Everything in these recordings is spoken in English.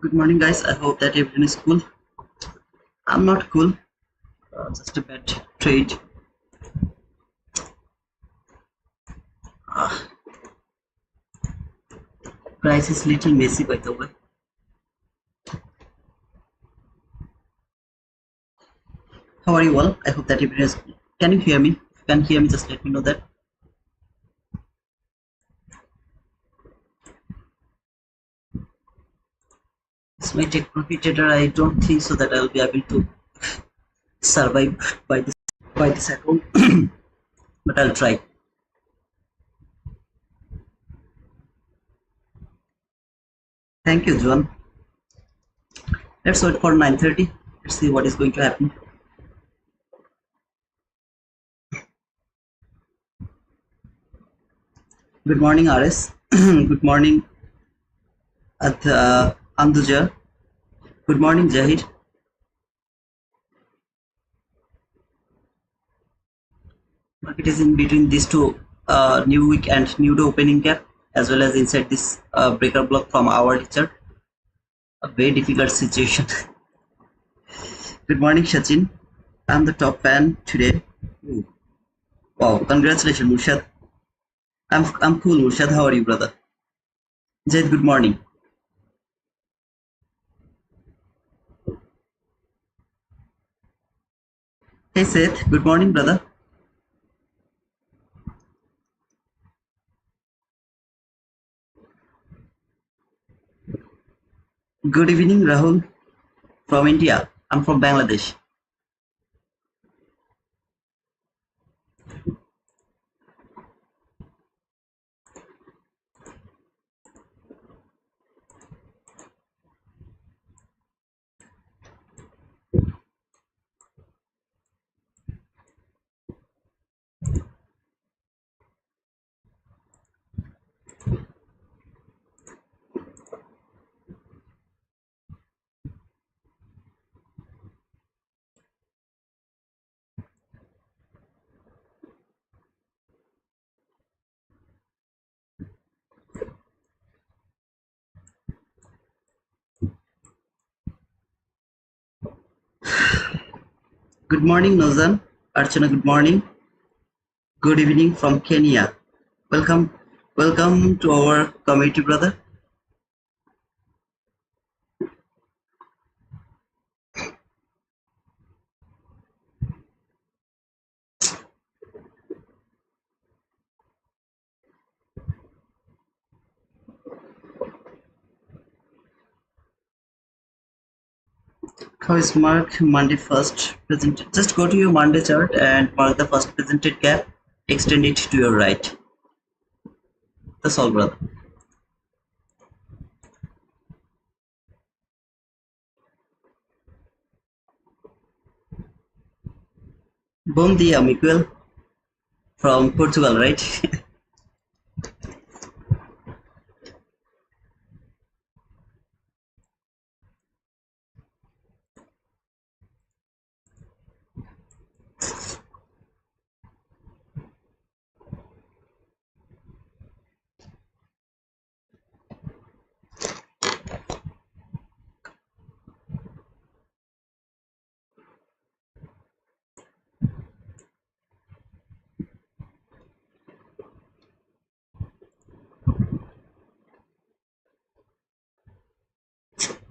Good morning, guys. I hope that everyone is cool. I'm not cool. Just a bad trade. Uh, Price is little messy, by the way. How are you all? I hope that everyone is cool. Can you hear me? If you can hear me, just let me know that. It's my tech profiteer. I don't think so that I'll be able to survive by this account, but I'll try. Thank you, John. Let's wait for 9:30. Let's see what is going to happen. Good morning, RS. Good morning, Anduja. Good morning, Jahid. Market is in between these two new week and new day opening gap, as well as inside this breaker block from our chart. A very difficult situation. Good morning, Sachin. I'm the top fan today. Ooh. Wow, congratulations, Murshad. I'm cool, Murshad. How are you, brother? Jed, good morning. Hey, Seth. Good morning, brother. Good evening, Rahul. From India. I'm from Bangladesh. Good morning, Nozan. Archana, good morning. Good evening from Kenya. Welcome, welcome to our community, brother. How is mark Monday first presented? Just go to your Monday chart and mark the first presented gap, extend it to your right. That's all, brother. Bom dia, Miguel from Portugal, right?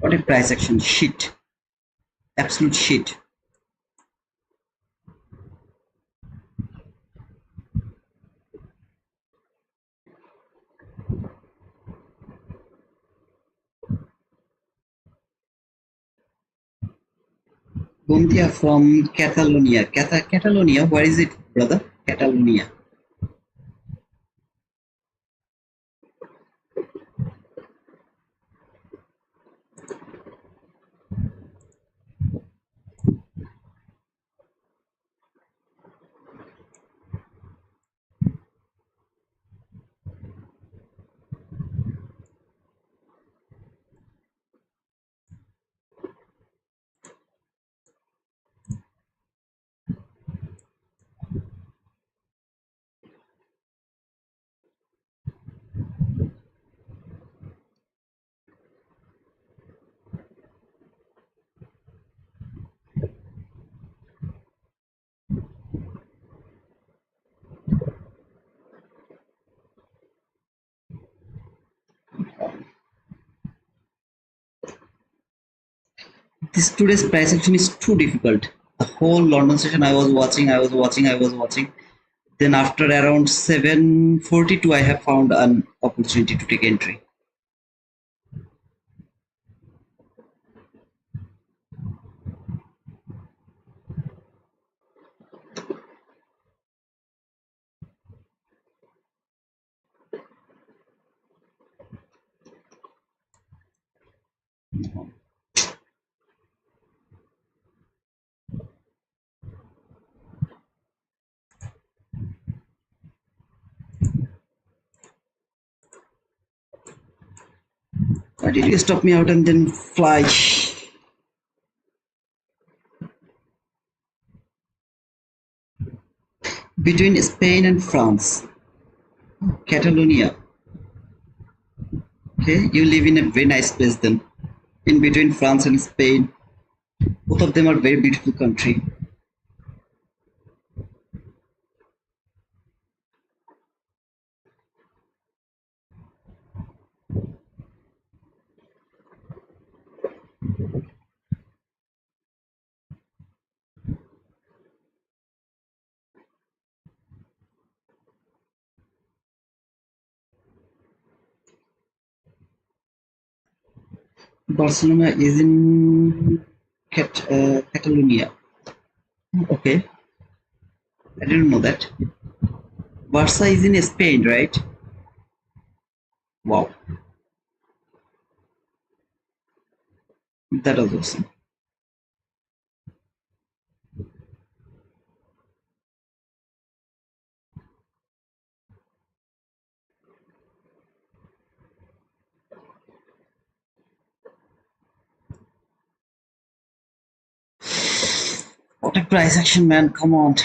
What a price action! Shit, absolute shit. Bom dia from Catalonia. Catalonia, where is it, brother? Catalonia. This today's price action is too difficult. The whole London session I was watching. Then after around 7:42, I have found an opportunity to take entry. Why did you stop me out and then fly? Between Spain and France, Catalonia. Okay, you live in a very nice place then. In between France and Spain, both of them are very beautiful country. Barcelona is in Catalonia. Okay, I didn't know that. Barca is in Spain, right? Wow, that was awesome. What a price action, man! Come on.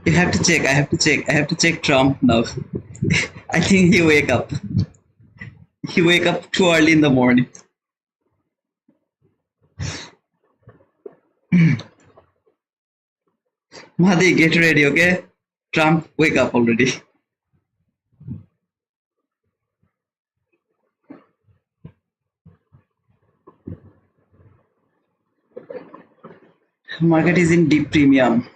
You have to check. I have to check. I have to check Trump now. I think he wake up. He wake up too early in the morning. Mahdi, get ready, okay? Trump, wake up already. Market is in deep premium.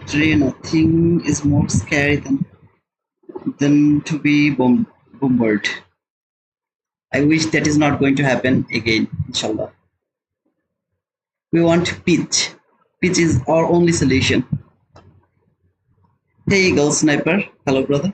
Trey, nothing is more scary than to be bombarded. I wish that is not going to happen again, inshallah. We want peace. Peace is our only solution. Hey, Eagle Sniper. Hello, brother.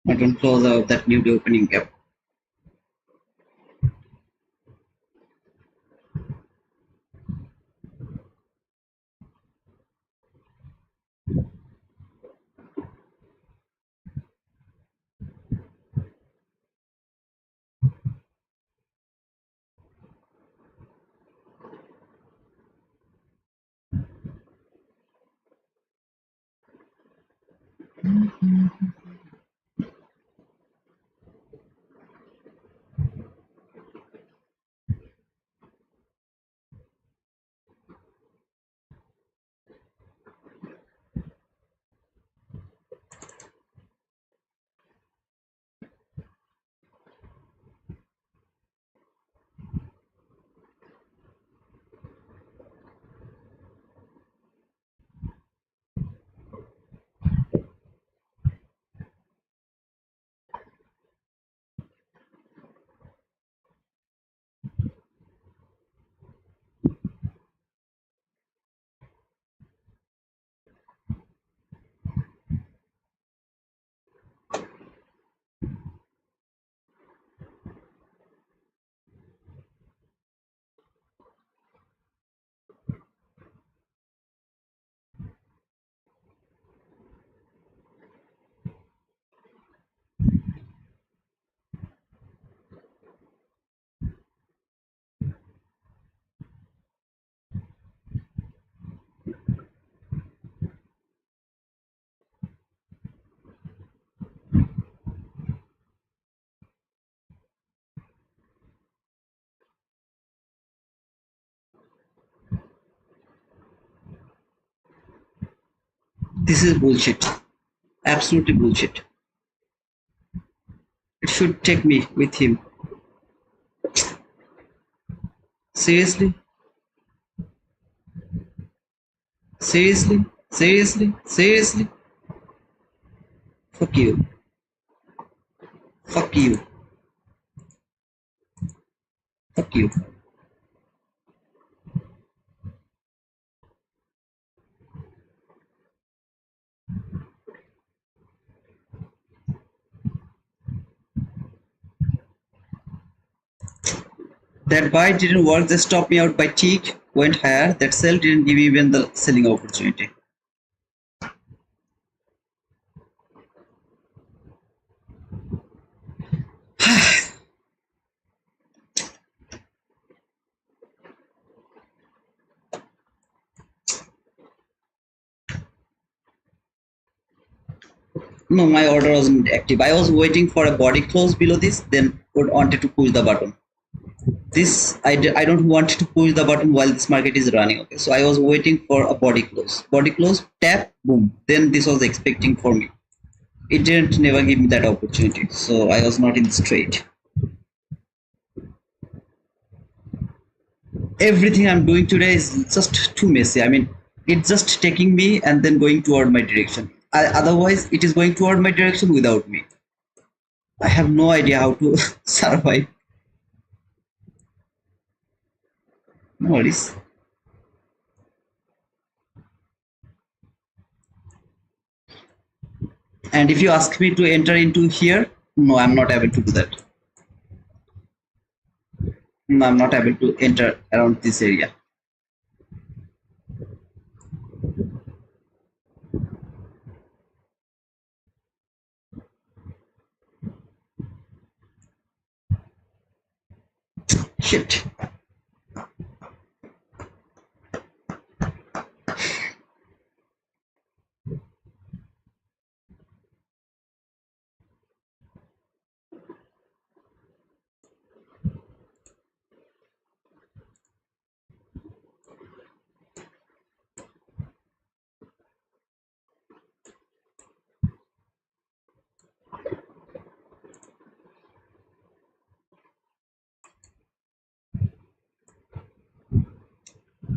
I don't close out that new opening gap. This is bullshit. Absolutely bullshit. It should take me with him. Seriously? Seriously? Seriously? Seriously? Fuck you. Fuck you. Fuck you. That buy didn't work, they stopped me out by tick, went higher. That sell didn't give me even the selling opportunity. No, my order wasn't active. I was waiting for a body close below this, then would wanted to push the button. This I don't want to push the button while this market is running. Okay, so I was waiting for a body close, tap, boom. Then this was expecting for me. It didn't never give me that opportunity, so I was not in this trade. Everything I'm doing today is just too messy. I mean, it's just taking me and then going toward my direction. Otherwise, it is going toward my direction without me. I have no idea how to survive. No worries. And if you ask me to enter into here, no, I'm not able to do that. No, I'm not able to enter around this area. Shit.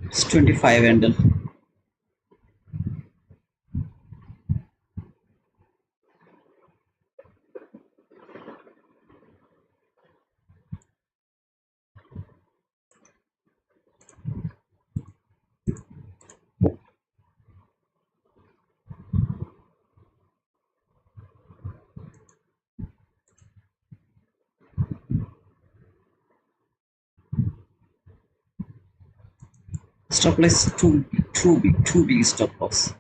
It's 25 handle. Stop loss too big stop loss.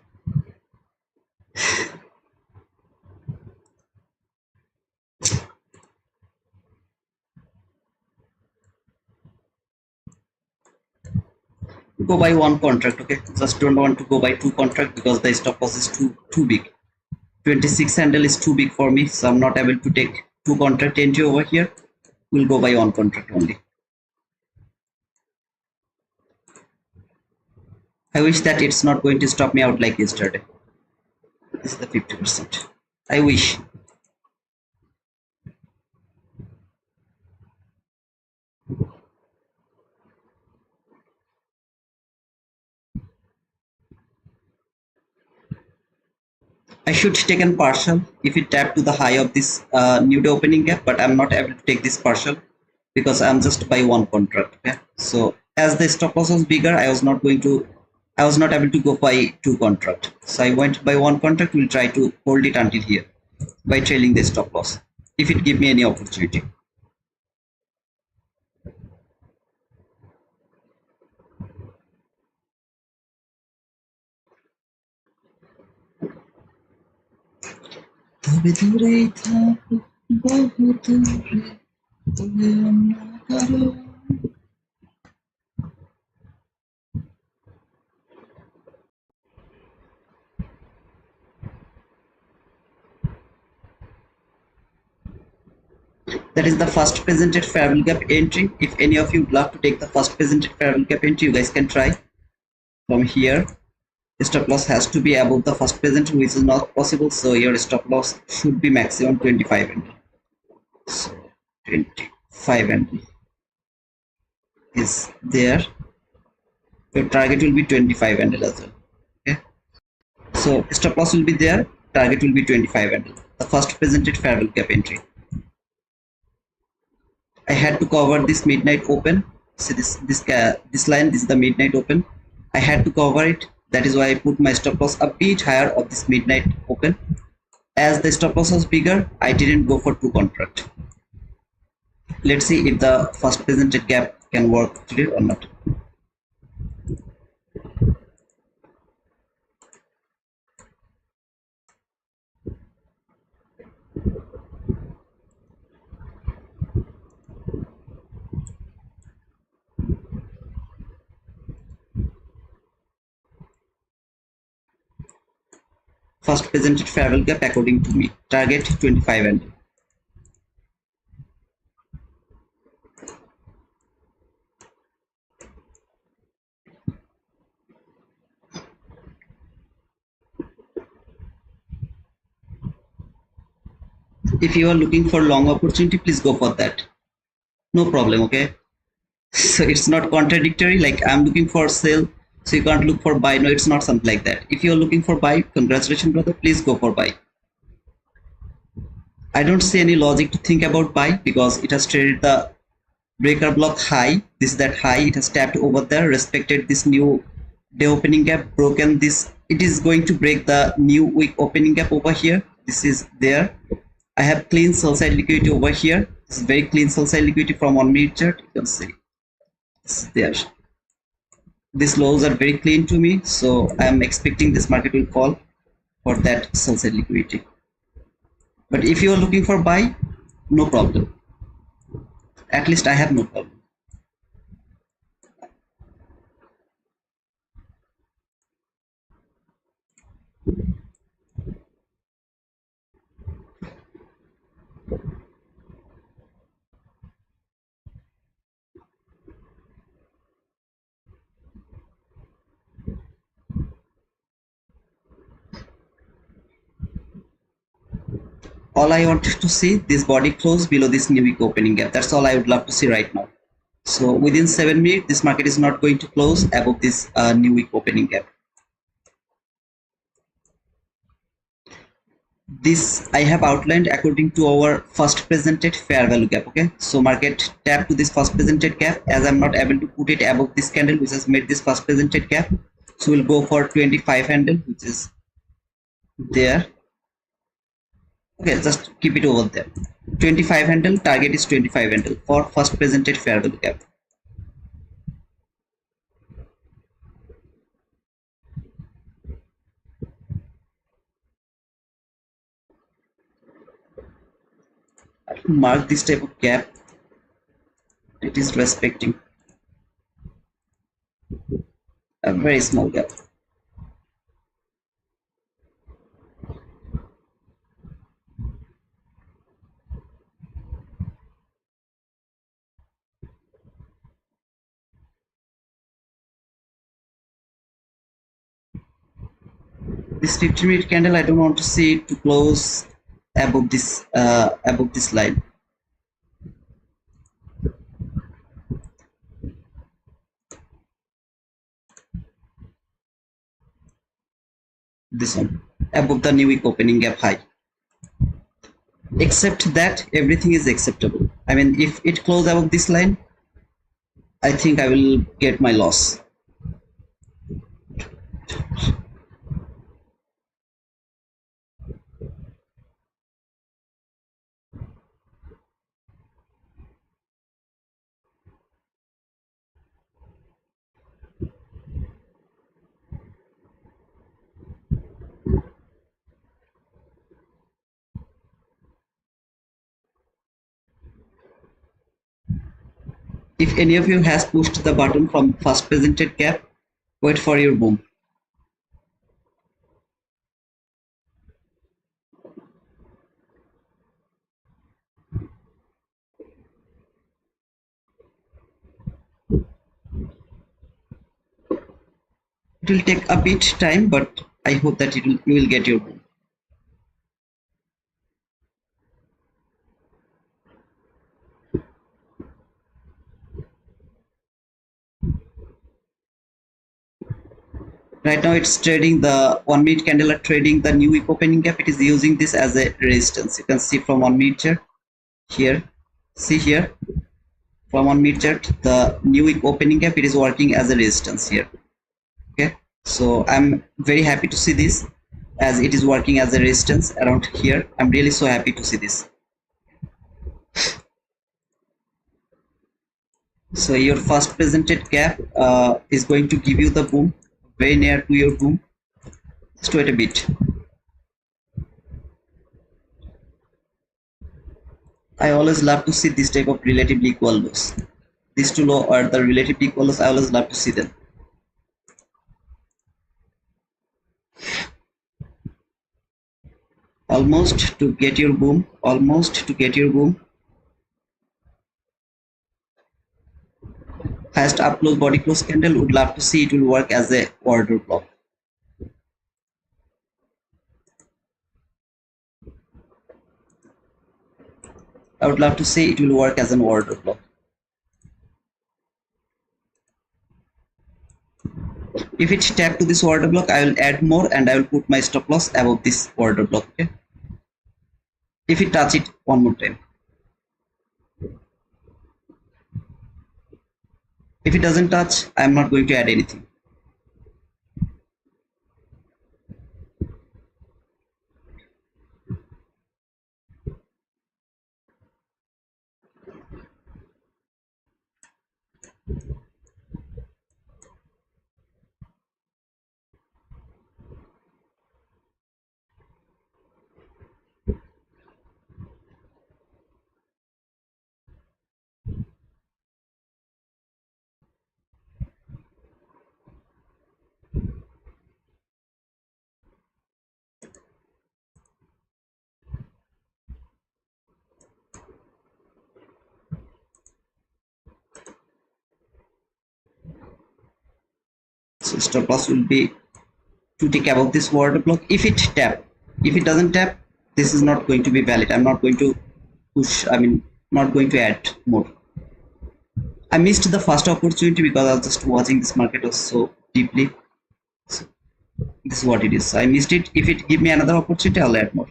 Go by one contract, okay? Just don't want to go by two contract because the stop loss is too big. 26 handle is too big for me, so I'm not able to take two contract entry over here. We'll go by one contract only. I wish that it's not going to stop me out like yesterday. This is the 50%. I wish. I should take a partial if it tapped to the high of this new day opening gap, but I'm not able to take this partial because I'm just by one contract. Okay, so as the stop loss was bigger, I was not able to go by two contract. So I went by one contract. We'll try to hold it until here by trailing the stop loss if it give me any opportunity. তবে দূরেই থাকো বহু দূরে তবে অন্য কারো That is the first presented fair value gap entry. If any of you would love to take the first presented fair value gap entry, you guys can try. From here, stop loss has to be above the first presented, which is not possible. So your stop loss should be maximum 25 handle. So 25 handle is there. Your target will be 25 handle as well. Okay. So stop loss will be there. Target will be 25 handle. The first presented fair value gap entry. I had to cover this midnight open. See this line. This is the midnight open. I had to cover it. That is why I put my stop loss a bit higher of this midnight open. As the stop loss was bigger, I didn't go for two contract. Let's see if the first presented gap can work today or not. First presented fair value gap according to me. Target 25 handle. If you are looking for long opportunity, please go for that. No problem, okay? So it's not contradictory, like I'm looking for sell, so you can't look for buy. No, it's not something like that. If you're looking for buy, congratulations, brother, please go for buy. I don't see any logic to think about buy because it has traded the breaker block high. This is that high. It has tapped over there, respected this new day opening gap, broken this. It is going to break the new week opening gap over here. this is there. I have clean sell side liquidity over here. This is very clean sell side liquidity from 1 minute chart. You can see this is there. These lows are very clean to me, so I am expecting this market will fall for that sell side liquidity. But if you are looking for buy, no problem. At least I have no problem. All I want to see this body close below this new week opening gap. That's all I would love to see right now. So within 7 minutes, this market is not going to close above this new week opening gap. This I have outlined according to our first presented fair value gap. Okay, so market tap to this first presented gap. As I'm not able to put it above this candle which has made this first presented gap, so we'll go for 25 handle, which is there. Okay, just keep it over there. 25 handle, target is 25 handle for first presented fair value gap. Mark this type of gap. It is respecting a very small gap. This 50-minute candle, I don't want to see it to close above this line. This one above the new week opening gap high. Except that, everything is acceptable. I mean, if it closes above this line, I think I will get my loss. If any of you has pushed the button from first presented gap, wait for your boom. It will take a bit time, but I hope that you will get your boom. Right now it's trading the 1 minute candle are trading the new week opening gap. It is using this as a resistance. You can see from 1 minute chart here. See here from 1 minute chart, the new week opening gap, it is working as a resistance here. Okay, so I'm very happy to see this as it is working as a resistance around here. I'm really so happy to see this. So your first presented gap is going to give you the boom, very near to your boom. Just wait a bit. I always love to see this type of relatively equal lows. These two low are the relatively equal lows. I always love to see them. Almost to get your boom. Almost to get your boom. Highest up close body close candle, would love to see it will work as a order block. I would love to see it will work as an order block. If it tap to this order block, I will add more and I will put my stop loss above this order block. Okay, if it touch it one more time. If it doesn't touch, I am not going to add anything. So stop loss will be to take above this water block. If it doesn't tap, this is not going to be valid. I'm not going to push, I mean, not going to add more. I missed the first opportunity because I was just watching this market was so deeply. So this is what it is. So I missed it. If it give me another opportunity, I'll add more.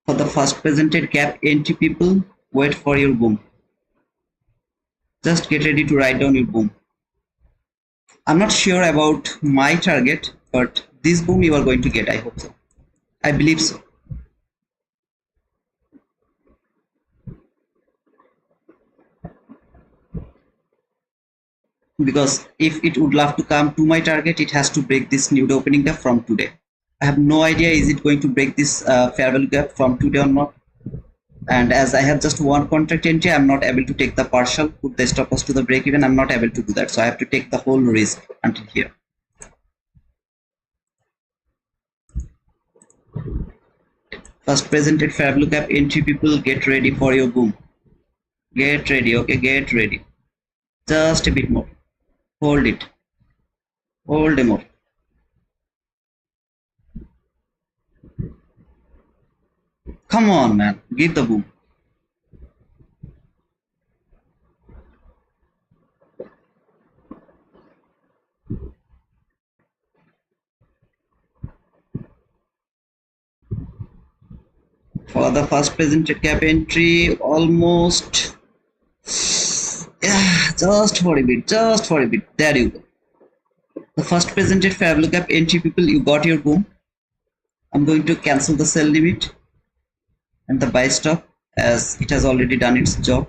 For the first presented gap entry, people, wait for your boom. Just get ready to write down your boom. I'm not sure about my target, but this boom you are going to get. I hope so. I believe so. Because if it would love to come to my target, it has to break this new opening gap from today. I have no idea is it going to break this fair value gap from today or not. And as I have just one contract entry, I'm not able to take the partial, put the stop loss to the break even. I'm not able to do that. So I have to take the whole risk until here. First presented fair value gap entry, people, get ready for your boom. Get ready, okay, get ready. Just a bit more. Hold it. Hold more. Come on, man. Give the boom. For the first presented gap entry, almost, yeah, just for a bit, just for a bit. There you go. The first presented fair value gap entry, people, you got your boom. I'm going to cancel the sell limit and the buy stop as it has already done its job.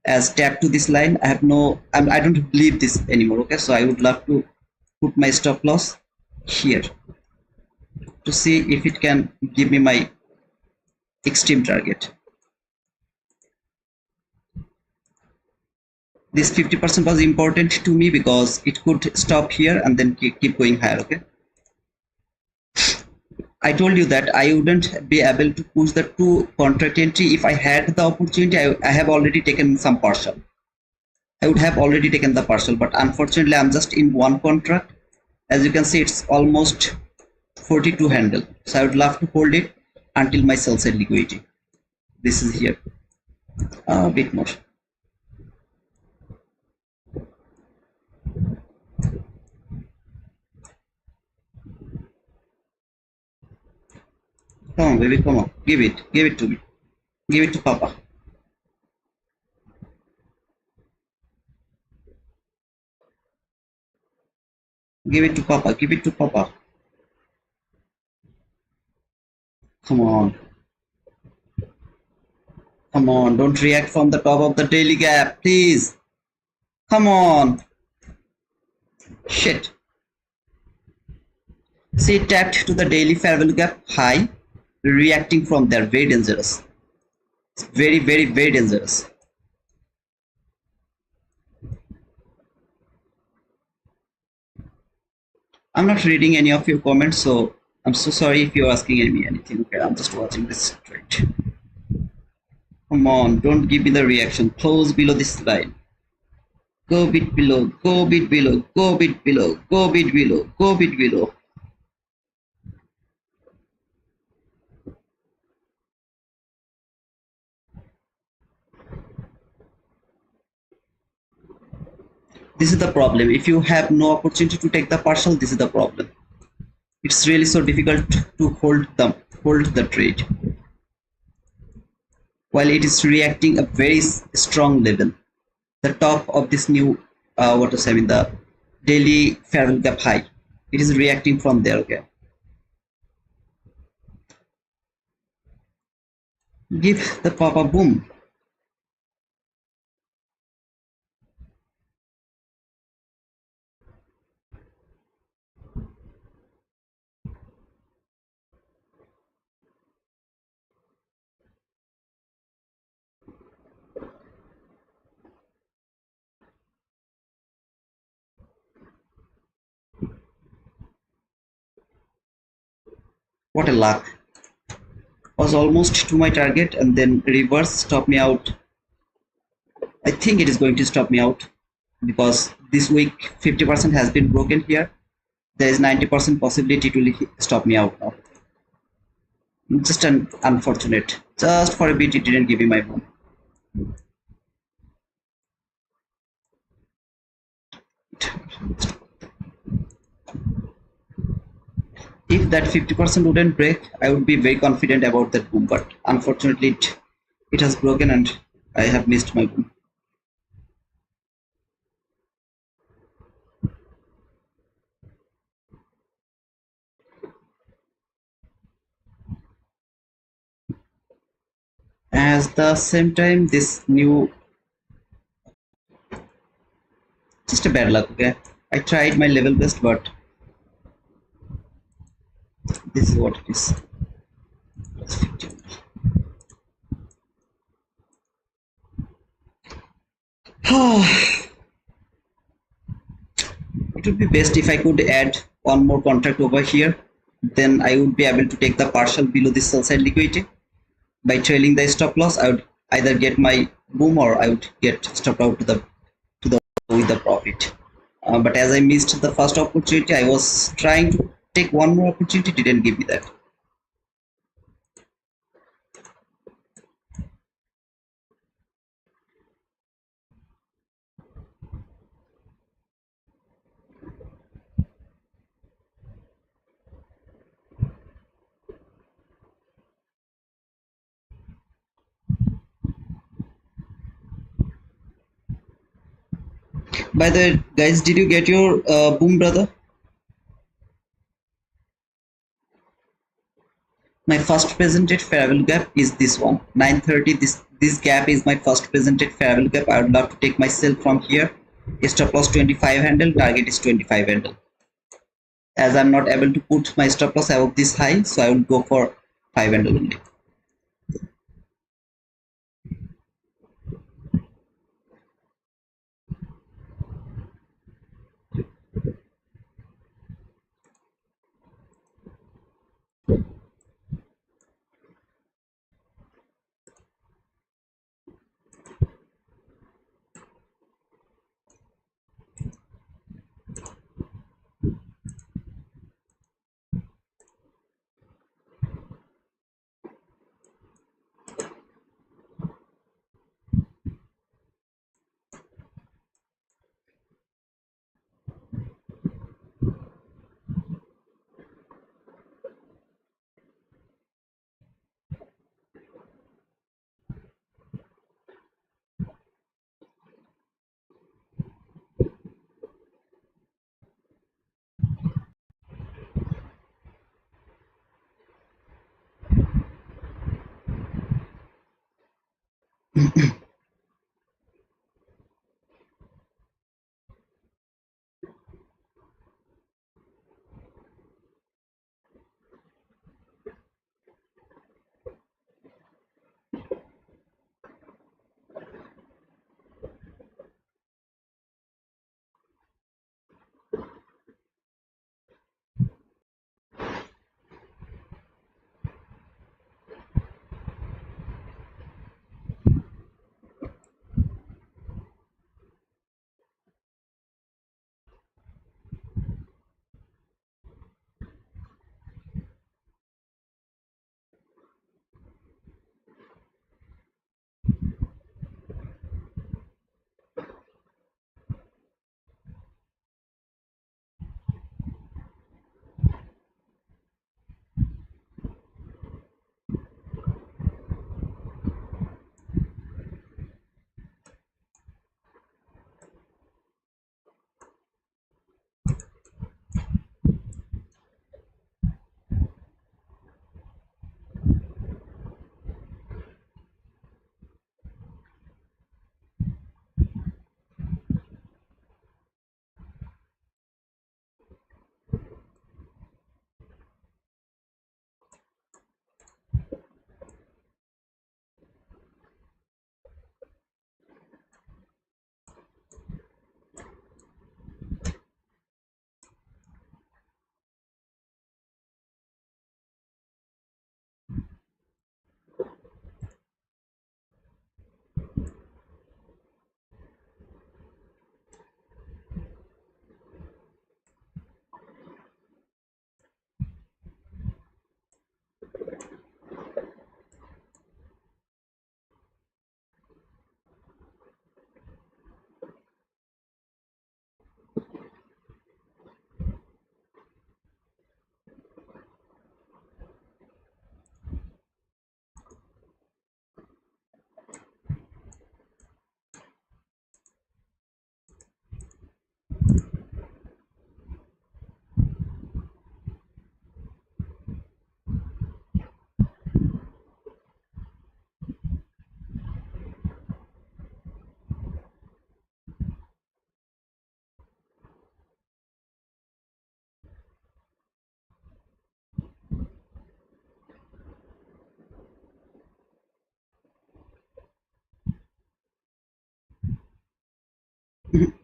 As tap to this line, I have no, I don't believe this anymore. Okay, so I would love to put my stop loss here to see if it can give me my extreme target. This 50% was important to me because it could stop here and then keep going higher. Okay, I told you that I wouldn't be able to push the two contract entry if I had the opportunity. I have already taken some partial. I would have already taken the partial, but unfortunately I'm just in one contract. As you can see, it's almost 42 handle. So I would love to hold it until my sell side liquidity. This is here. A bit more. Come on, baby, come on. Give it. Give it to me. Give it to Papa. Give it to Papa. Give it to Papa. Come on. Come on. Don't react from the top of the daily gap, please. Come on. Shit. See, tapped to the daily fair value gap high, reacting from there. Very dangerous. It's very, very, very dangerous. I'm not reading any of your comments, so I'm so sorry if you're asking me anything. Okay, I'm just watching this straight. Come on, don't give me the reaction. Close below this line. Go bit below, go bit below, go bit below, go bit below, go bit below. This is the problem. If you have no opportunity to take the partial, this is the problem. It's really so difficult to hold the trade while it is reacting a very strong level. The top of this new what to say, I mean the daily fair value gap high. It is reacting from there. Okay, give the pop-up boom. What a luck. Was almost to my target and then reverse stop me out. I think it is going to stop me out because this week 50% has been broken here. There is 90% possibility to stop me out now. Just an unfortunate. Just for a bit it didn't give me my boom. If that 50% wouldn't break, I would be very confident about that boom, but unfortunately it has broken and I have missed my boom. At the same time, this new, just a bad luck. Okay, I tried my level best, but this is what it is. Plus 50. It would be best if I could add one more contract over here. Then I would be able to take the partial below this sell side liquidity. By trailing the stop loss, I would either get my boom or I would get stopped out to the with the profit. But as I missed the first opportunity, I was trying to take one more opportunity, didn't give me that. By the way, guys, did you get your boom, brother? My first presented fair value gap is this one, 930. This gap is my first presented fair value gap. I would love to take my sell from here. Stop loss 25 handle, target is 25 handle. As I'm not able to put my stop loss above this high, so I will go for 5 handle only.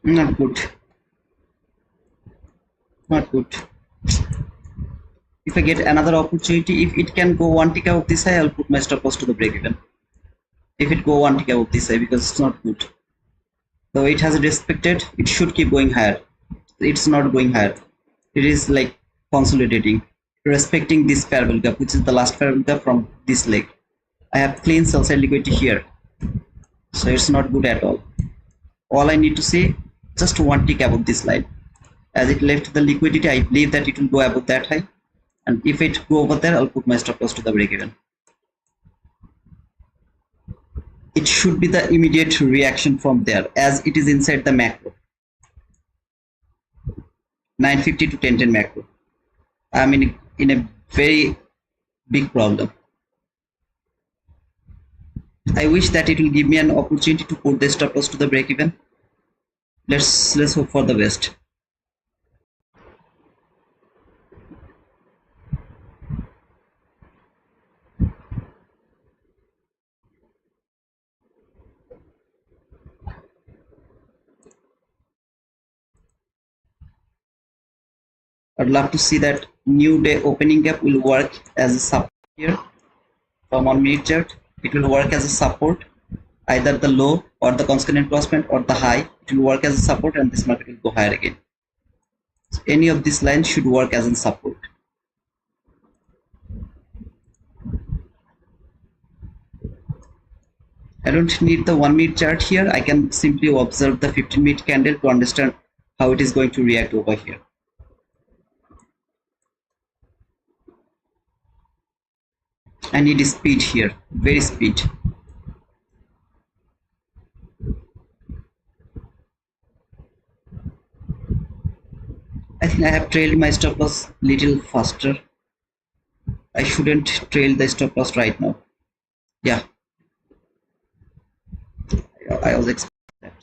Not good. Not good. If I get another opportunity, if it can go one tick above this high, I'll put my stop loss to the break even. If it go one tick above this high, because it's not good. So it has respected, it should keep going higher. It's not going higher. It is like consolidating, respecting this parallel gap, which is the last parallel gap from this leg. I have clean sell side liquidity here, so it's not good at all. All I need to say, just one tick above this line. As it left the liquidity, I believe that it will go above that high, and if it go over there, I'll put my stop loss to the break even. It should be the immediate reaction from there, as it is inside the macro 950 to 1010 macro. I'm in a very big problem. I wish that it will give me an opportunity to put the stop loss to the break even. Let's hope for the best. I'd love to see that new day opening gap will work as a support here from 1 minute chart. It will work as a support, either the low or the constant crossband or the high. It will work as a support, and this market will go higher again. So any of these lines should work as a support. I don't need the 1 minute chart here. I can simply observe the 15 minute candle to understand how it is going to react over here. I need speed here, very speed. I think I have trailed my stop loss little faster. I shouldn't trail the stop loss right now. Yeah, I was expecting that.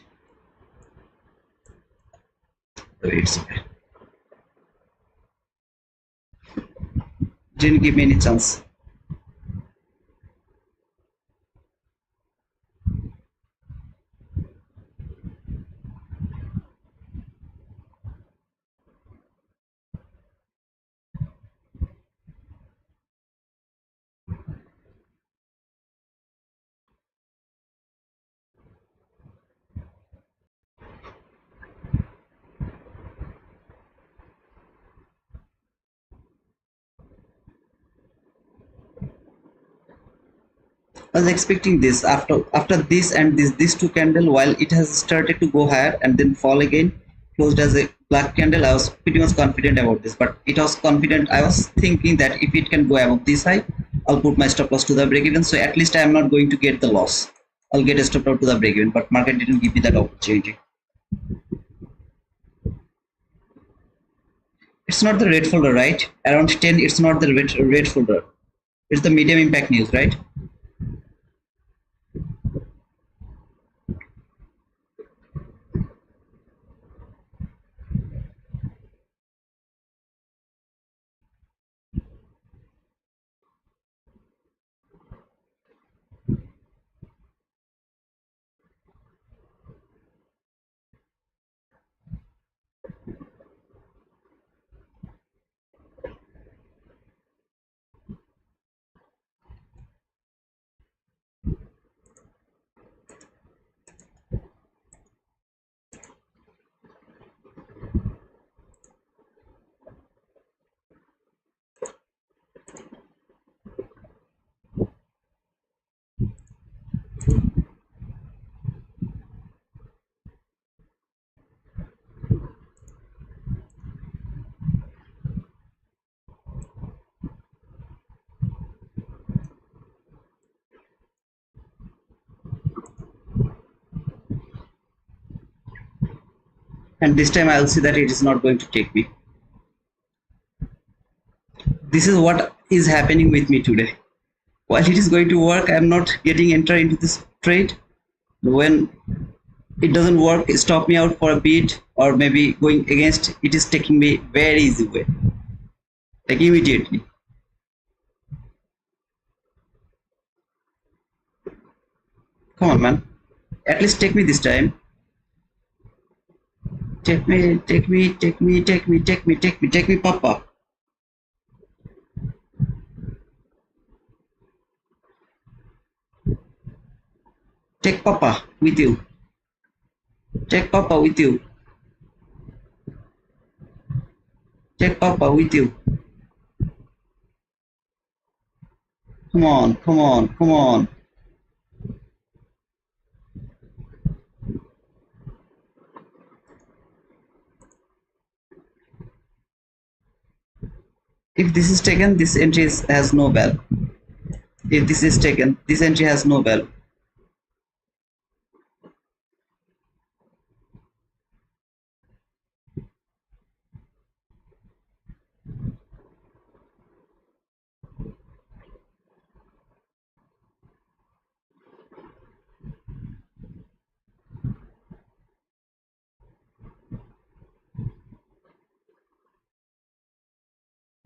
So it's okay. Didn't give me any chance. I was expecting this after this and this two candle, while it has started to go higher and then fall again, closed as a black candle. I was pretty much confident about this, but it was confident. I was thinking that if it can go above this high, I'll put my stop loss to the break even. So at least I am not going to get the loss. I'll get a stop out to the break even, but market didn't give me that opportunity. It's not the red folder, right? Around 10, it's not the red folder. It's the medium impact news, right? And this time I'll see that it is not going to take me. This is what is happening with me today. While it is going to work, I'm not getting enter into this trade. When it doesn't work, stop me out for a bit, or maybe going against, it is taking me very easy way, like immediately. Come on, man, at least take me this time. Take me, take me, take me, take me, take me, take me, take me, Papa. Take Papa with you. Take Papa with you. Take Papa with you. Come on, come on, come on. If this is taken, this entry has no value. If this is taken, this entry has no value.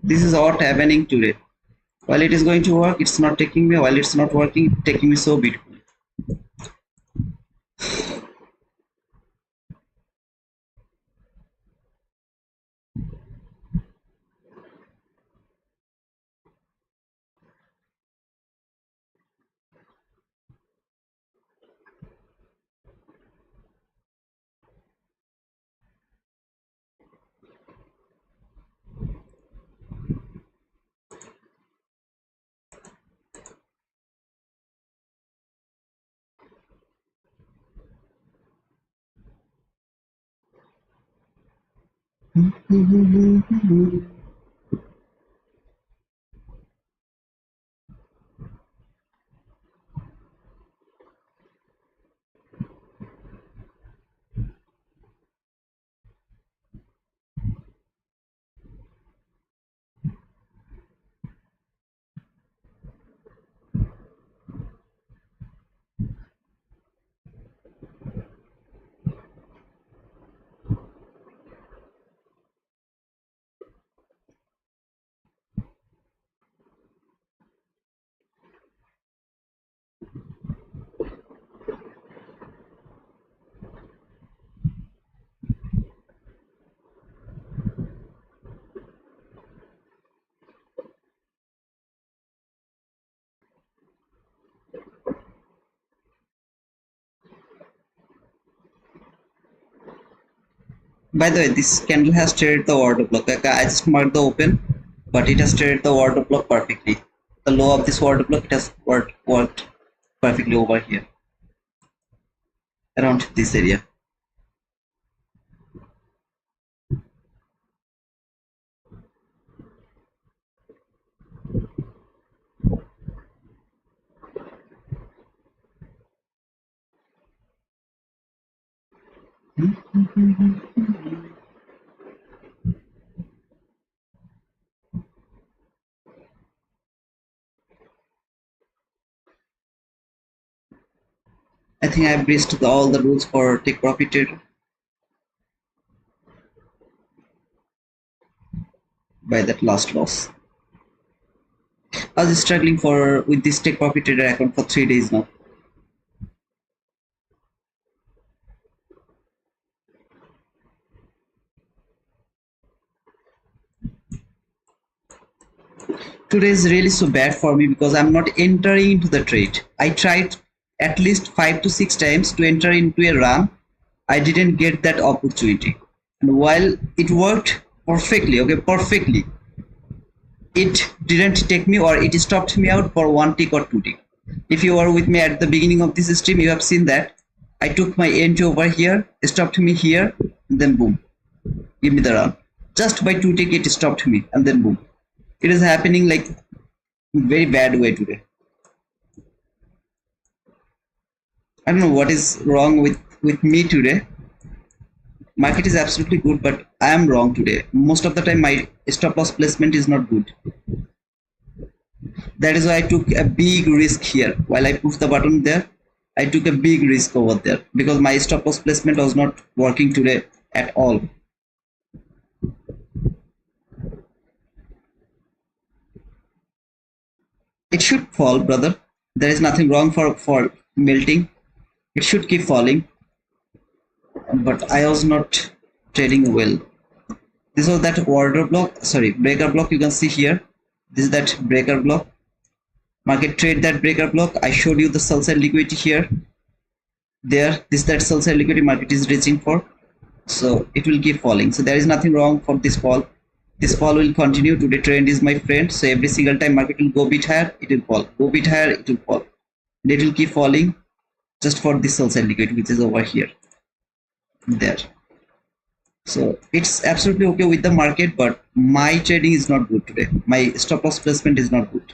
This is what happening today. While it is going to work, it's not taking me. While it's not working, it's taking me so beautiful. By the way, this candle has stirred the order block. Like I just marked the open, but it has stirred the order block perfectly. The low of this order block, it has worked perfectly over here, around this area. I think I've breached all the rules for take profit trader by that last loss. I was struggling with this take profit trader account for 3 days now. Today is really so bad for me because I'm not entering into the trade. I tried at least 5 to 6 times to enter into a run. I didn't get that opportunity. And while it worked perfectly, okay, perfectly, it didn't take me, or it stopped me out for 1 tick or 2 tick. If you were with me at the beginning of this stream, you have seen that I took my entry over here, stopped me here, and then boom, give me the run. Just by 2 tick, it stopped me, and then boom. It is happening like very bad way today. I don't know what is wrong with me today. Market is absolutely good, but I am wrong today. Most of the time my stop loss placement is not good. That is why I took a big risk here. While I push the button there, I took a big risk over there because my stop loss placement was not working today at all. It should fall, brother. There is nothing wrong for melting. It should keep falling. But I was not trading well. This was that order block, sorry, breaker block. You can see here. This is that breaker block. Market trade that breaker block. I showed you the sell side liquidity here. There, this that sell side liquidity market is reaching for. So it will keep falling. So there is nothing wrong for this fall. This fall will continue. Today trend is my friend. So every single time market will go bit higher, it will fall. Go bit higher, it will fall. And it will keep falling just for this sell side liquidity, which is over here. There. So it's absolutely okay with the market, but my trading is not good today. My stop loss placement is not good.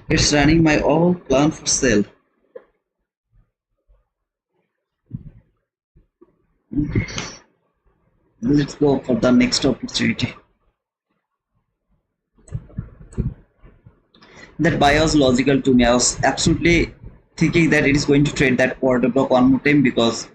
It's running my all plan for sale. Let's go for the next opportunity. That buy was logical to me. I was absolutely thinking that it is going to trade that order block one more time because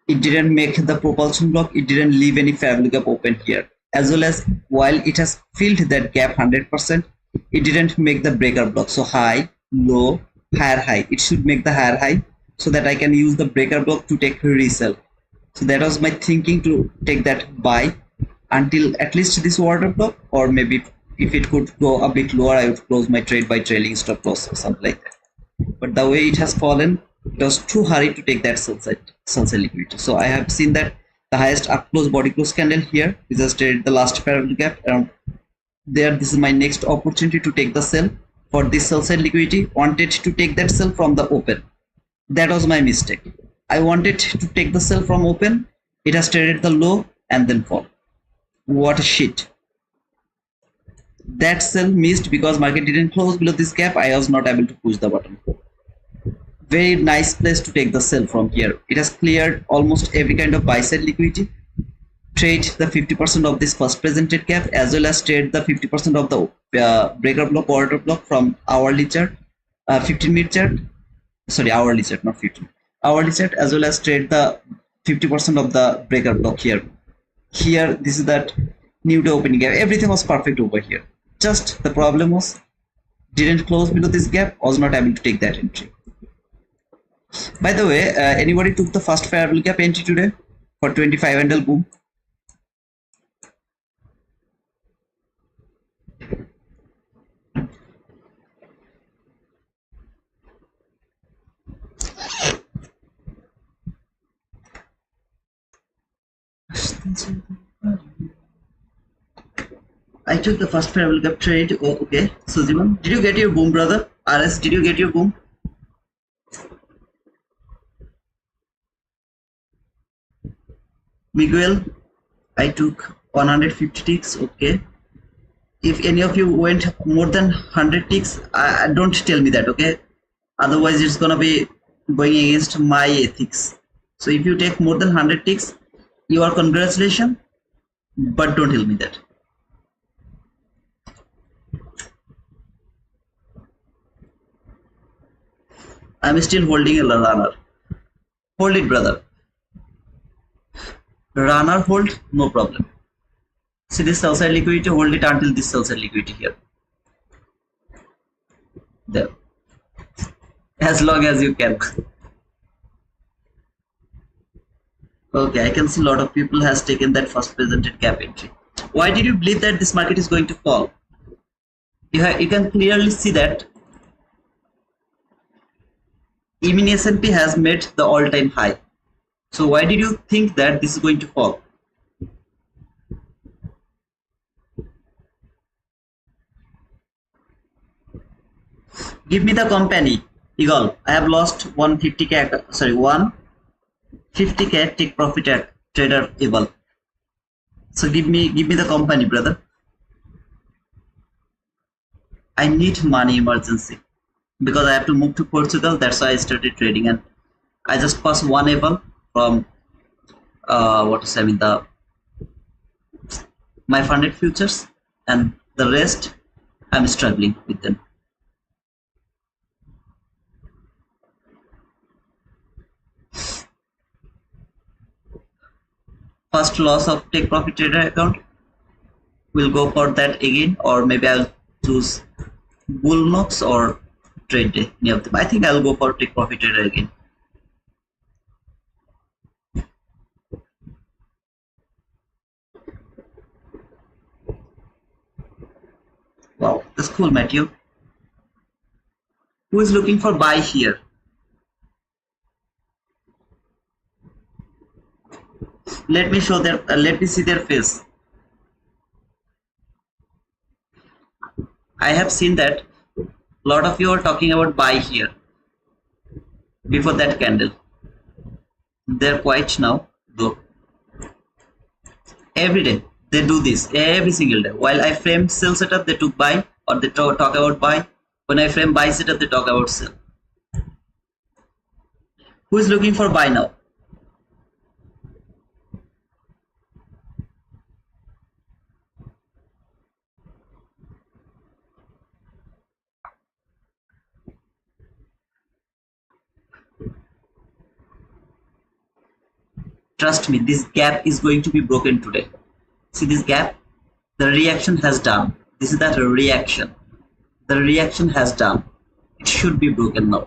it didn't make the propulsion block, it didn't leave any fair value gap open here, as well as while it has filled that gap 100%, it didn't make the breaker block. So high, low, higher high, it should make the higher high so that I can use the breaker block to take resell. So that was my thinking, to take that buy until at least this order block, or maybe if it could go a bit lower, I would close my trade by trailing stop loss or something like that. But the way it has fallen, it was too hurry to take that sell side liquidity. So I have seen that the highest up close body close candle here is just traded the last parallel gap around there. This is my next opportunity to take the sell for this sell side liquidity. Wanted to take that sell from the open. That was my mistake. I wanted to take the sell from open. It has traded the low and then fall. What a shit. That sell missed because market didn't close below this gap. I was not able to push the button. Very nice place to take the sell from here. It has cleared almost every kind of buy side liquidity. Trade the 50% of this first presented gap, as well as trade the 50% of the breaker block, order block from hourly chart, 15-minute chart. Sorry, hourly chart, not 15. Hourly chart, as well as trade the 50% of the breaker block here. Here, this is that new day opening gap. Everything was perfect over here. Just the problem was didn't close below this gap. Was not able to take that entry. By the way, anybody took the first fair value gap entry today for 25 handle boom? I took the first fair value gap trade. Oh, okay. Sujiman, did you get your boom, brother? RS, did you get your boom? Miguel, I took 150 ticks. Okay. If any of you went more than 100 ticks, don't tell me that, okay? Otherwise, it's gonna be going against my ethics. So if you take more than 100 ticks, you are congratulations, but don't tell me that. I'm still holding a runner. Hold it, brother. Runner hold, no problem. See this sell side liquidity, hold it until this sell side liquidity here. There. As long as you can. Okay, I can see a lot of people has taken that first presented gap entry. Why did you believe that this market is going to fall? You can clearly see that even S&P has made the all-time high. So why did you think that this is going to fall? Give me the company. Eagle, I have lost 150k, sorry, 150k take profit at trader Eagle. So give me the company, brother. I need money emergency because I have to move to Portugal. That's why I started trading, and I just passed one Eagle from my funded futures, and the rest I'm struggling with them. first loss of take profit trader account. We'll go for that again, or maybe I'll choose Bullnox or Trade Day. Any of them. I think I'll go for take profit trader again. Wow, that's cool, Matthew. Who is looking for buy here? Let me show their. Let me see their face. I have seen that a lot of you are talking about buy here before that candle. They're quiet now, though. Every day they do this, every single day. While I frame sell setup, they took buy, or they talk about buy. When I frame buy setup, they talk about sell. Who is looking for buy now? Trust me, this gap is going to be broken today. See this gap? The reaction has done. This is that reaction. The reaction has done. It should be broken now.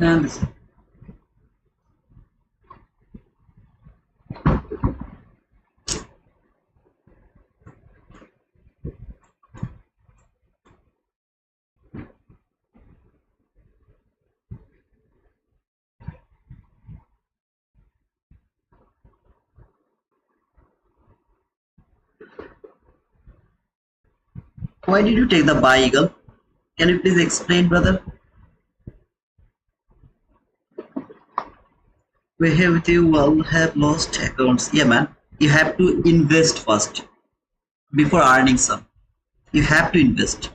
And why did you take the buy, Eagle? Can you please explain, brother? We have with you will have lost accounts. Yeah, man. You have to invest first before earning some. You have to invest.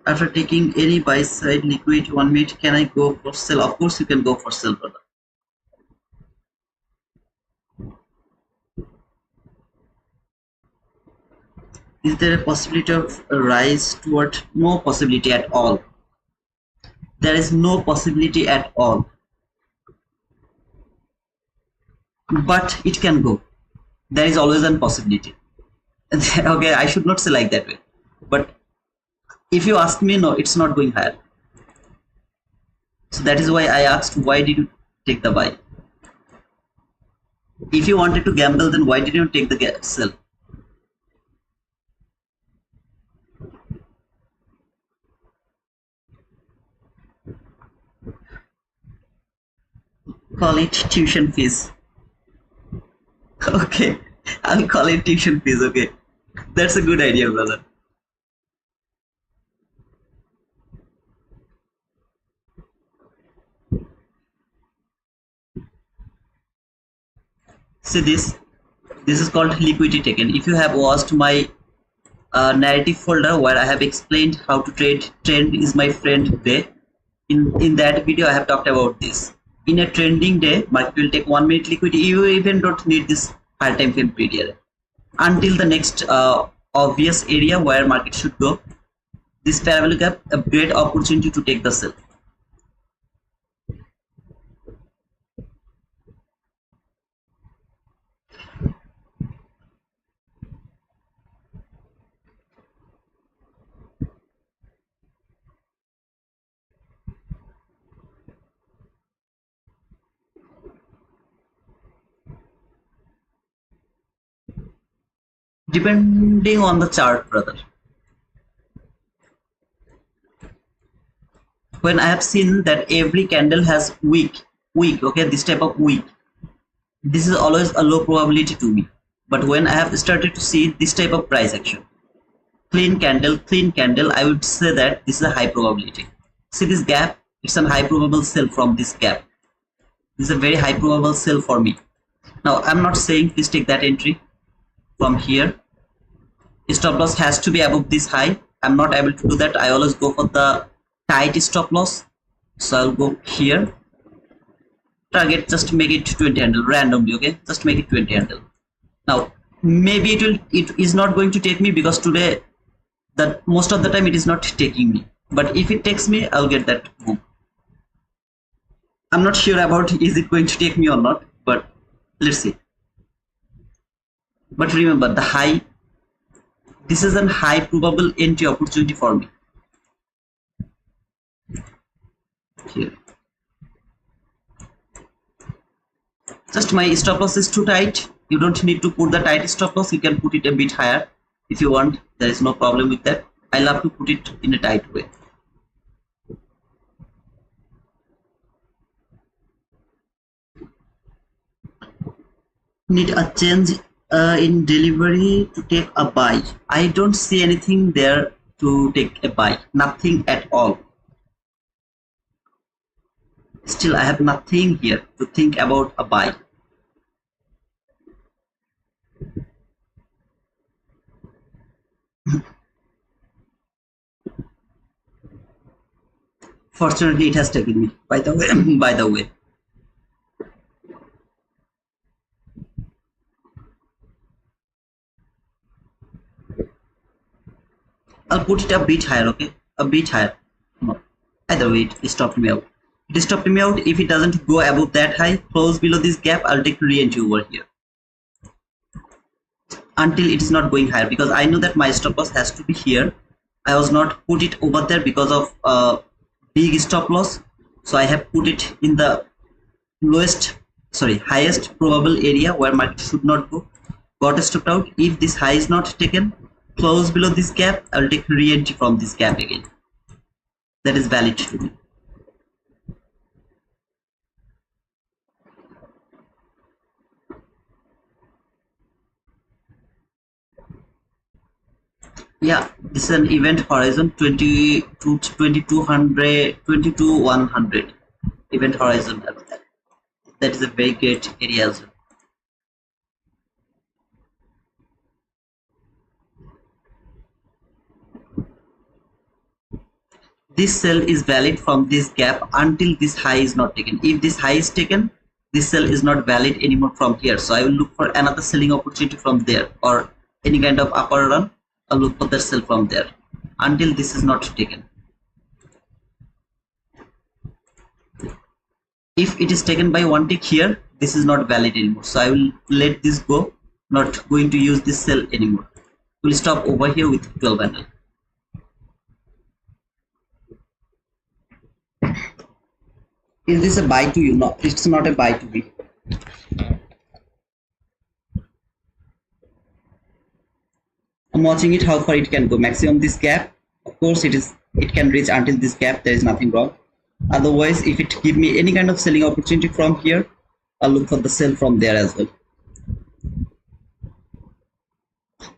After taking any buy side liquid 1 minute, can I go for sell? Of course, you can go for sell, brother. Is there a possibility of a rise toward? No possibility at all. There is no possibility at all. But it can go. There is always a possibility. Okay, I should not say like that way. But if you ask me, no, it's not going higher. So that is why I asked, why did you take the buy? If you wanted to gamble, then why did you take the sell? Call it tuition fees. Okay, I'll call it tuition fees. Okay, that's a good idea, brother. See this is called liquidity taken. If you have watched my narrative folder where I have explained how to trend is my friend day, in that video I have talked about this. In a trending day, market will take 1 minute liquidity. You even don't need this higher time frame period until the next obvious area where market should go. This parallel gap, a great opportunity to take the sell. Depending on the chart, brother. When I have seen that every candle has weak, okay, this type of weak, this is always a low probability to me. But when I have started to see this type of price action, clean candle, I would say that this is a high probability. See this gap? It's a high probable sell from this gap. This is a very high probable sell for me. Now I'm not saying please take that entry from here. Stop loss has to be above this high. I'm not able to do that. I always go for the tight stop loss. So I'll go here. Target, just make it 20 handle randomly. Okay, just make it 20 handle. Now maybe it is not going to take me because today that most of the time it is not taking me. But if it takes me, I'll get that move. I'm not sure about is it going to take me or not, but let's see. But remember, the high, this is a high probable entry opportunity for me here. Just my stop loss is too tight. You don't need to put the tight stop loss. You can put it a bit higher if you want. There is no problem with that. I love to put it in a tight way. Need a change in delivery to take a buy. I don't see anything there to take a buy. Nothing at all. Still, I have nothing here to think about a buy. Fortunately, it has taken me. By the way, by the way. I'll put it a bit higher, okay? A bit higher. No. Either way, it stopped me out. It stopped me out. If it doesn't go above that high, close below this gap, I'll take re-entry over here. Until it's not going higher, because I know that my stop loss has to be here. I was not put it over there because of big stop loss. So I have put it in the highest probable area where market should not go. Got stopped out. If this high is not taken, close below this gap, I'll take re-entry from this gap again. That is valid to me. Yeah, this is an event horizon 2200 event horizon. That is a very great area as well. This sell is valid from this gap until this high is not taken. If this high is taken, this sell is not valid anymore from here. So I will look for another selling opportunity from there, or any kind of upper run. I'll look for the sell from there until this is not taken. If it is taken by one tick here, this is not valid anymore. So I will let this go. Not going to use this sell anymore. We'll stop over here with 12 handle. Is this a buy to you? No, it's not a buy to me. I'm watching it how far it can go. Maximum this gap. Of course, it can reach until this gap. There is nothing wrong. Otherwise, if it give me any kind of selling opportunity from here, I'll look for the sell from there as well.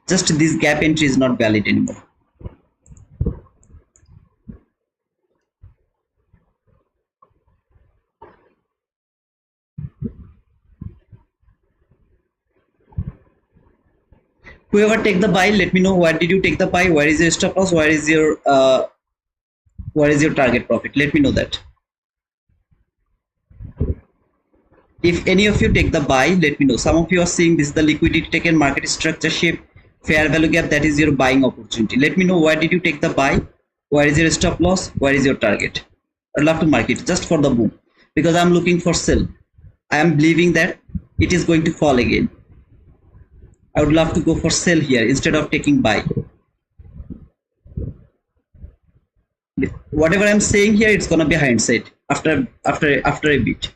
Just this gap entry is not valid anymore. Whoever take the buy, let me know where did you take the buy, where is your stop loss, where is your target profit. Let me know that. If any of you take the buy, let me know. Some of you are seeing this is the liquidity taken, market structure shape, fair value gap. That is your buying opportunity. Let me know where did you take the buy, where is your stop loss, where is your target. I'd love to mark it just for the boom, because I'm looking for sell. I am believing that it is going to fall again. I would love to go for sell here instead of taking buy. Whatever I'm saying here, it's gonna be hindsight after a bit.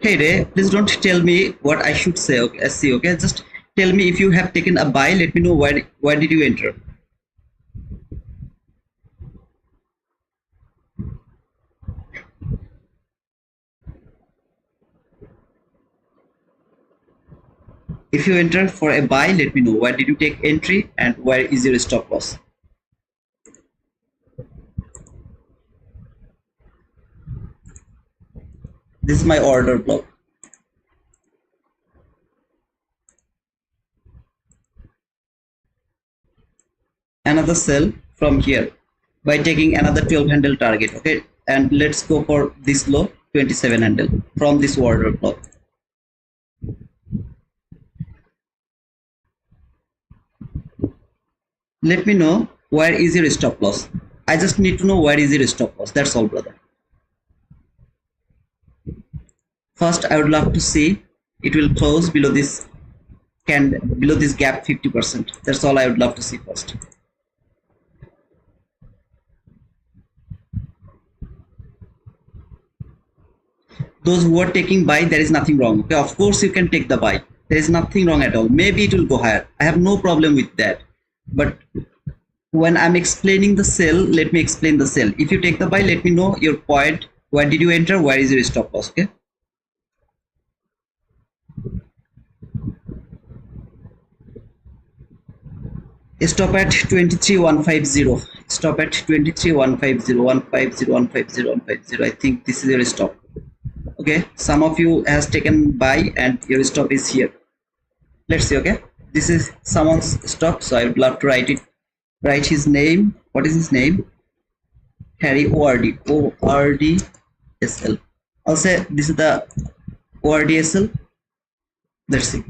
Hey Ray, please don't tell me what I should say. Okay, see. Okay, just tell me if you have taken a buy. Let me know where did you enter. If you enter for a buy, let me know where did you take entry and where is your stop loss. This is my order block. Another sell from here by taking another 12 handle target. Okay, and let's go for this low 27 handle from this order block. Let me know where is your stop loss. I just need to know where is your stop loss. That's all, brother. First, I would love to see it will close below this below this gap 50%. That's all I would love to see first. Those who are taking buy, there is nothing wrong. Okay, of course you can take the buy. There is nothing wrong at all. Maybe it will go higher. I have no problem with that. But when I'm explaining the sell, let me explain the sell. If you take the buy, let me know your point. Where did you enter? Where is your stop loss? Okay. Stop at 23,150. Stop at 23,150, 150, 150, 150. I think this is your stop. Okay, some of you has taken buy and your stop is here. Let's see. Okay, this is someone's stop, so I would love to write his name. What is his name? Harry ORDSL. I'll say this is the ORDSL. Let's see.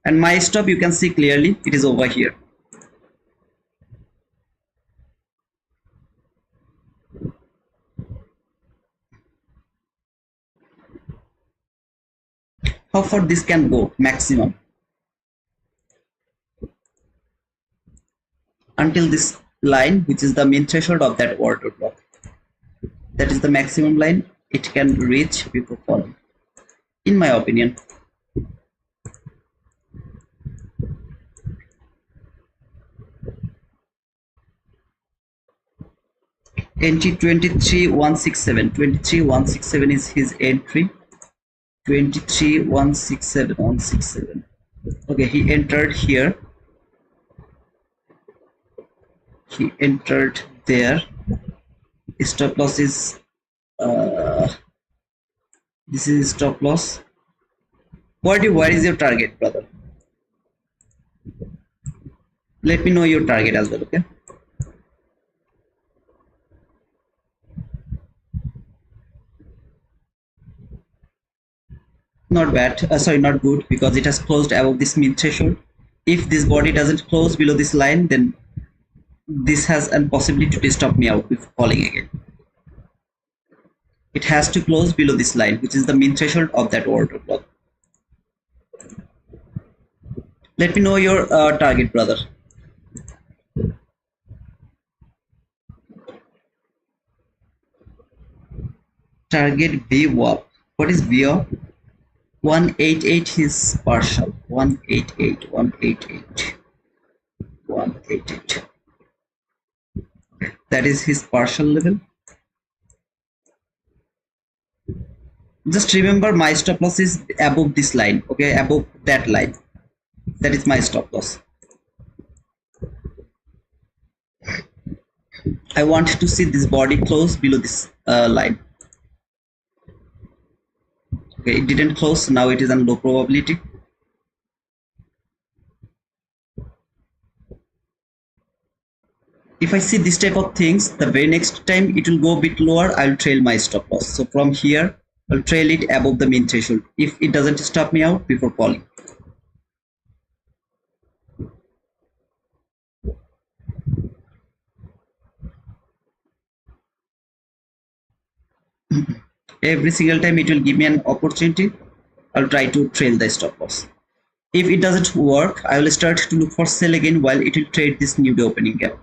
And my stop, you can see clearly it is over here. How far this can go? Maximum until this line, which is the main threshold of that order block. That is the maximum line it can reach before falling, in my opinion. Entry 23,167. 23,167 is his entry. 23,167, 167. Okay, he entered here. He entered there. Stop loss is this is stop loss. Where is your target, brother? Let me know your target as well. Okay, not bad, sorry, not good, because it has closed above this mid threshold. If this body doesn't close below this line, then this has a possibility to stop me out before falling again. It has to close below this line, which is the mean threshold of that order block. Let me know your target, brother. Target VWAP. What is VWAP? 188 is partial. 188, 188, 188. That is his partial level. Just remember, my stop loss is above this line. Okay, above that line. That is my stop loss. I want to see this body close below this line. Okay, it didn't close. Now it is on low probability. If I see this type of things, the very next time it will go a bit lower, I'll trail my stop loss. So from here, I'll trail it above the mean threshold if it doesn't stop me out before falling. Every single time it will give me an opportunity, I'll try to trail the stop loss. If it doesn't work, I will start to look for sell again while it will trade this new day opening gap.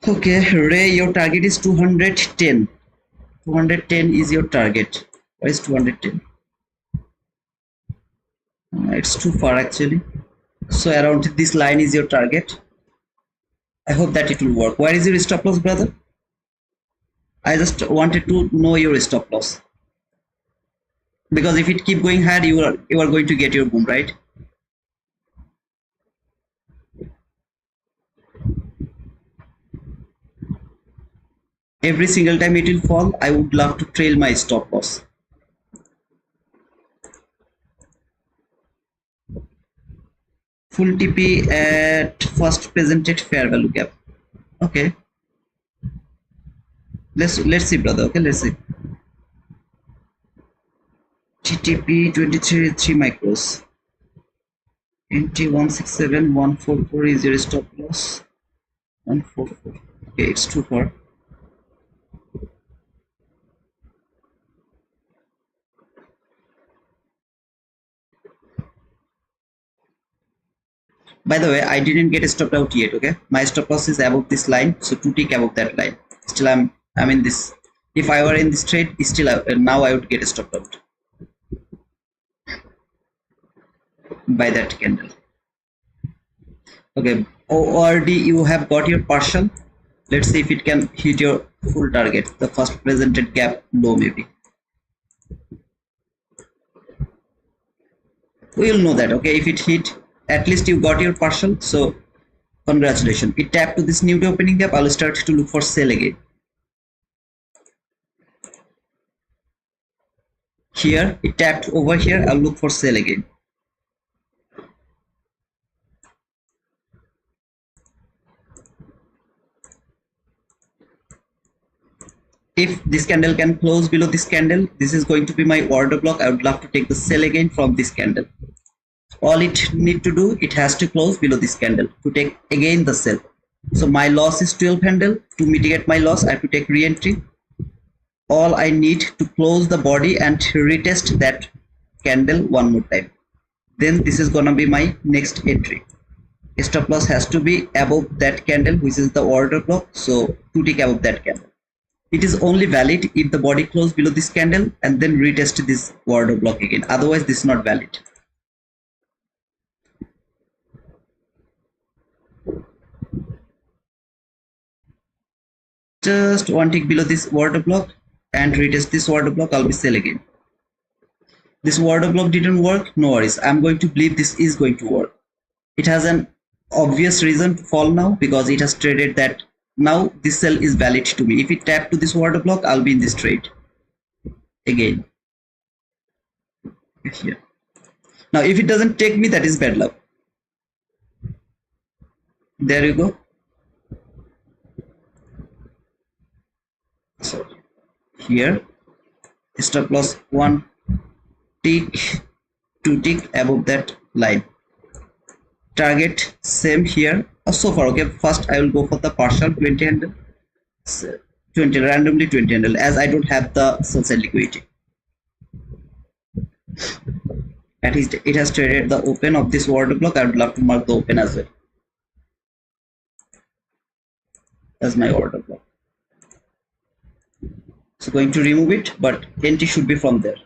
Okay, Ray, your target is 210. 210 is your target. Why is 210? It's too far actually. So around this line is your target. I hope that it will work. Where is your stop loss, brother? I just wanted to know your stop loss, because if it keep going higher, you are going to get your boom, right? Every single time it will fall, I would love to trail my stop loss. full TP at first presented fair value gap. Okay, let's see, brother. Okay, let's see. TTP 23 3 micros. NT 167 144 is your stop loss. 144. Okay, it's too far. By the way, I didn't get stopped out yet. Okay, my stop loss is above this line, so 2 tick above that line. Still, I'm in this. If I were in this trade, still now I would get stopped out by that candle. Okay, ORD, you have got your partial. Let's see if it can hit your full target. The first presented gap low maybe. We will know that. Okay, if it hit, at least you got your partial. So congratulations. It tapped to this new day opening gap. I'll start to look for sell again. Here it tapped over here. I'll look for sell again. If this candle can close below this candle, this is going to be my order block. I would love to take the sell again from this candle. All it need to do, it has to close below this candle to take again the sell. So my loss is 12 handle. To mitigate my loss, I have to take re-entry. All I need to close the body and retest that candle one more time. Then this is gonna be my next entry. Stop loss has to be above that candle, which is the order block. So 2 tick above that candle. It is only valid if the body close below this candle and then retest this order block again. Otherwise, this is not valid. Just 1 tick below this order block and retest this order block. I'll be sell again. This order block didn't work. No worries. I'm going to believe this is going to work. It has an obvious reason to fall now because it has traded that. Now this sell is valid to me. If it tap to this order block, I'll be in this trade again here. Now if it doesn't take me, that is bad luck. There you go. So here stop loss 1 tick, 2 tick above that line. Target same here. So far, okay. First, I will go for the partial 20 handle, 20 randomly 20 handle, as I don't have the sell side liquidity. At least it has traded the open of this order block. I would love to mark the open as well as my order block. So going to remove it, but entry should be from there.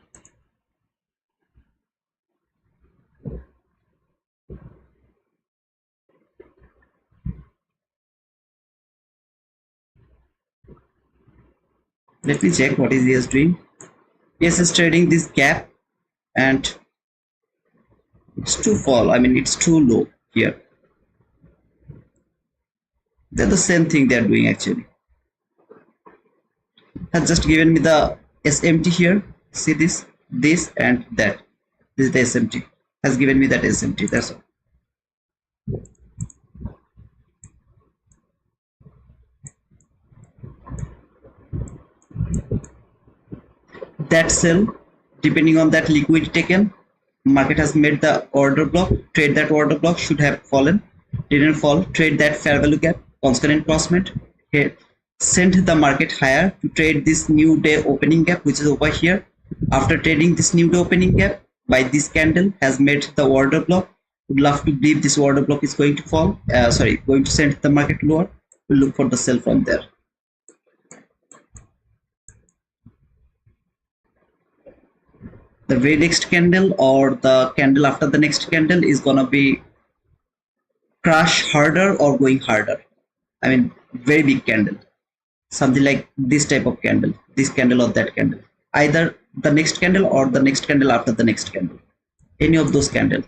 Let me check what is ES doing. ES is trading this gap and it's too fall. I mean, it's too low here. They're the same thing they're doing actually. Has just given me the SMT here. See this and that. This is the SMT. Has given me that SMT. That's all. That sell, depending on that liquidity taken, market has made the order block. Trade that order block, should have fallen, didn't fall. Trade that fair value gap, constant crossment here, send the market higher to trade this new day opening gap, which is over here. After trading this new day opening gap by this candle, has made the order block. Would love to believe this order block is going to fall, going to send the market lower. We'll look for the sell from there. The very next candle or the candle after the next candle is gonna be crash harder or going harder. I mean, very big candle, something like this type of candle, this candle or that candle, either the next candle or the next candle after the next candle, any of those candles.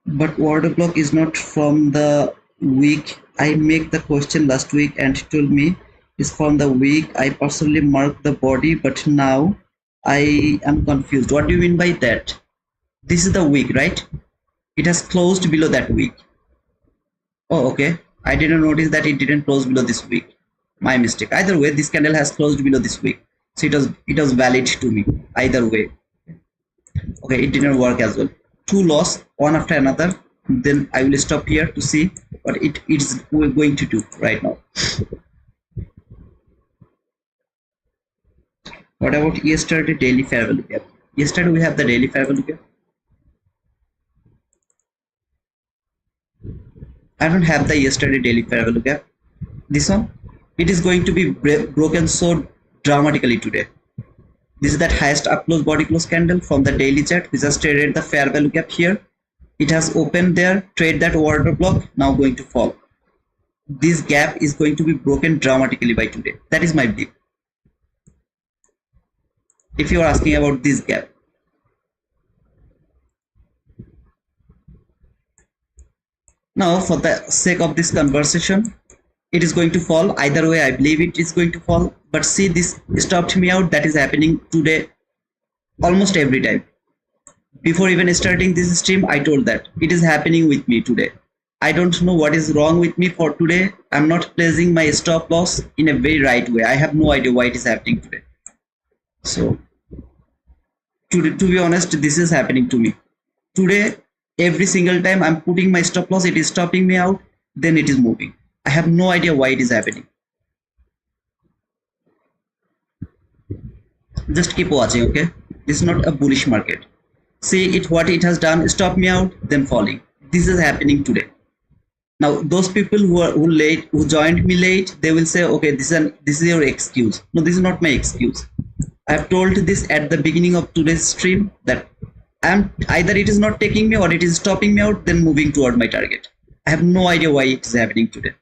But order block is not from the week. I make the question last week and told me is from the week. I personally marked the body, but now I am confused. What do you mean by that? This is the week, right? It has closed below that week. Oh, okay. I didn't notice that it didn't close below this week. My mistake. Either way, this candle has closed below this week. So it was valid to me. Either way. Okay, it didn't work as well. Two loss, one after another. Then I will stop here to see what it is going to do right now. What about yesterday daily fair value gap? Yesterday we have the daily fair value gap. I don't have the yesterday daily fair value gap. This one, it is going to be broken so dramatically today. This is that highest up close body close candle from the daily chart. We just traded the fair value gap here. It has opened there, trade that order block, now going to fall. This gap is going to be broken dramatically by today. That is my belief. If you are asking about this gap. Now, for the sake of this conversation, it is going to fall. Either way, I believe it is going to fall. But see, this stopped me out. That is happening today almost every time. Before even starting this stream, I told that it is happening with me today. I don't know what is wrong with me for today. I'm not placing my stop loss in a very right way. I have no idea why it is happening today. So, to be honest, this is happening to me. Today, every single time I'm putting my stop loss, it is stopping me out, then it is moving. I have no idea why it is happening. Just keep watching, okay? This is not a bullish market. See it, what it has done, stop me out, then falling. This is happening today. Now, those people who joined me late, they will say, okay, this is your excuse. No, this is not my excuse. I have told this at the beginning of today's stream that either it is not taking me or it is stopping me out, then moving toward my target. I have no idea why it is happening today.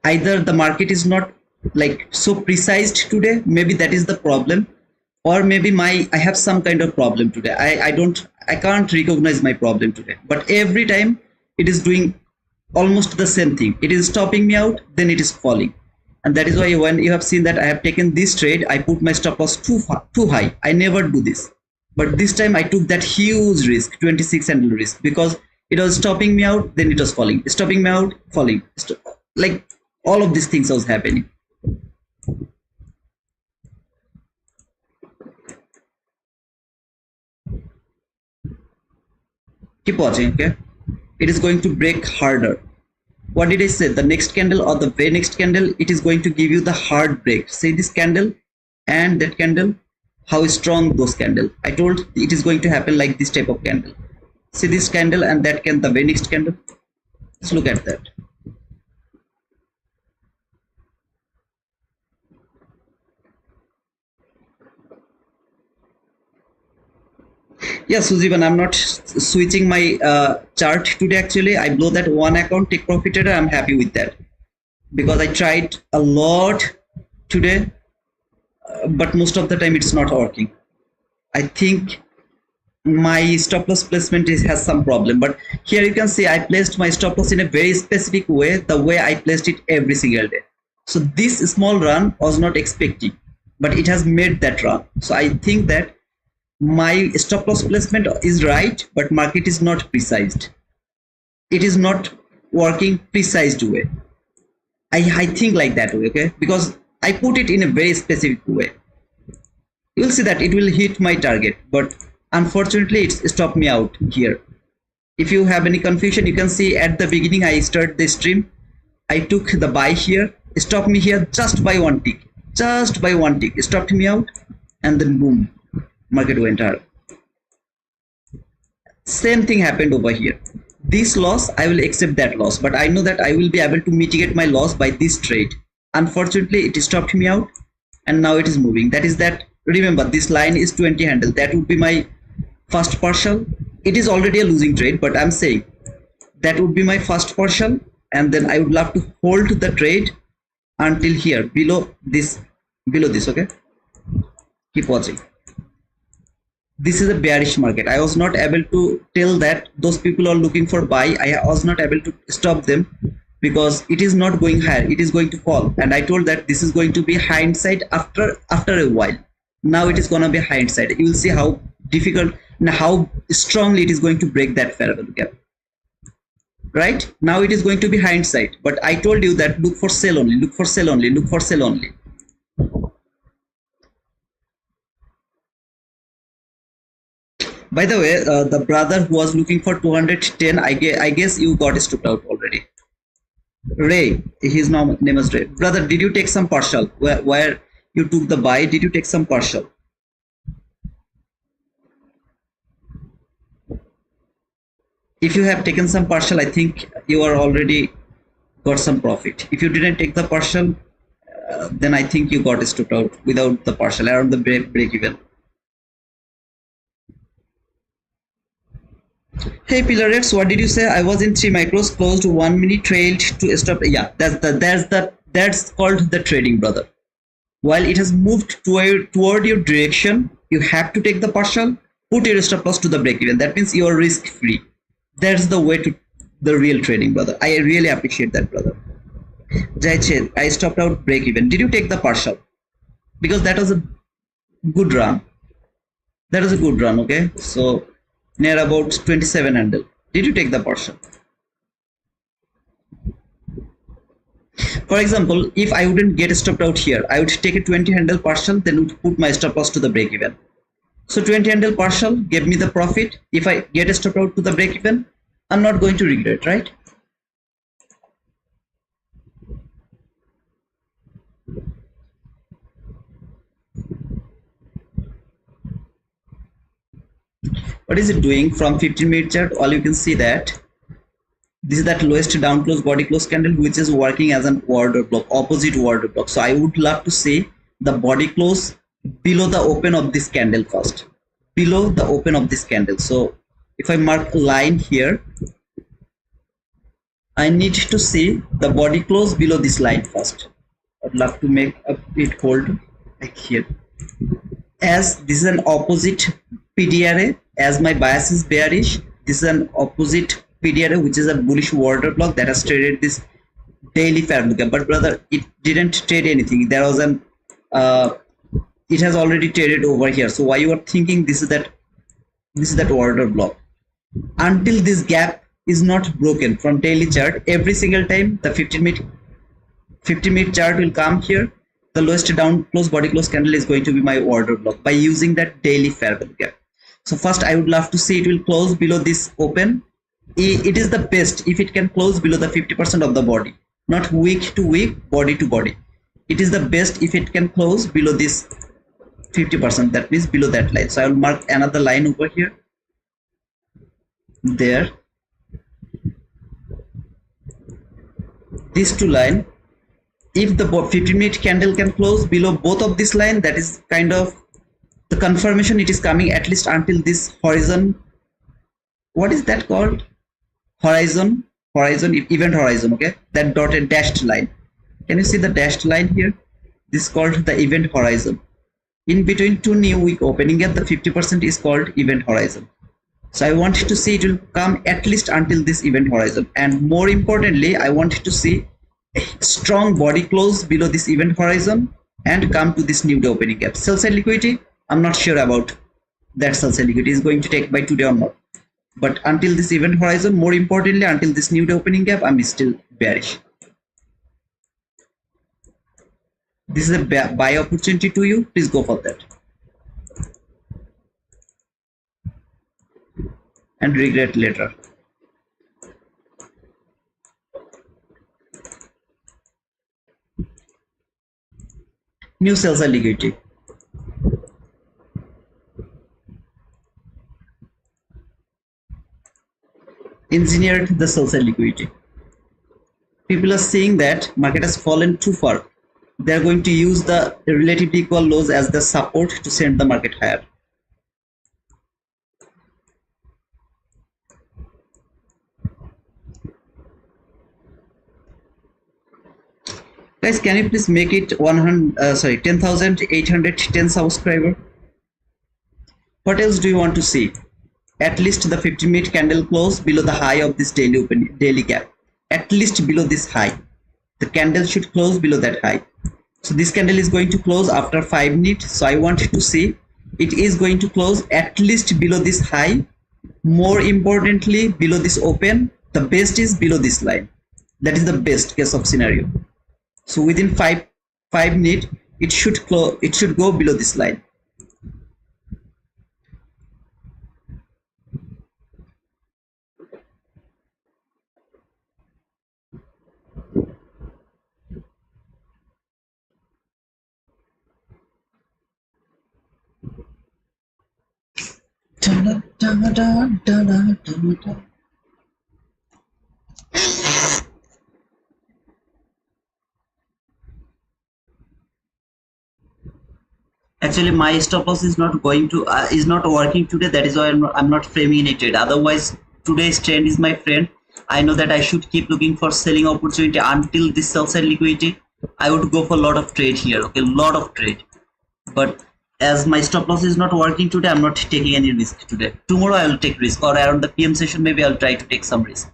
Either the market is not like so precise today, maybe that is the problem, or maybe I have some kind of problem today. I can't recognize my problem today, but every time it is doing almost the same thing. It is stopping me out, then it is falling. And that is why when you have seen that I have taken this trade, I put my stop loss too high. I never do this, but this time I took that huge risk, 26 candle risk, because it was stopping me out, then it was falling, stopping me out, falling, like all of these things was happening. Keep watching, okay? It is going to break harder. What did I say? The next candle or the very next candle, it is going to give you the hard break. See this candle and that candle, how strong those candle. I told it is going to happen like this type of candle. See this candle and that can the very next candle. Let's look at that. Yeah, Sujivan, I'm not switching my chart today. Actually, I blow that one account, take profit trader. I'm happy with that because I tried a lot today, but most of the time it's not working. I think my stop loss placement has some problem, but here you can see I placed my stop loss in a very specific way, the way I placed it every single day. So this small run was not expecting, but it has made that run. So I think that my stop loss placement is right, but market is not precise. It is not working precise way. I think like that way, okay? Because I put it in a very specific way. You will see that it will hit my target, but unfortunately it stopped me out here. If you have any confusion, you can see at the beginning I started the stream, I took the buy here, stopped me here just by one tick, stopped me out, and then boom, market went higher. Same thing happened over here. This loss, I will accept that loss, but I know that I will be able to mitigate my loss by this trade. Unfortunately, it stopped me out, and now it is moving. That is that. Remember, this line is 20 handle. That would be my first partial. It is already a losing trade, but I'm saying that would be my first partial, and then I would love to hold the trade until here, below this. Okay, keep watching. this is a bearish market. I was not able to tell that those people are looking for buy. I was not able to stop them because it is not going higher, it is going to fall, and I told that this is going to be hindsight after a while. Now it is going to be hindsight. You will see how difficult and how strongly it is going to break that fair value gap. Right now it is going to be hindsight, but I told you that look for sell only, look for sell only, look for sell only. By the way, the brother who was looking for 210, I guess you got stopped out already. Ray, his name is Ray. Brother, did you take some partial? Where you took the buy, did you take some partial? If you have taken some partial, I think you are already got some profit. If you didn't take the partial, then I think you got stopped out without the partial around the break even. Hey Pillar X, what did you say? I was in 3 micros, closed 1 minute, trailed to stop. Yeah, that's called the trading, brother. While it has moved toward your direction, you have to take the partial, put your stop loss to the break even. That means you are risk free. That's the way to the real trading, brother. I really appreciate that, brother. Jai, I stopped out break even. Did you take the partial? Because that was a good run. That was a good run. Okay, so near about 27 handle. Did you take the partial? For example, if I wouldn't get stopped out here, I would take a 20 handle partial, then would put my stop loss to the break even. So 20 handle partial gave me the profit. If I get stopped out to the break even, I'm not going to regret, right? What is it doing from 15-minute chart? All you can see that this is that lowest down close body close candle, which is working as an order block, opposite order block. So I would love to see the body close below the open of this candle first, below the open of this candle. So if I mark a line here, I need to see the body close below this line first. I'd love to make it hold like here. As this is an opposite PDRA, as my bias is bearish, this is an opposite PDRA, which is a bullish order block that has traded this daily fair value gap. But brother, it didn't trade anything. There was an it has already traded over here. So why you are thinking this is that order block? Until this gap is not broken from daily chart, every single time the 15-minute chart will come here, the lowest down close body close candle is going to be my order block by using that daily fair value gap. So first I would love to see it will close below this open. It is the best if it can close below the 50% of the body, not week to week, body to body. It is the best if it can close below this 50%, that means below that line. So I will mark another line over here, there, these two line. If the 15-minute candle can close below both of this line, that is kind of the confirmation it is coming at least until this horizon. What is that called? Horizon, event horizon. Okay, that dotted dashed line. Can you see the dashed line here? This is called the event horizon. In between two new week opening gap, the 50% is called event horizon. So I want to see it will come at least until this event horizon, and more importantly, I want to see a strong body close below this event horizon and come to this new day opening gap. Sell side liquidity, I'm not sure about that sell side liquidity is going to take by today or not. But until this event horizon, more importantly, until this new day opening gap, I'm still bearish. This is a buy opportunity to you. Please go for that. And regret later. New sell side liquidity. Engineered the sell side liquidity. People are saying that market has fallen too far. They are going to use the relatively equal lows as the support to send the market higher. Guys, can you please make it 10,810 subscriber? What else do you want to see? At least the 15-minute candle close below the high of this daily gap. At least below this high. The candle should close below that high. So this candle is going to close after 5 minutes. So I want to see it is going to close at least below this high. More importantly, below this open. The best is below this line. That is the best case of scenario. So within 5 minutes, it should close. It should go below this line. Actually, my stop loss is not going to is not working today. That is why I'm not framing any trade. Otherwise, today's trend is my friend. I know that I should keep looking for selling opportunity until this sell side liquidity. I would go for a lot of trade here. Okay, lot of trade. But as my stop loss is not working today, I'm not taking any risk today. Tomorrow I will take risk, or around the PM session maybe I'll try to take some risk.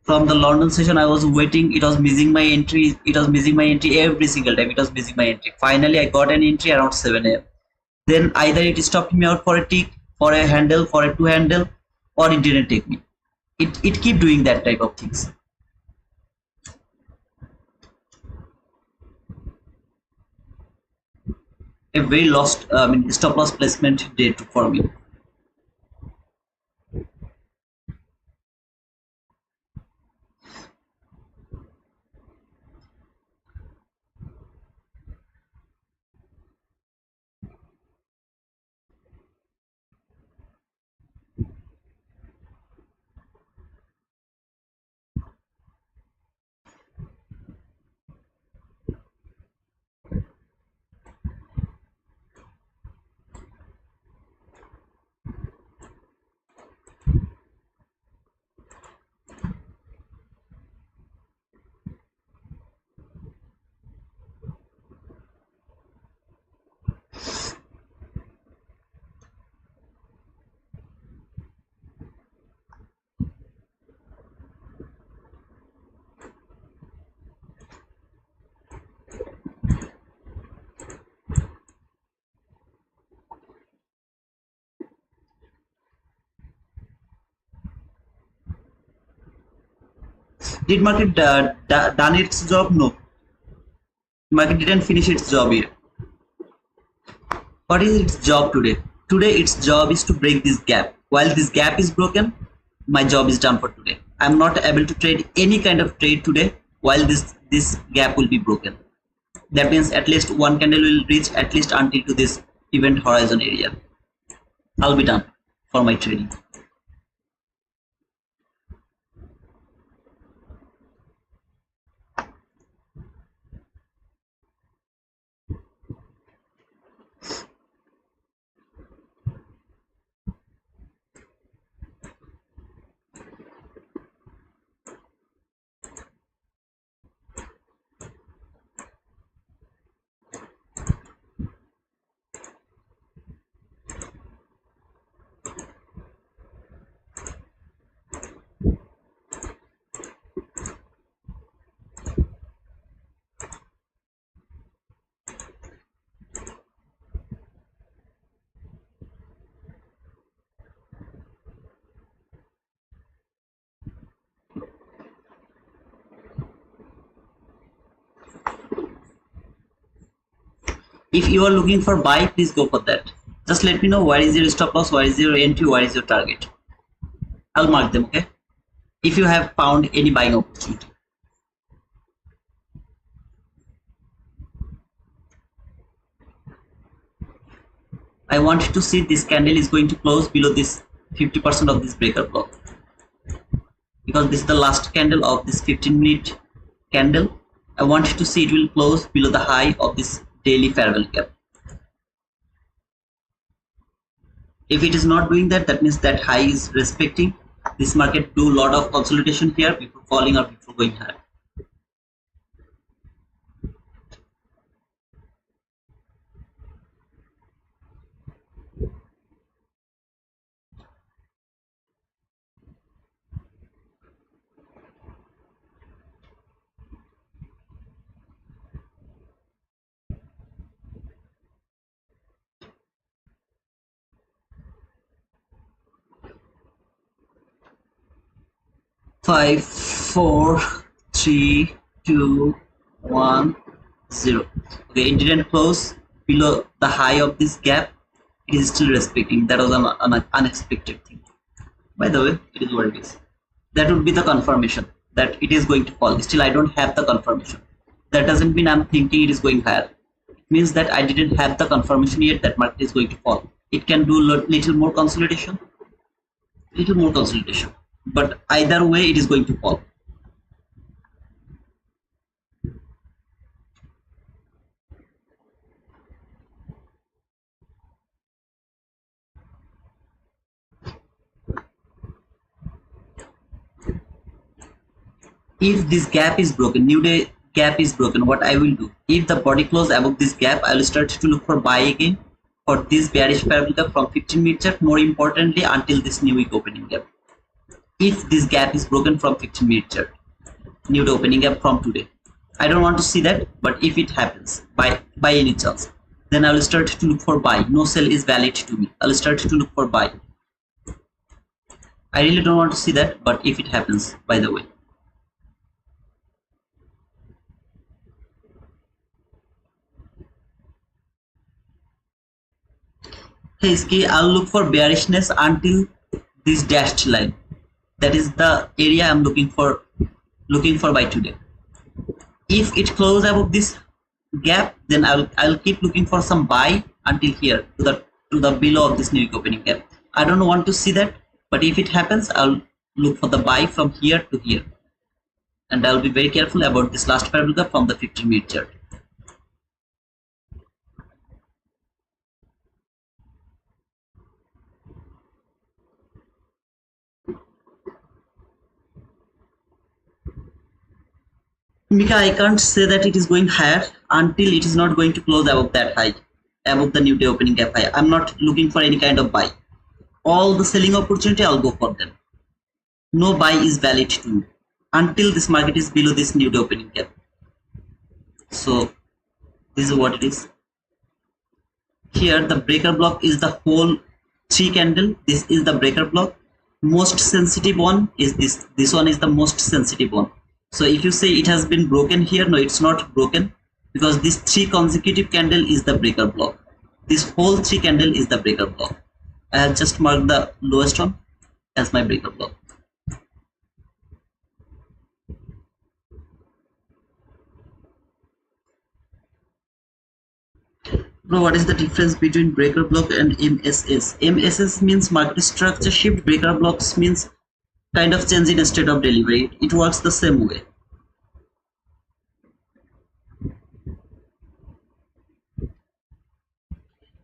From the London session, I was waiting. It was missing my entry. It was missing my entry every single time. It was missing my entry. Finally, I got an entry around 7 a.m. Then either it stopped me out for a tick, for a handle, for a two handle, or it didn't take me. It keep doing that type of things. A very lost, stop loss placement day for me. Did market done its job? No. Market didn't finish its job yet. What is its job today? Today its job is to break this gap. While this gap is broken, my job is done for today. I'm not able to trade any kind of trade today while this gap will be broken. That means at least one candle will reach at least until to this event horizon area. I'll be done for my trading. If you are looking for buy, please go for that. Just let me know where is your stop loss, where is your entry, where is your target. I'll mark them, okay? If you have found any buying opportunity. I want to see this candle is going to close below this 50% of this breaker block. Because this is the last candle of this 15-minute candle. I want to see it will close below the high of this daily fair value gap. If it is not doing that, that means that high is respecting. This market do a lot of consolidation here before falling or before going higher. 5, 4, 3, 2, 1, 0. Okay, it didn't close below the high of this gap. It is still respecting. That was an unexpected thing. By the way, it is what it is. That would be the confirmation that it is going to fall. Still, I don't have the confirmation. That doesn't mean I'm thinking it is going higher. It means that I didn't have the confirmation yet that market is going to fall. It can do little more consolidation, but either way, it is going to fall. If this gap is broken, new day gap is broken, what I will do, if the body close above this gap, I will start to look for buy again for this bearish parabolic from 15-minute chart, more importantly until this new week opening gap. If this gap is broken from 15-minute chart, new day opening gap from today, I don't want to see that, but if it happens by any chance, then I will start to look for buy. No sell is valid to me. I will start to look for buy. I really don't want to see that, but if it happens, by the way. Hey Ski, I'll look for bearishness until this dashed line. That is the area I'm looking for by today. If it closes above this gap, then I'll keep looking for some buy until here to the below of this new week opening gap. I don't want to see that, but if it happens, I'll look for the buy from here to here, and I'll be very careful about this last parabolic from the 15-minute chart. Mika, I can't say that it is going higher until it is not going to close above that high, above the new day opening gap high. I'm not looking for any kind of buy. All the selling opportunity, I'll go for them. No buy is valid to me until this market is below this new day opening gap. So this is what it is. Here the breaker block is the whole 3 candle. This is the breaker block. Most sensitive one is this. This one is the most sensitive one. So if you say it has been broken here, no, it's not broken, because this 3 consecutive candle is the breaker block. This whole 3 candle is the breaker block. I have just marked the lowest one as my breaker block. Bro, what is the difference between breaker block and MSS? MSS means market structure shift. Breaker blocks means kind of change in state of delivery. It works the same way.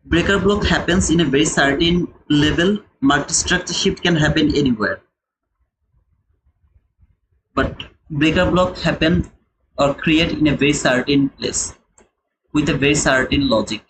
Breaker block happens in a very certain level. Market structure shift can happen anywhere, but breaker block happen or create in a very certain place with a very certain logic.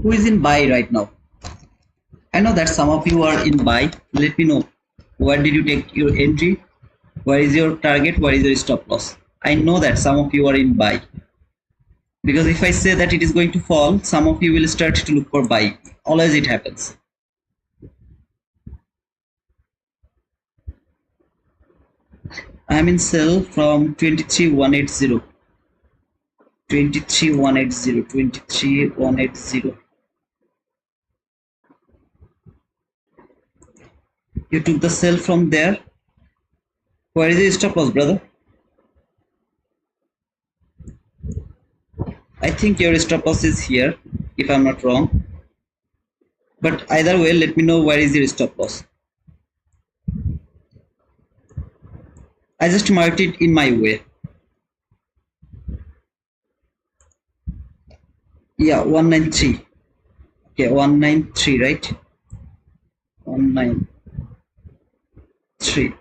Who is in buy right now? I know that some of you are in buy. Let me know, where did you take your entry? Where is your target? Where is your stop loss? I know that some of you are in buy, because if I say that it is going to fall, some of you will start to look for buy. Always it happens. I am in sell from 23,180. 23,180. 23,180. You took the sell from there. Where is the stop loss, brother? I think your stop loss is here, if I'm not wrong. But either way, let me know where is your stop loss. I just marked it in my way. Yeah, 193. Okay, 193, right? 193. Okay,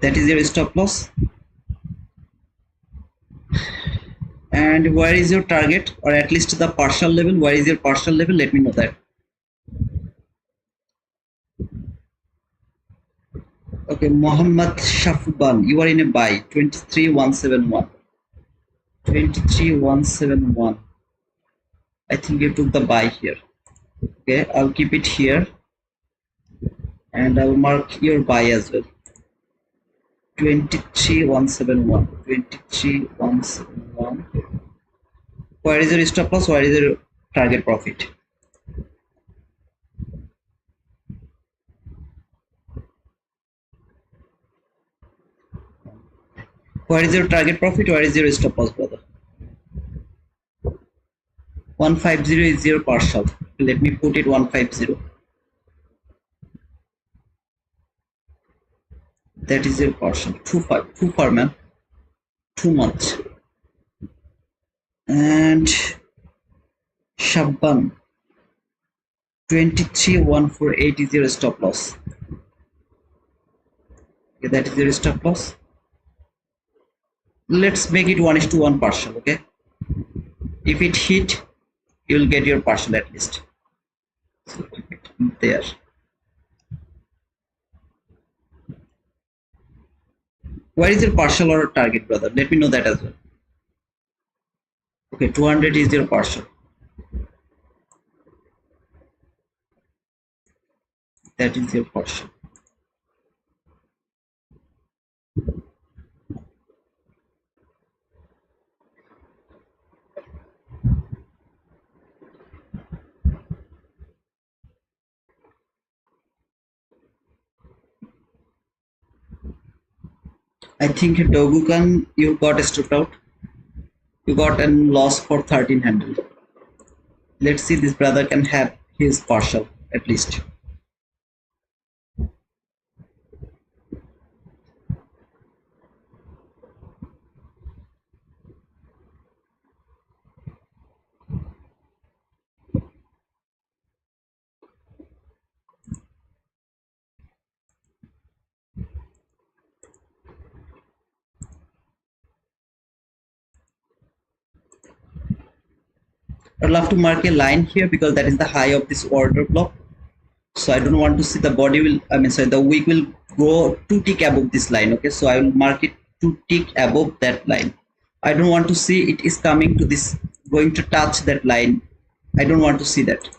that is your stop loss. And where is your target, or at least the partial level? Where is your partial level? Let me know that. Okay, Mohammad Shafuban, you are in a buy 23171. 23171. I think you took the buy here. Okay, I'll keep it here and I'll mark your buy as well. 23171. 23171. Where is your stop loss? Where is your target profit? Where is your target profit? Where is your stop loss, brother? 150 is your partial. Let me put it 150. That is your partial. Too far, man. Too much. And Shabban 231480 is your stop loss. Okay, that is your stop loss. Let's make it 1:1 partial. Okay, if it hit, you will get your partial at least. So keep it there. Where is your partial or target, brother? Let me know that as well. Okay, 200 is your partial. That is your partial. I think Dogukan, you got stopped out. You got a loss for 13 handle. Let's see this brother can have his partial at least. I'd love to mark a line here because that is the high of this order block. So I don't want to see the body will, the wick will go 2 tick above this line. Okay, so I will mark it 2 tick above that line. I don't want to see it is coming to this, going to touch that line. I don't want to see that.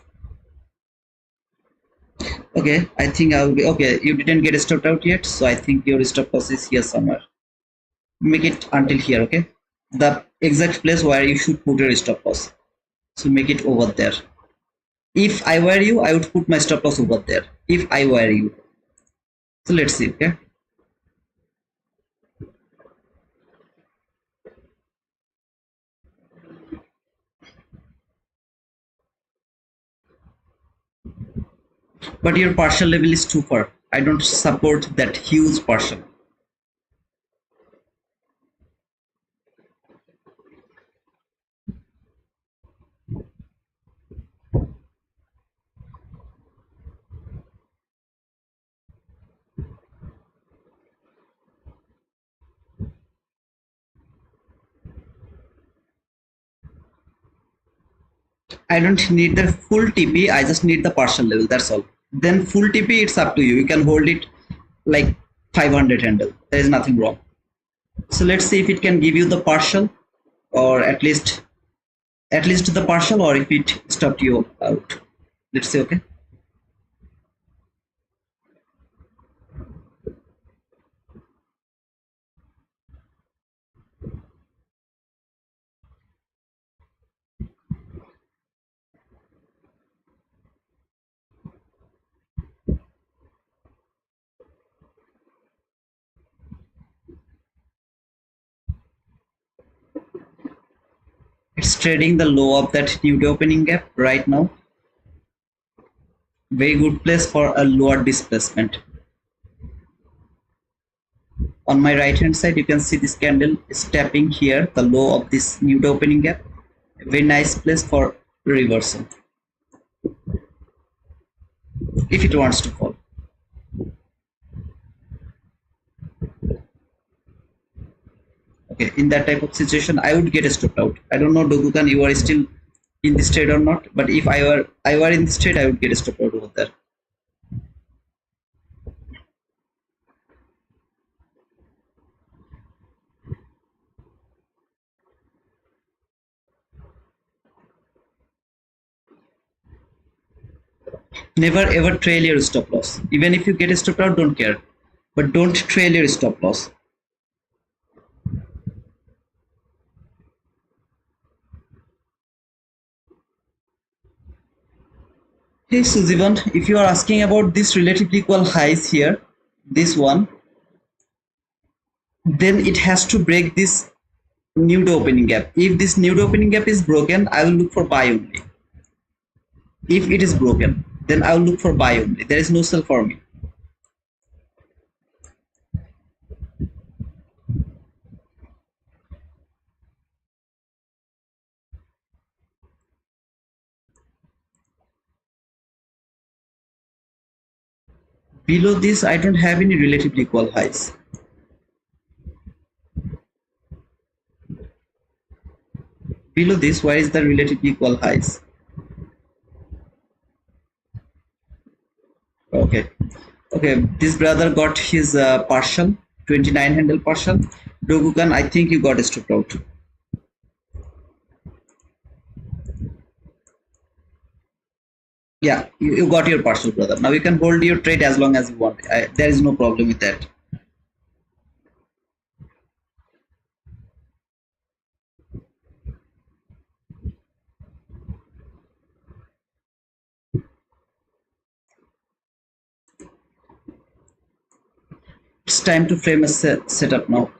Okay, I think I'll be okay. You didn't get stopped out yet, so I think your stop loss is here somewhere. Make it until here. Okay, the exact place where you should put your stop loss. So make it over there. If I were you, I would put my stop loss over there. If I were you. So let's see. Okay. But your partial level is too far. I don't support that huge partial. I don't need the full TP. I just need the partial level. That's all. Then full TP, it's up to you. You can hold it like 500 handle. There is nothing wrong. So let's see if it can give you the partial, or at least the partial, or if it stopped you out. Let's see. Okay. It's trading the low of that new opening gap right now. Very good place for a lower displacement. On my right hand side, you can see this candle is tapping here, the low of this new opening gap. A very nice place for reversal if it wants to fall. Okay, in that type of situation, I would get stopped out. I don't know, Dogukan, you are still in this trade or not, but if I were in this trade, I would get stopped out over there. Never ever trail your stop loss. Even if you get a stop out, don't care, but don't trail your stop loss. Hey Sujivan, if you are asking about this relatively equal highs here, this one, then it has to break this nude opening gap. If this nude opening gap is broken, I will look for buy only. If it is broken, then I will look for buy only. There is no sell for me. Below this, I don't have any relatively equal highs. Below this, where is the relatively equal highs? Okay. Okay, this brother got his partial, 29 handle partial. Dogukan, I think you got stopped out. Yeah, you got your partial, brother. Now you can hold your trade as long as you want. There is no problem with that. It's time to frame a setup now.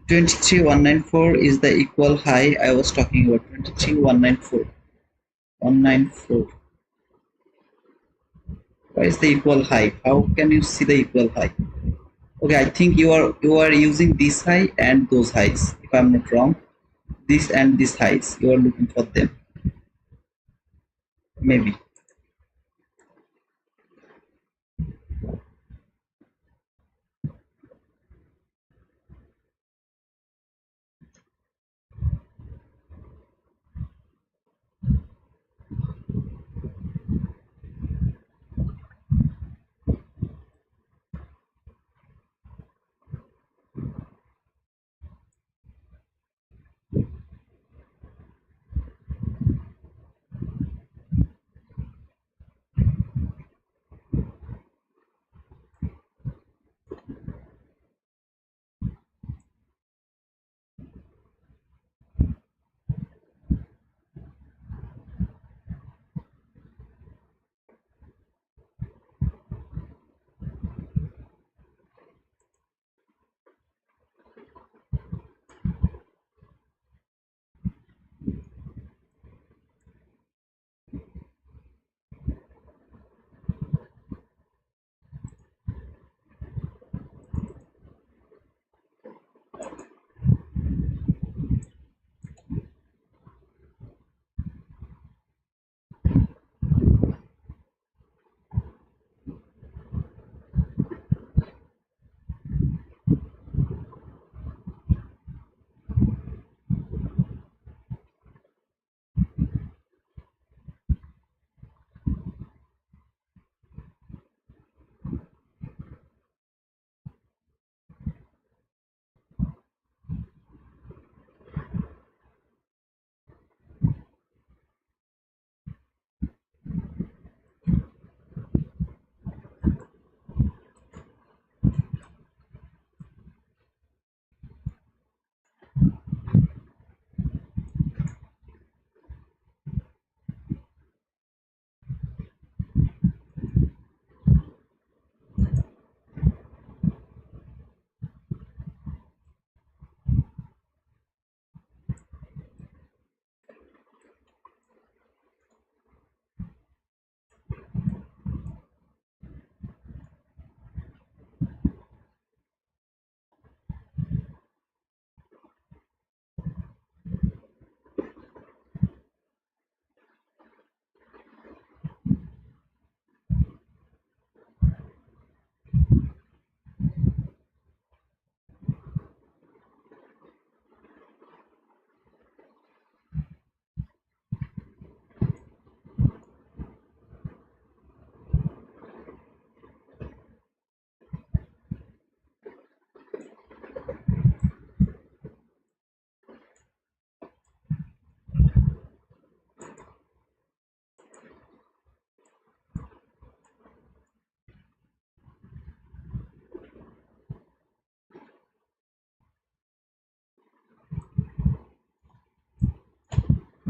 23194 is the equal high I was talking about. 23194. 194. What is the equal high? How can you see the equal high? Okay, I think you are using this high and those highs. If I'm not wrong, this and this highs. You are looking for them. Maybe.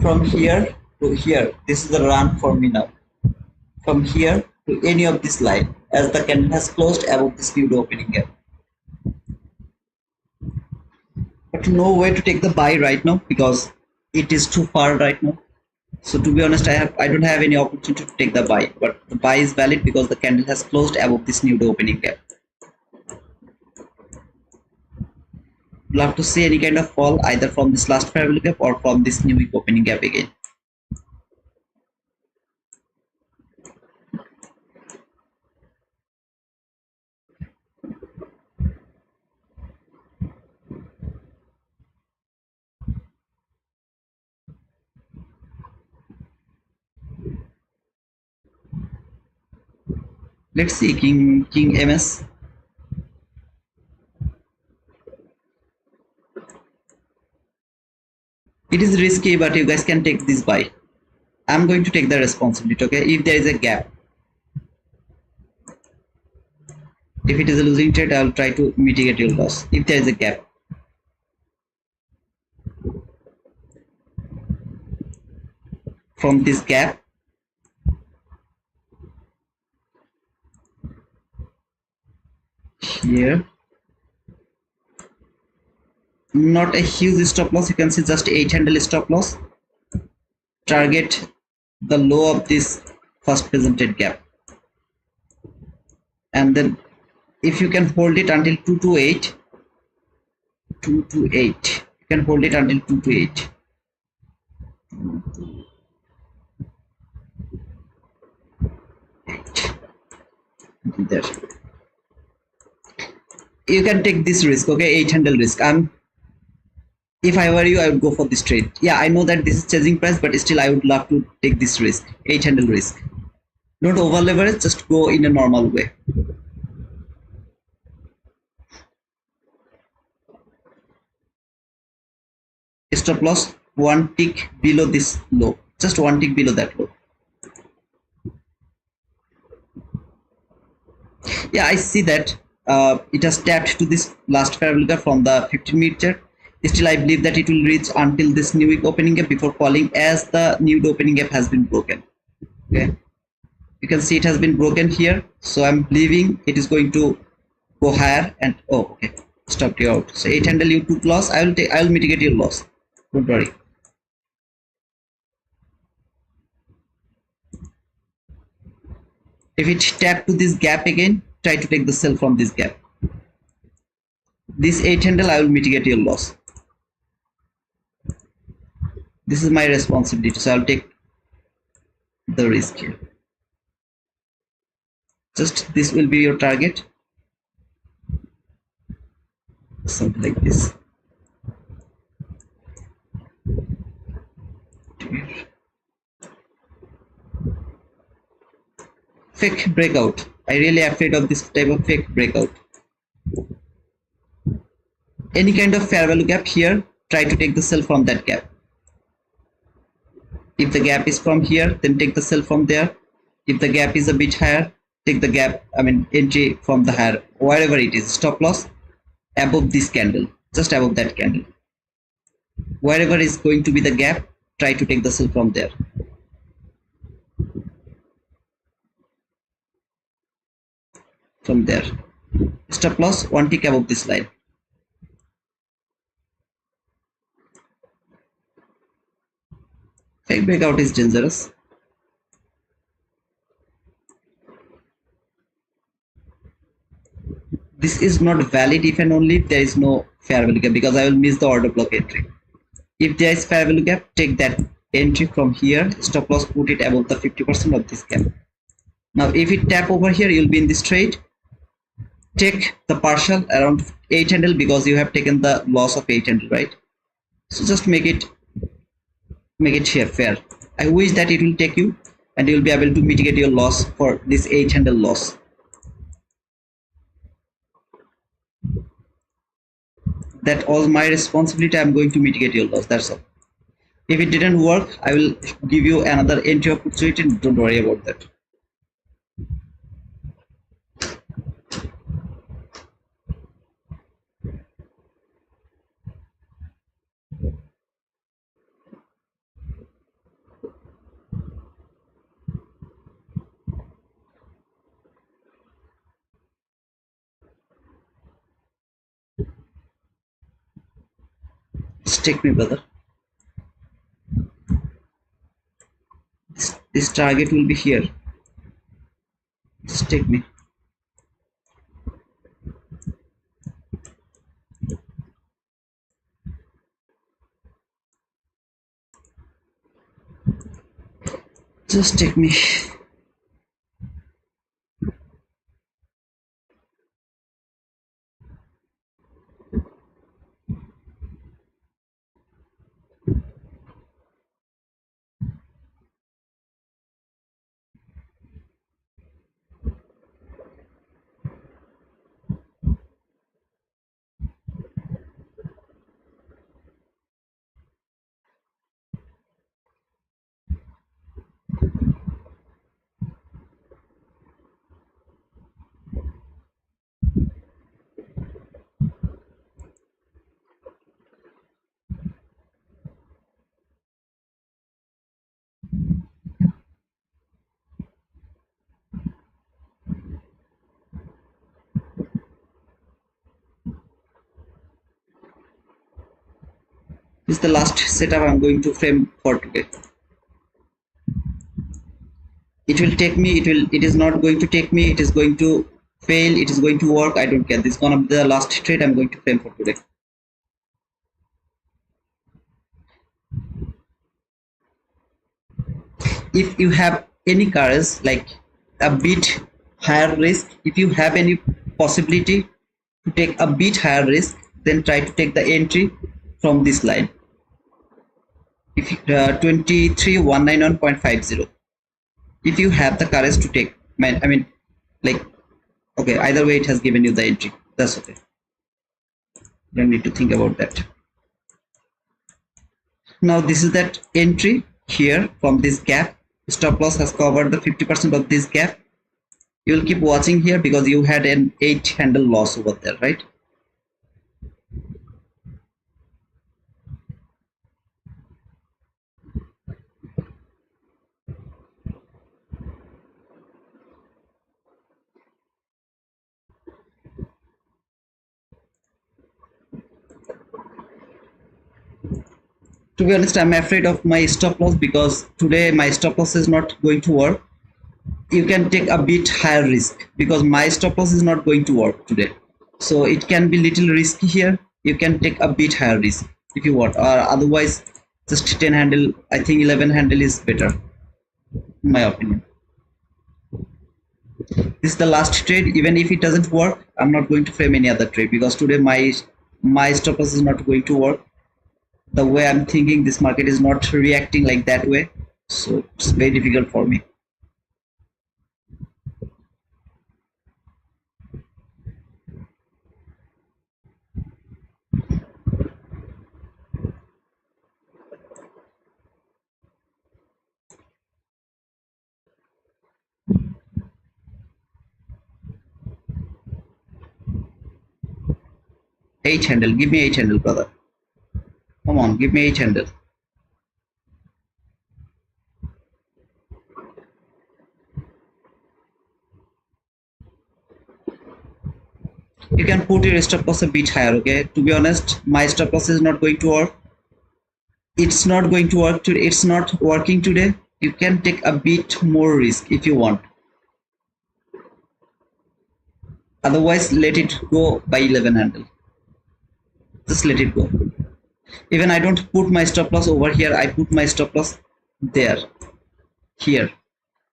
from here to here, this is the run for me now. From here to any of this line, as the candle has closed above this new opening gap. But no way to take the buy right now because it is too far right now. So to be honest, I don't have any opportunity to take the buy, but the buy is valid because the candle has closed above this new opening gap. We'll have to see any kind of fall either from this last fair value gap or from this new week opening gap again. Let's see King MS. It is risky, but you guys can take this buy. I'm going to take the responsibility, okay? If there is a gap, if it is a losing trade, I'll try to mitigate your loss. If there is a gap, from this gap, here, not a huge stop loss, you can see just 8 handle stop loss. Target the low of this first presented gap, and then if you can hold it until 228, you can hold it until 228. There, you can take this risk, okay? 8 handle risk. If I were you, I would go for this trade. Yeah, I know that this is chasing price, but still I would love to take this risk, 8 handle risk. Don't over leverage, just go in a normal way. Stop loss 1 tick below this low, just 1 tick below that low. Yeah, I see that it has tapped to this last fair value gap from the 15-minute chart. Still, I believe that it will reach until this new week opening gap before falling, as the new opening gap has been broken. Okay, you can see it has been broken here, so I'm believing it is going to go higher. And oh, okay, stopped you out. So 8 handle, you took loss. I will mitigate your loss. Don't worry. If it tap to this gap again, try to take the sell from this gap. This 8 handle, I will mitigate your loss. This is my responsibility, so I'll take the risk here. Just this will be your target, something like this. Fake breakout. I really afraid of this type of fake breakout. Any kind of fair value gap here, try to take the sell from that gap. If the gap is from here, then take the sell from there. If the gap is a bit higher, take the gap, entry from the higher, wherever it is. Stop loss above this candle, just above that candle. Wherever is going to be the gap, try to take the sell from there. From there, stop loss 1 tick above this line. Fake breakout is dangerous. This is not valid if and only if there is no fair value gap, because I will miss the order block entry. If there is fair value gap, take that entry from here. Stop loss, put it above the 50% of this gap. Now if it tap over here, you'll be in this trade. Take the partial around 8 handle, because you have taken the loss of 8 handle, right? So just make it here fair. I wish that it will take you and you will be able to mitigate your loss for this 8 handle loss. That was my responsibility. I'm going to mitigate your loss, that's all. If it didn't work, I will give you another entry opportunity. Don't worry about that. take me, brother. This target will be here. Just take me. Just take me. This is the last setup I'm going to frame for today. It will take me, it is not going to take me, it is going to fail, it is going to work, I don't care. This is gonna be the last trade I'm going to frame for today. If you have any courage, like a bit higher risk, if you have any possibility to take a bit higher risk, then try to take the entry from this line. If 23191.50, if you have the courage to take, I mean, like, okay, either way it has given you the entry, that's okay, don't need to think about that. Now this is that entry here from this gap. Stop loss has covered the 50% of this gap. You will keep watching here because you had an 8 handle loss over there, right? To be honest, I'm afraid of my stop loss because today my stop loss is not going to work. You can take a bit higher risk because my stop loss is not going to work today, so it can be little risky here. You can take a bit higher risk if you want, or otherwise just 10 handle, I think 11 handle is better in my opinion. This is the last trade. Even if it doesn't work, I'm not going to frame any other trade because today my stop loss is not going to work. The way I'm thinking, this market is not reacting like that way, so it's very difficult for me. H handle, give me H handle, brother. Come on, give me H handle. You can put your stop loss a bit higher, okay? To be honest, my stop loss is not going to work. It's not going to work today. It's not working today. You can take a bit more risk if you want. Otherwise, let it go by 11 handle. Just let it go. Even I don't put my stop loss over here, I put my stop loss there, here,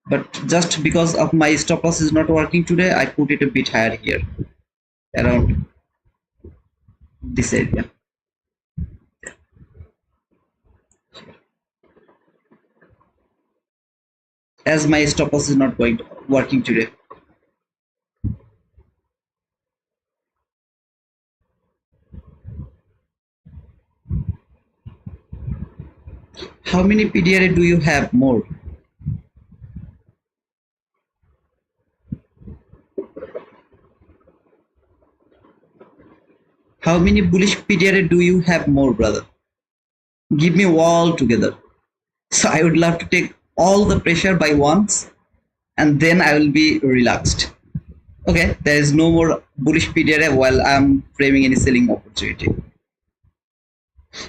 but just because of my stop loss is not working today, I put it a bit higher here, around this area. As my stop loss is not working today. How many PDRA do you have more? How many bullish PDRA do you have more, brother? Give me all together. So I would love to take all the pressure by once and then I will be relaxed. Okay, there is no more bullish PDRA while I'm framing any selling opportunity.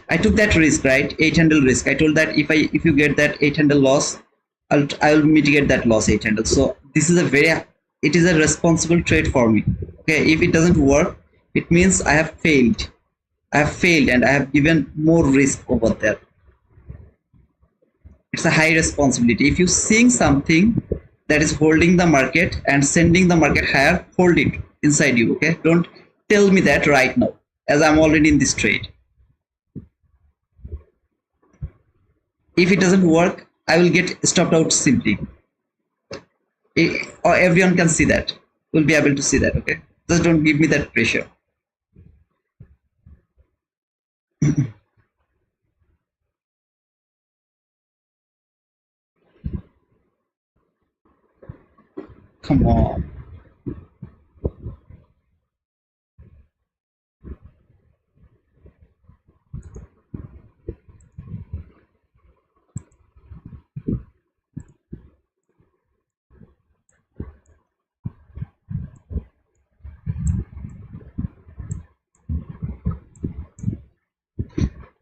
I took that risk, right? 8 handle risk. I told that if you get that 8 handle loss, I will mitigate that loss 8 handle. So this is a it is a responsible trade for me. Okay, if it doesn't work, it means I have failed. I have failed and I have given more risk over there. It's a high responsibility. If you seeing something that is holding the market and sending the market higher, hold it inside you. Okay, don't tell me that right now, as I'm already in this trade. If it doesn't work, I will get stopped out simply. Or everyone can see that, will be able to see that. Okay, just don't give me that pressure. Come on.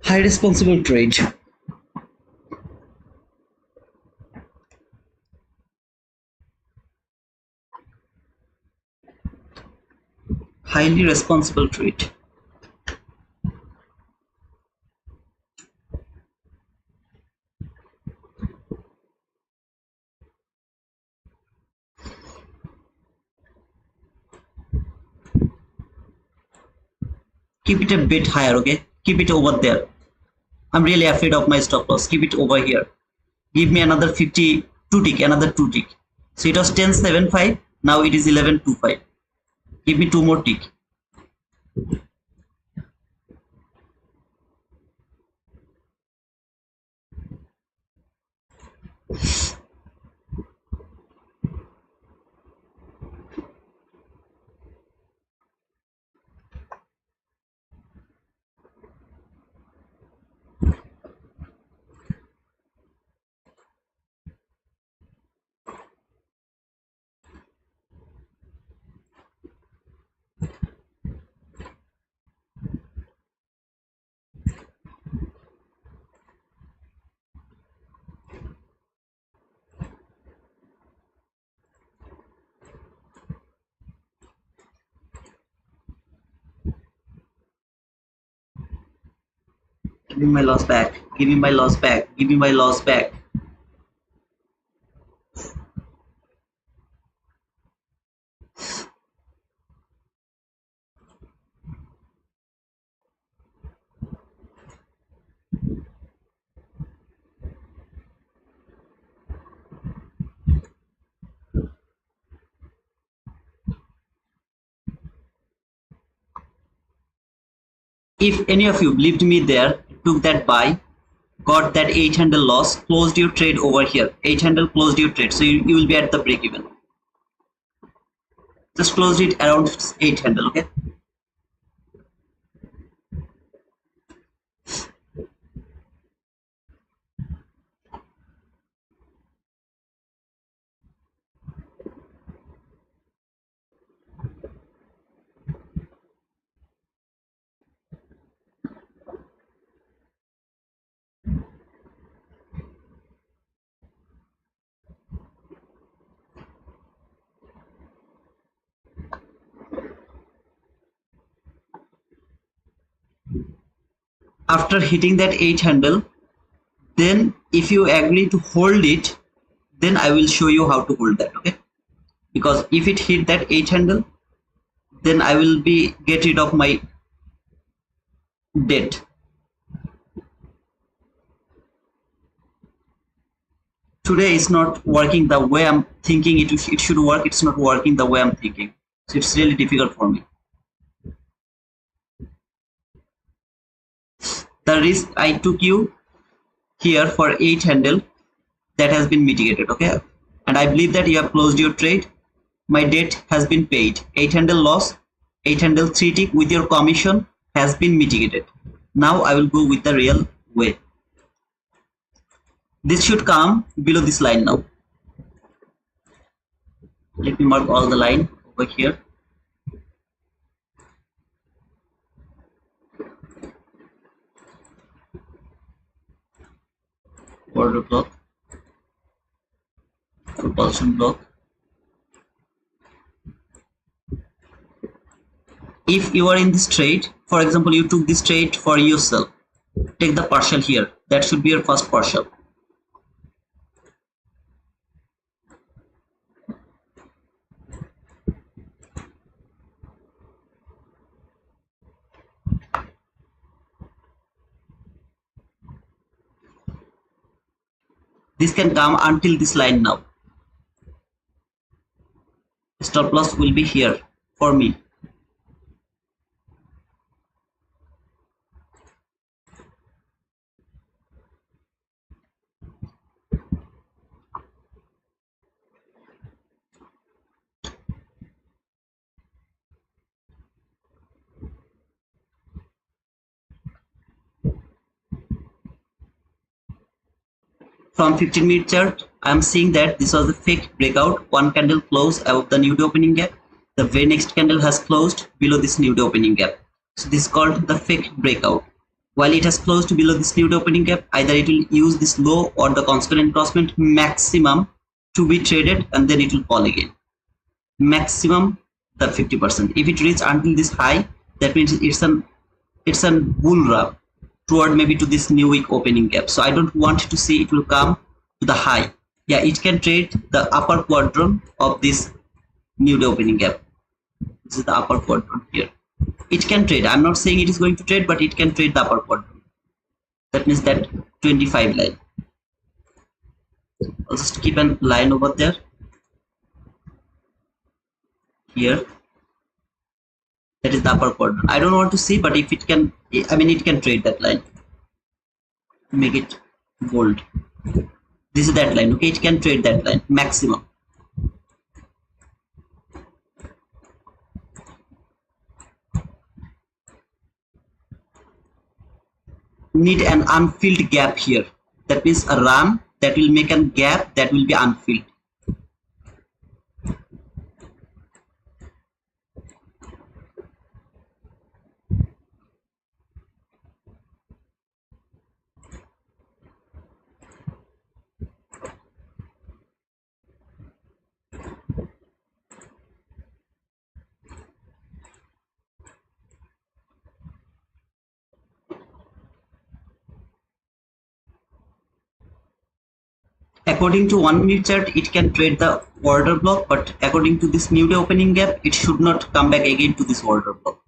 High responsible trade. Highly responsible trade. Keep it a bit higher. Okay, keep it over there. I'm really afraid of my stop loss. Keep it over here. Give me another 52 tick, another 2 tick. So it was 10.75, now it is 11.25. Give me 2 more tick. Give me my loss back. Give me my loss back. Give me my loss back. If any of you believed me there, took that buy, got that 8 handle loss, closed your trade over here. 8 handle closed your trade, so you will be at the break even. Just close it around 8 handle. Okay. After hitting that 8 handle, then if you agree to hold it, then I will show you how to hold that. Okay, because if it hit that 8 handle, then I will be get rid of my debt. Today is not working the way I'm thinking it should work. It's not working the way I'm thinking, so it's really difficult for me. The risk I took you here for 8 handle, that has been mitigated. Okay, and I believe that you have closed your trade. My debt has been paid. 8 handle loss, 8 handle 3 tick with your commission has been mitigated. Now I will go with the real way. This should come below this line now. Let me mark all the line over here. order block, propulsion block. If you are in this trade, for example, you took this trade for yourself, take the partial here. That should be your first partial. This can come until this line now. Stop loss will be here for me. From 15-minute chart, I am seeing that this was a fake breakout. One candle closed above the new day opening gap. The very next candle has closed below this new day opening gap. So this is called the fake breakout. While it has closed below this new day opening gap, either it will use this low or the constant encroachment maximum to be traded, and then it will fall again. Maximum the 50%. If it reaches until this high, that means it's a bull run toward maybe to this new week opening gap. So I don't want to see it will come to the high. Yeah, it can trade the upper quadrant of this new day opening gap. This is the upper quadrant here. It can trade. I'm not saying it is going to trade, but it can trade the upper quadrant. That means that 25 line. I'll just keep a line over there. Here. That is the upper quadrant. I don't want to see, but if it can, I mean, it can trade that line. Make it gold. This is that line. Okay, it can trade that line maximum. Need an unfilled gap here. That means a run that will make a gap that will be unfilled. According to 1 minute chart, it can trade the order block, but according to this new day opening gap, it should not come back again to this order block.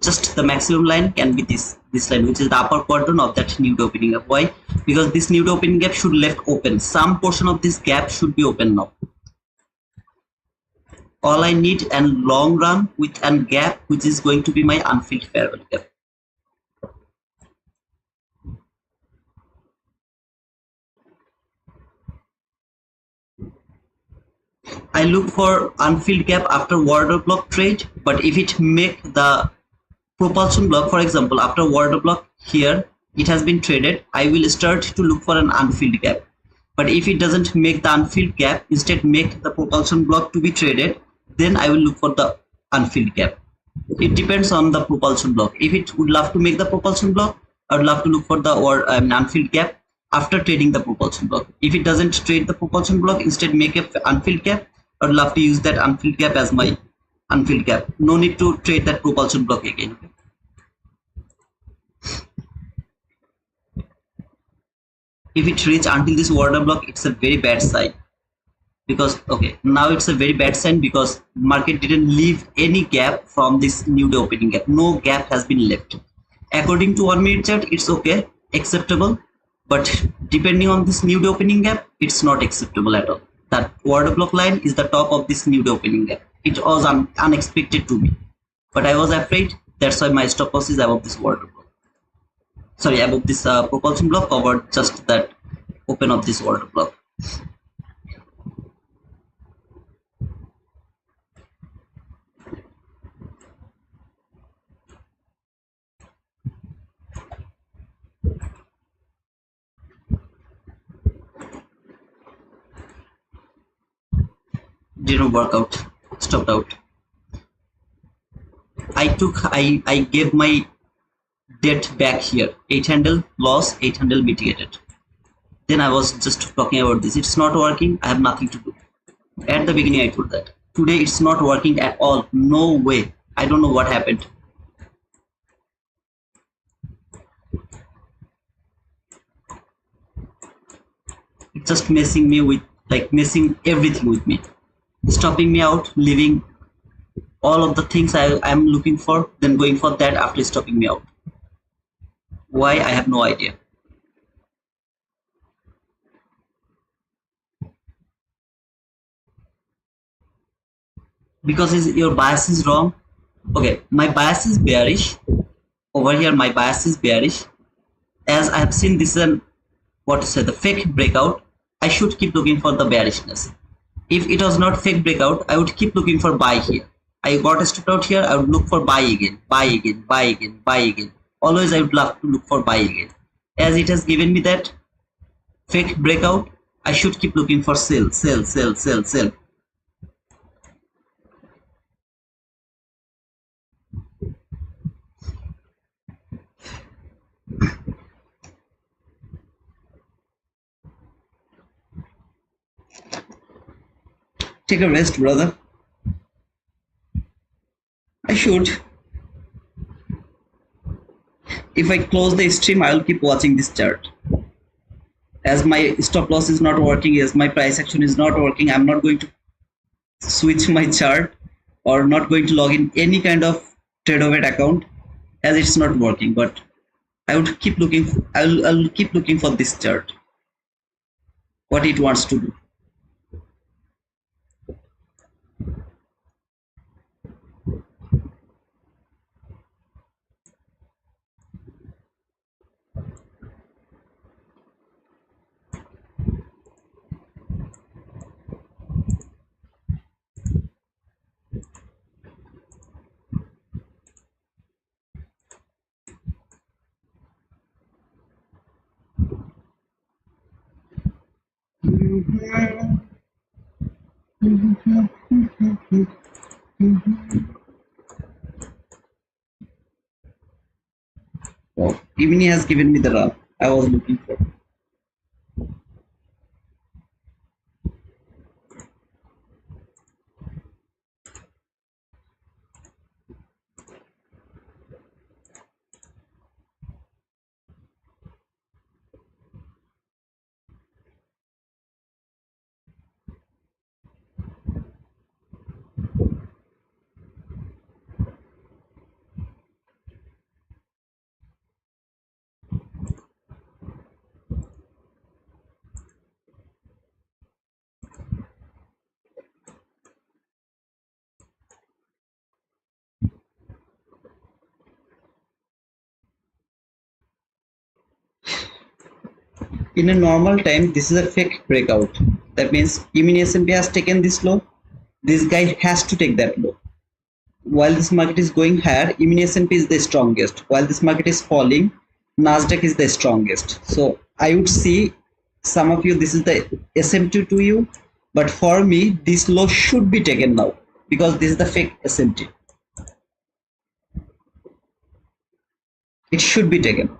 Just the maximum line can be this line, which is the upper quadrant of that new day opening gap. Why? Because this new day opening gap should left open. Some portion of this gap should be open now. All I need a long run with a gap which is going to be my unfilled fair value gap. I look for unfilled gap after order block trade, but if it make the propulsion block, for example, after order block here, it has been traded, I will start to look for an unfilled gap. But if it doesn't make the unfilled gap, instead make the propulsion block to be traded, then I will look for the unfilled gap. It depends on the propulsion block. If it would love to make the propulsion block, I would love to look for the unfilled gap after trading the propulsion block. If it doesn't trade the propulsion block, instead make an unfilled gap, I would love to use that unfilled gap as my unfilled gap. No need to trade that propulsion block again. Okay? If it reaches until this order block, it's a very bad sign. Because okay, now it's a very bad sign because market didn't leave any gap from this new day opening gap. No gap has been left. According to 1 minute chart, it's okay, acceptable, but depending on this new day opening gap, it's not acceptable at all. That order block line is the top of this new day opening gap. It was unexpected to me, but I was afraid. That's why my stop loss is above this order block. Sorry, above this propulsion block, covered just that open of this order block. Didn't work out, stopped out. I gave my debt back here. 8 handle loss, 8 handle mitigated. Then I was just talking about this. It's not working. I have nothing to do. At the beginning, I told that. Today, it's not working at all. No way. I don't know what happened. It's just messing me with, like messing everything with me. Stopping me out, leaving all of the things I'm looking for, then going for that after stopping me out. Why? I have no idea. Because your bias is wrong. Okay, my bias is bearish. Over here, my bias is bearish. As I have seen this is an, what to say, the fake breakout, I should keep looking for the bearishness. If it was not fake breakout, I would keep looking for buy here. I got a stopped out here, I would look for buy again, buy again, buy again, buy again. Always I would love to look for buy again. As it has given me that fake breakout, I should keep looking for sell, sell, sell, sell, sell. Take a rest, brother. I should. If I close the stream, I will keep watching this chart. As my stop loss is not working, as my price action is not working, I'm not going to switch my chart or not going to log in any kind of TradeOvet account as it's not working. But I would keep looking. I'll keep looking for this chart. What it wants to do. Oh, Emini has given me the run I was looking for. In a normal time, this is a fake breakout. That means Emini S&P has taken this low. This guy has to take that low. While this market is going higher, Emini S&P is the strongest. While this market is falling, Nasdaq is the strongest. So I would see some of you, this is the SMT to you, but for me, this low should be taken now because this is the fake SMT. It should be taken.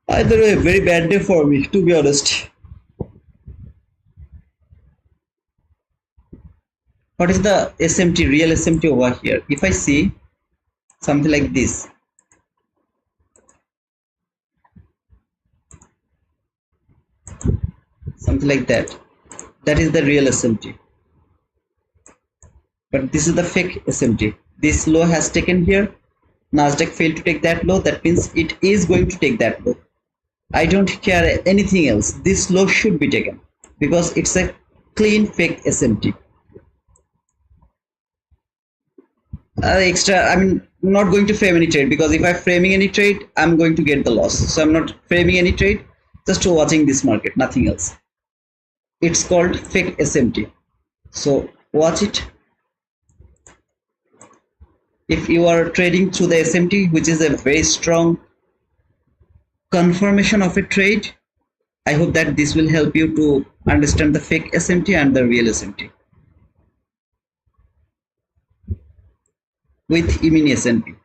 Either way, very bad day for me, to be honest. What is the SMT, real SMT over here? If I see something like this, something like that, that is the real SMT. But this is the fake SMT. This low has taken here. Nasdaq failed to take that low. That means it is going to take that low. I don't care anything else. This low should be taken because it's a clean fake SMT. Extra, I'm not going to frame any trade because if I'm framing any trade, I'm going to get the loss. So I'm not framing any trade, just watching this market, nothing else. It's called fake SMT. So watch it. If you are trading through the SMT, which is a very strong confirmation of a trade, I hope that this will help you to understand the fake SMT and the real SMT. With E-mini S&P,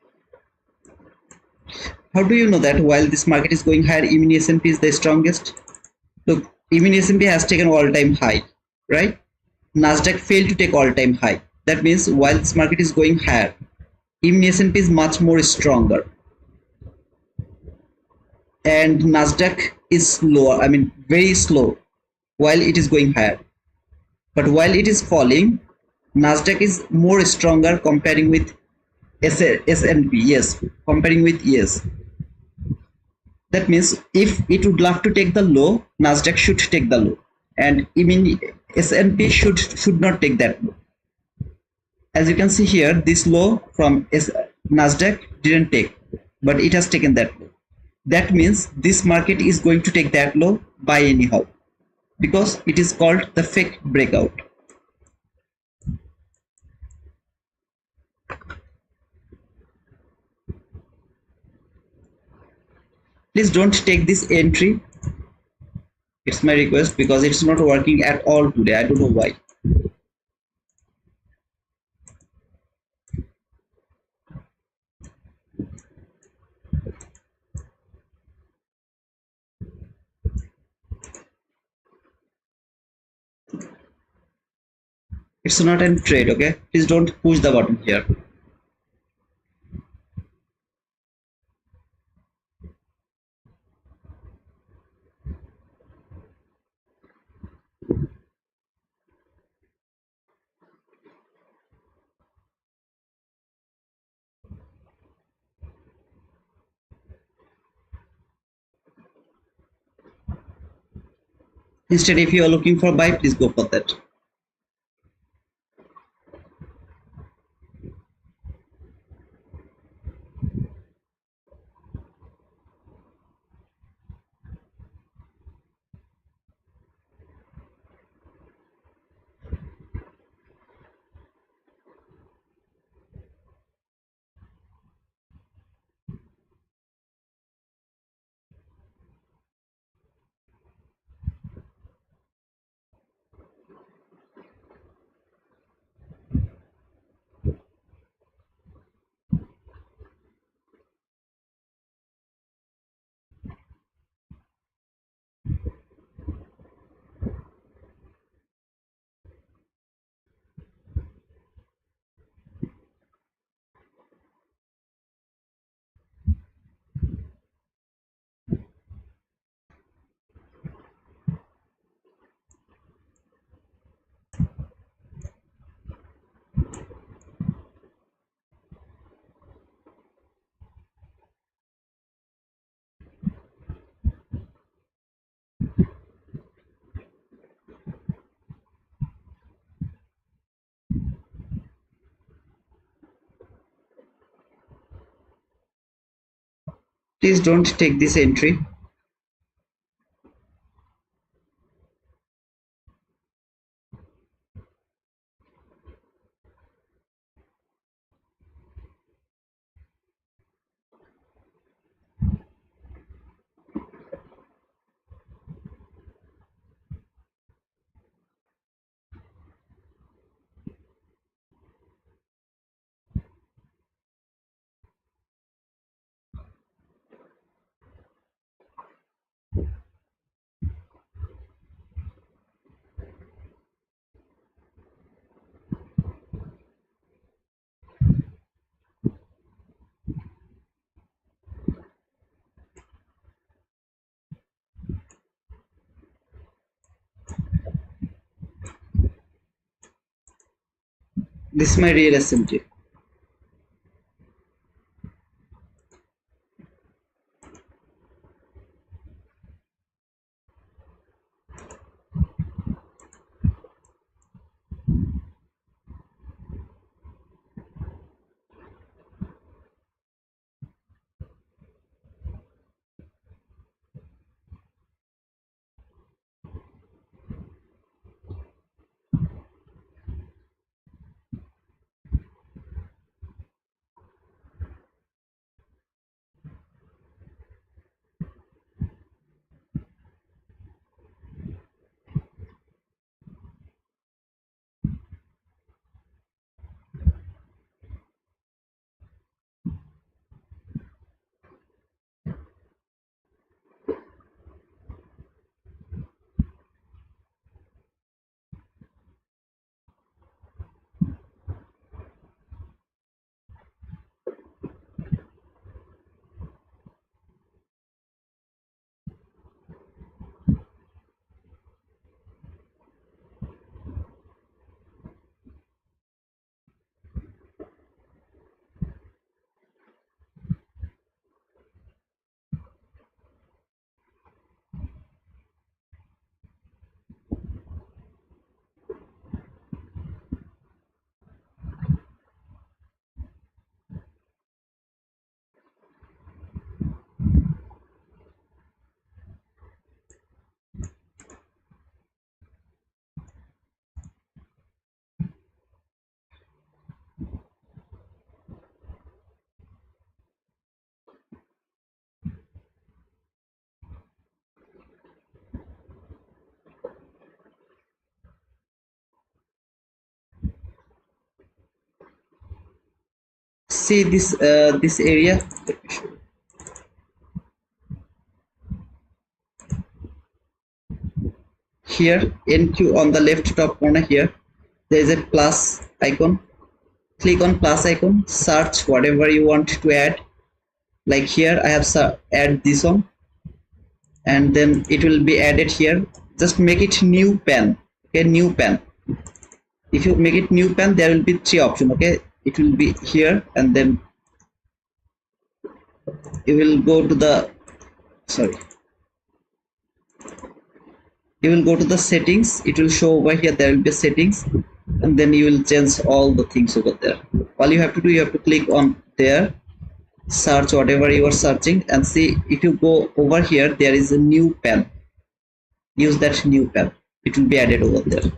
how do you know that while this market is going higher, E-mini S&P is the strongest? Look, E-mini S&P has taken all-time high, right? Nasdaq failed to take all-time high. That means while this market is going higher, E-mini S&P is much more stronger, and Nasdaq is slower. I mean, very slow while it is going higher. But while it is falling, Nasdaq is more stronger comparing with S&P. Yes, comparing with yes. That means if it would love to take the low, Nasdaq should take the low, and even S&P should not take that low. As you can see here, this low from Nasdaq didn't take, but it has taken that low. That means this market is going to take that low by anyhow, because it is called the fake breakout. Please don't take this entry. It's my request, because it's not working at all today. I don't know why. It's not a trade, okay? Please don't push the button here. Instead, if you are looking for buy, please go for that. Please don't take this entry. This is my real SMT. see this area. Here NQ on the left top corner, here there is a plus icon. Click on plus icon, search whatever you want to add. Like here I have add this one, and then it will be added here. Just make it new pen. Okay, new pen. If you make it new pen, there will be three options. Okay, it will be here, and then you will go to the you will go to the settings. It will show over here, there will be settings, and then you will change all the things over there. All you have to do, you have to click on there, search whatever you are searching, and see if you go over here, there is a new pen. Use that new pen, it will be added over there.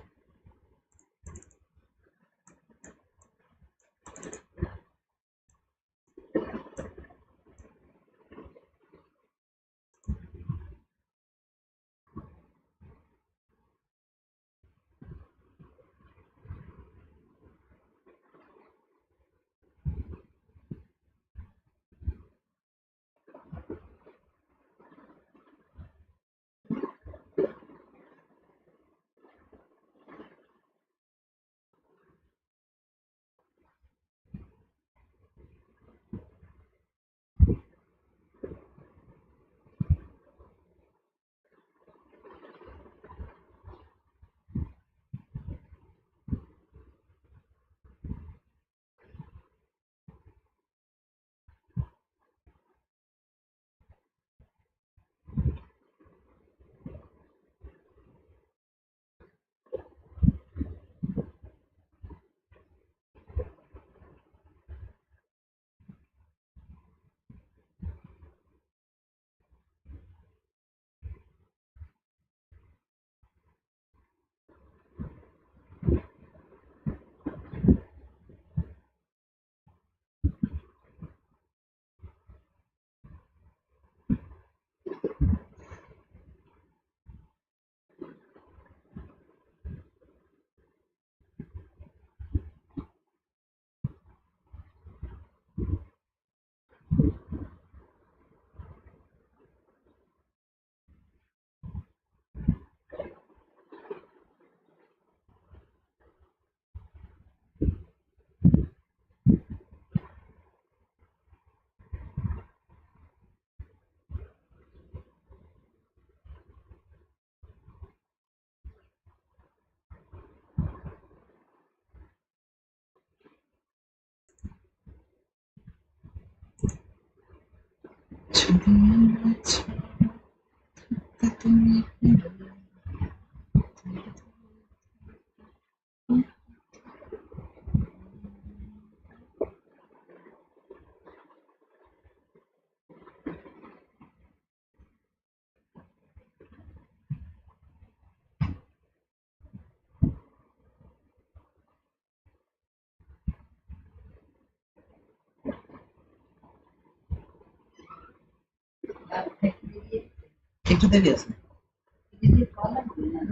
একটু দেরি আছে,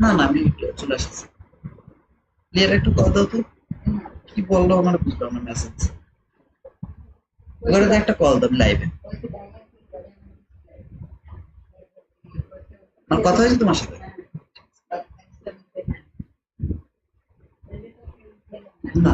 না না আমি চলে আসছি। Clear একটু call দাও তো, কি বললো আমার বুঝলাম না মেসেজ। ওখানে একটা কল দাও লাইভে, আমার কথা হয়েছে তোমার সাথে? না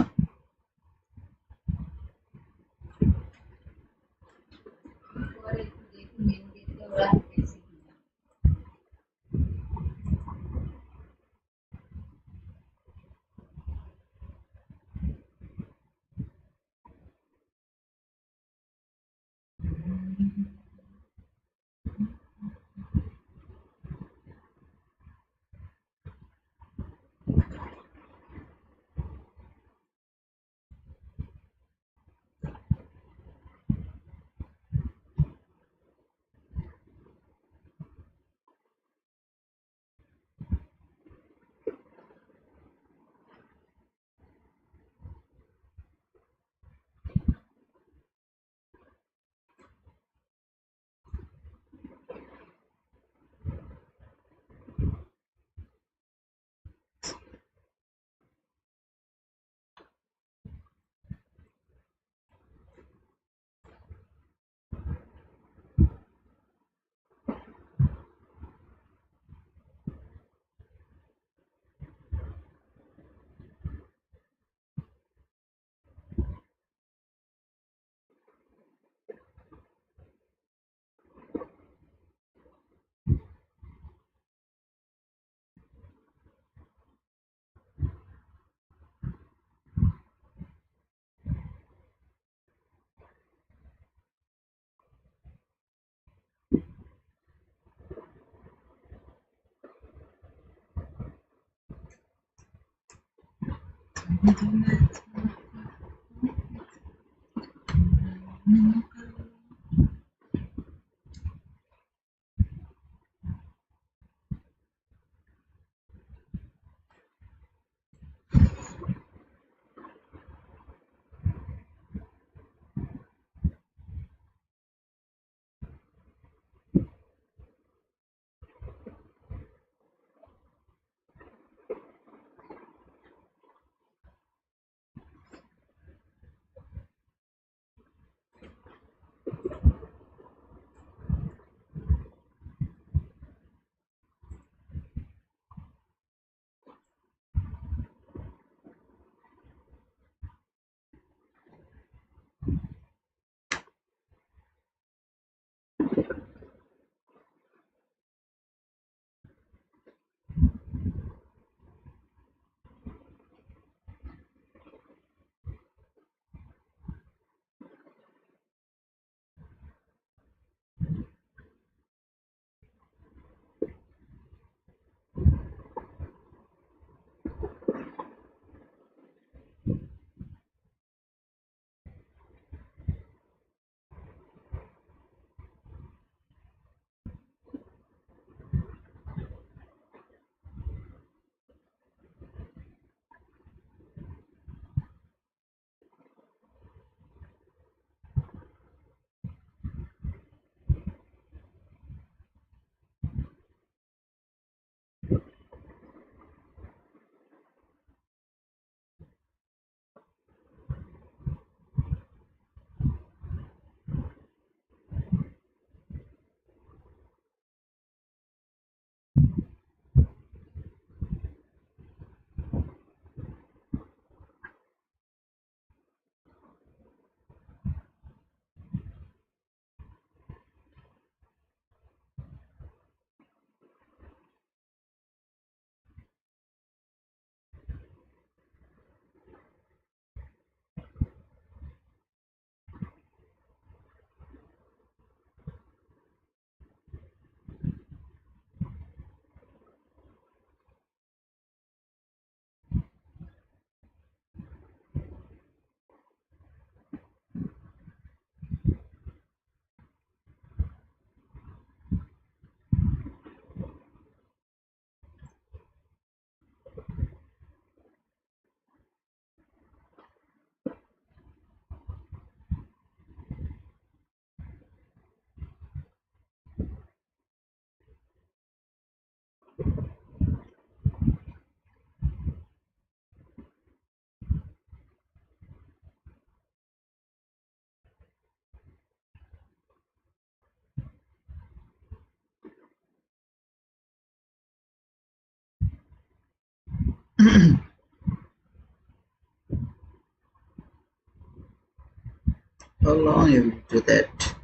How long you do that?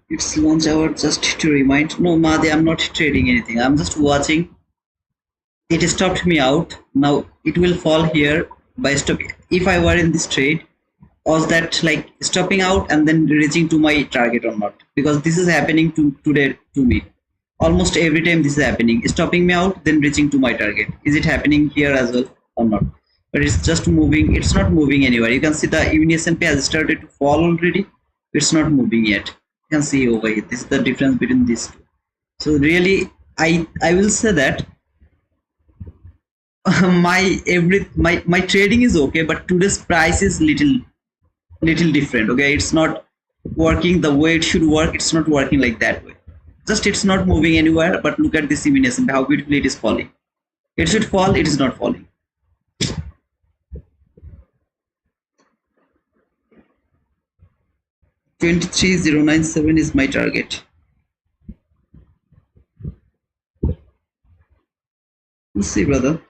It's launch hour just to remind. No, Madi, I'm not trading anything. I'm just watching. It stopped me out. Now it will fall here by stop. If I were in this trade, was that like stopping out and then reaching to my target or not? Because this is happening to today to me. Almost every time this is happening. Stopping me out, then reaching to my target. Is it happening here as well or not? But it's just moving. It's not moving anywhere. You can see the even S&P has started to fall already. It's not moving yet. You can see over here. This is the difference between these two. So really, I will say that my trading is okay, but today's price is little different. Okay, it's not working the way it should work. It's not working like that way. Just it's not moving anywhere. But look at this simulation, how beautifully it is falling. It should fall, it is not falling. 23097 is my target. We'll see, brother.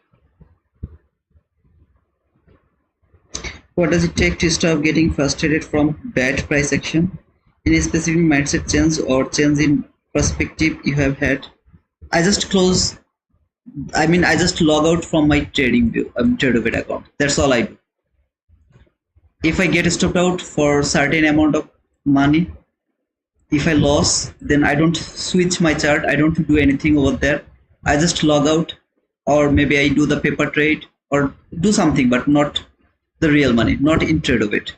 What does it take to stop getting frustrated from bad price action? Any specific mindset change or change in perspective you have had? I just close. I just log out from my trading view, TradeObit account. That's all I do. If I get stopped out for certain amount of money, if I lose, then I don't switch my chart. I don't do anything over there. I just log out, or maybe I do the paper trade or do something, but not the real money, not in TradeObit.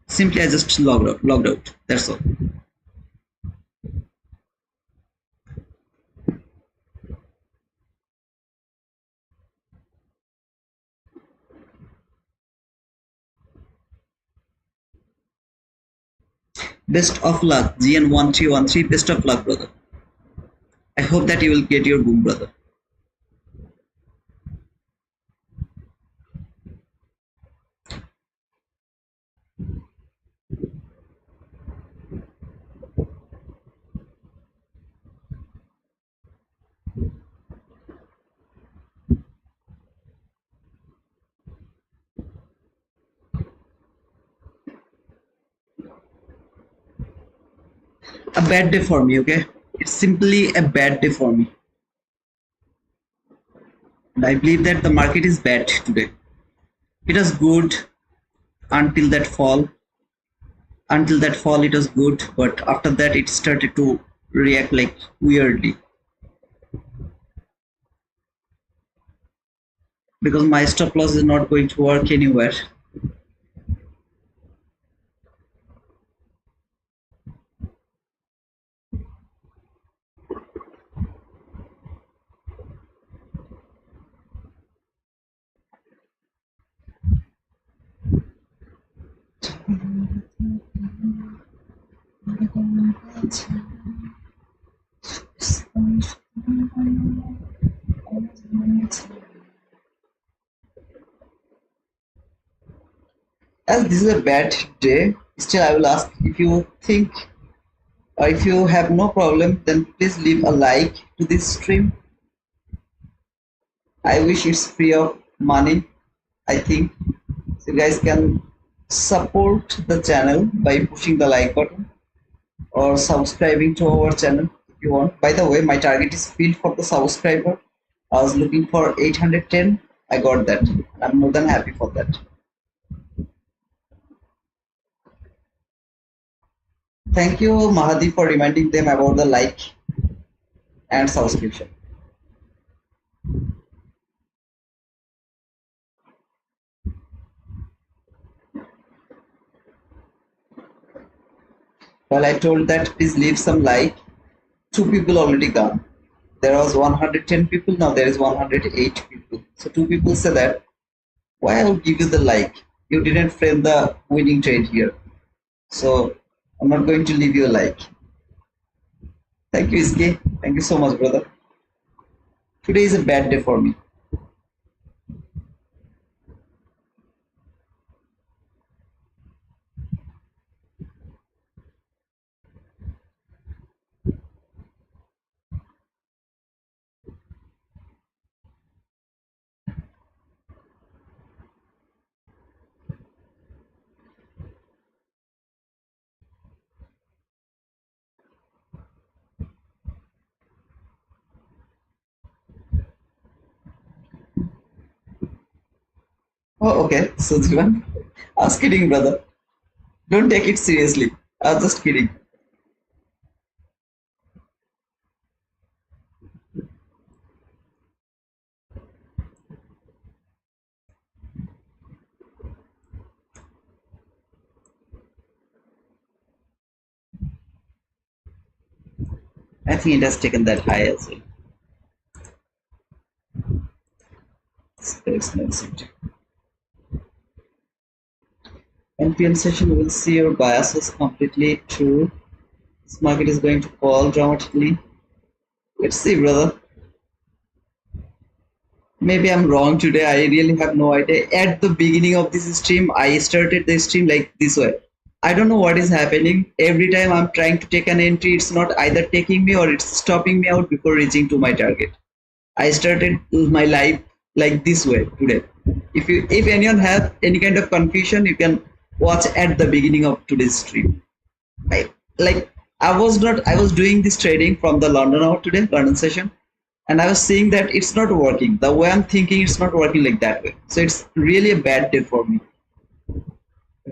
Simply I just logged out. That's all. Best of luck, GN1313. Best of luck, brother. I hope that you will get your boom, brother. A bad day for me, okay? It's simply a bad day for me. And I believe that the market is bad today. It was good until that fall. Until that fall, it was good, but after that, it started to react like weirdly. Because my stop loss is not going to work anywhere. As this is a bad day, still I will ask, if you think or if you have no problem, then please leave a like to this stream. I wish it's free of money, I think. So you guys can support the channel by pushing the like button or subscribing to our channel if you want. By the way, my target is filled for the subscriber. I was looking for 810. I got that. I'm more than happy for that. Thank you, Mahadi, for reminding them about the like and subscription. Well, I told that please leave some like. 2 people already gone. There was 110 people, now there is 108 people. So 2 people say that, why I will give you the like? You didn't frame the winning trade here. So I'm not going to leave you a like. Thank you, Iski. Thank you so much, brother. Today is a bad day for me. Oh, okay. So, Jivan, I was kidding, brother. Don't take it seriously. I was just kidding. I think it has taken that high as well. Space density. NPM session will see your biases completely true. This market is going to fall dramatically. Let's see, brother. Maybe I'm wrong today. I really have no idea. At the beginning of this stream, I started the stream like this way. I don't know what is happening. Every time I'm trying to take an entry, it's not either taking me or it's stopping me out before reaching to my target. I started my life like this way today. If anyone have any kind of confusion, you can watch at the beginning of today's stream. Like I was doing this trading from the London hour today, London session, and I was seeing that it's not working. The way I'm thinking, it's not working like that way. So it's really a bad day for me.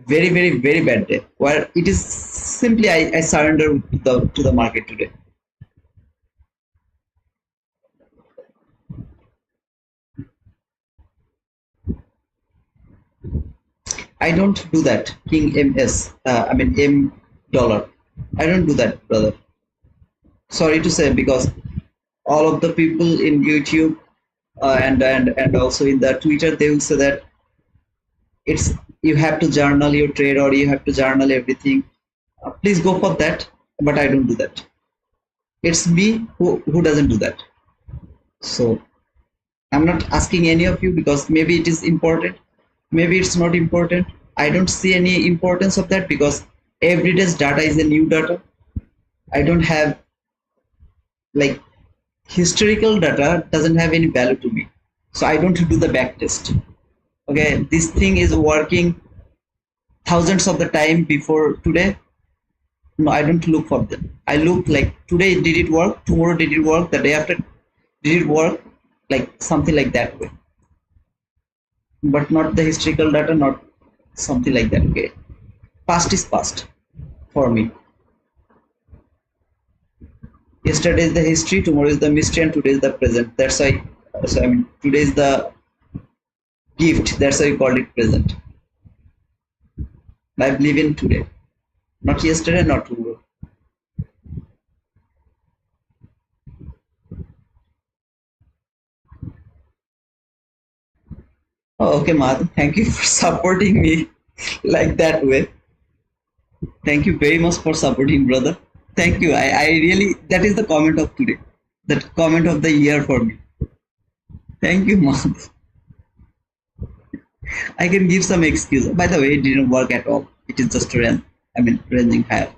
Very, very, very bad day. Where it is simply I surrender to the market today. I don't do that. King MS. I mean M dollar. I don't do that, brother. Sorry to say, because all of the people in YouTube and also in the Twitter, they will say that it's you have to journal your trade or you have to journal everything. Please go for that, but I don't do that. It's me who doesn't do that. So I'm not asking any of you because maybe it is important, maybe it's not important. I don't see any importance of that because every day's data is a new data. I don't have like historical data doesn't have any value to me. So I don't do the back test. Okay, this thing is working thousands of the time before today. No, I don't look for them. I look like today did it work, tomorrow did it work, the day after did it work, like something like that way. But not the historical data, not something like that. Okay, past is past for me. Yesterday is the history, tomorrow is the mystery, and today is the present. That's why. So I mean, today is the gift. That's why we call it present. I believe in today, not yesterday, not tomorrow. Oh, okay, Madhu. Thank you for supporting me like that way. Thank you very much for supporting, brother. Thank you. I really, that is the comment of today. That comment of the year for me. Thank you, Madhu. I can give some excuse. By the way, it didn't work at all. It is just ran. I mean, ranging higher.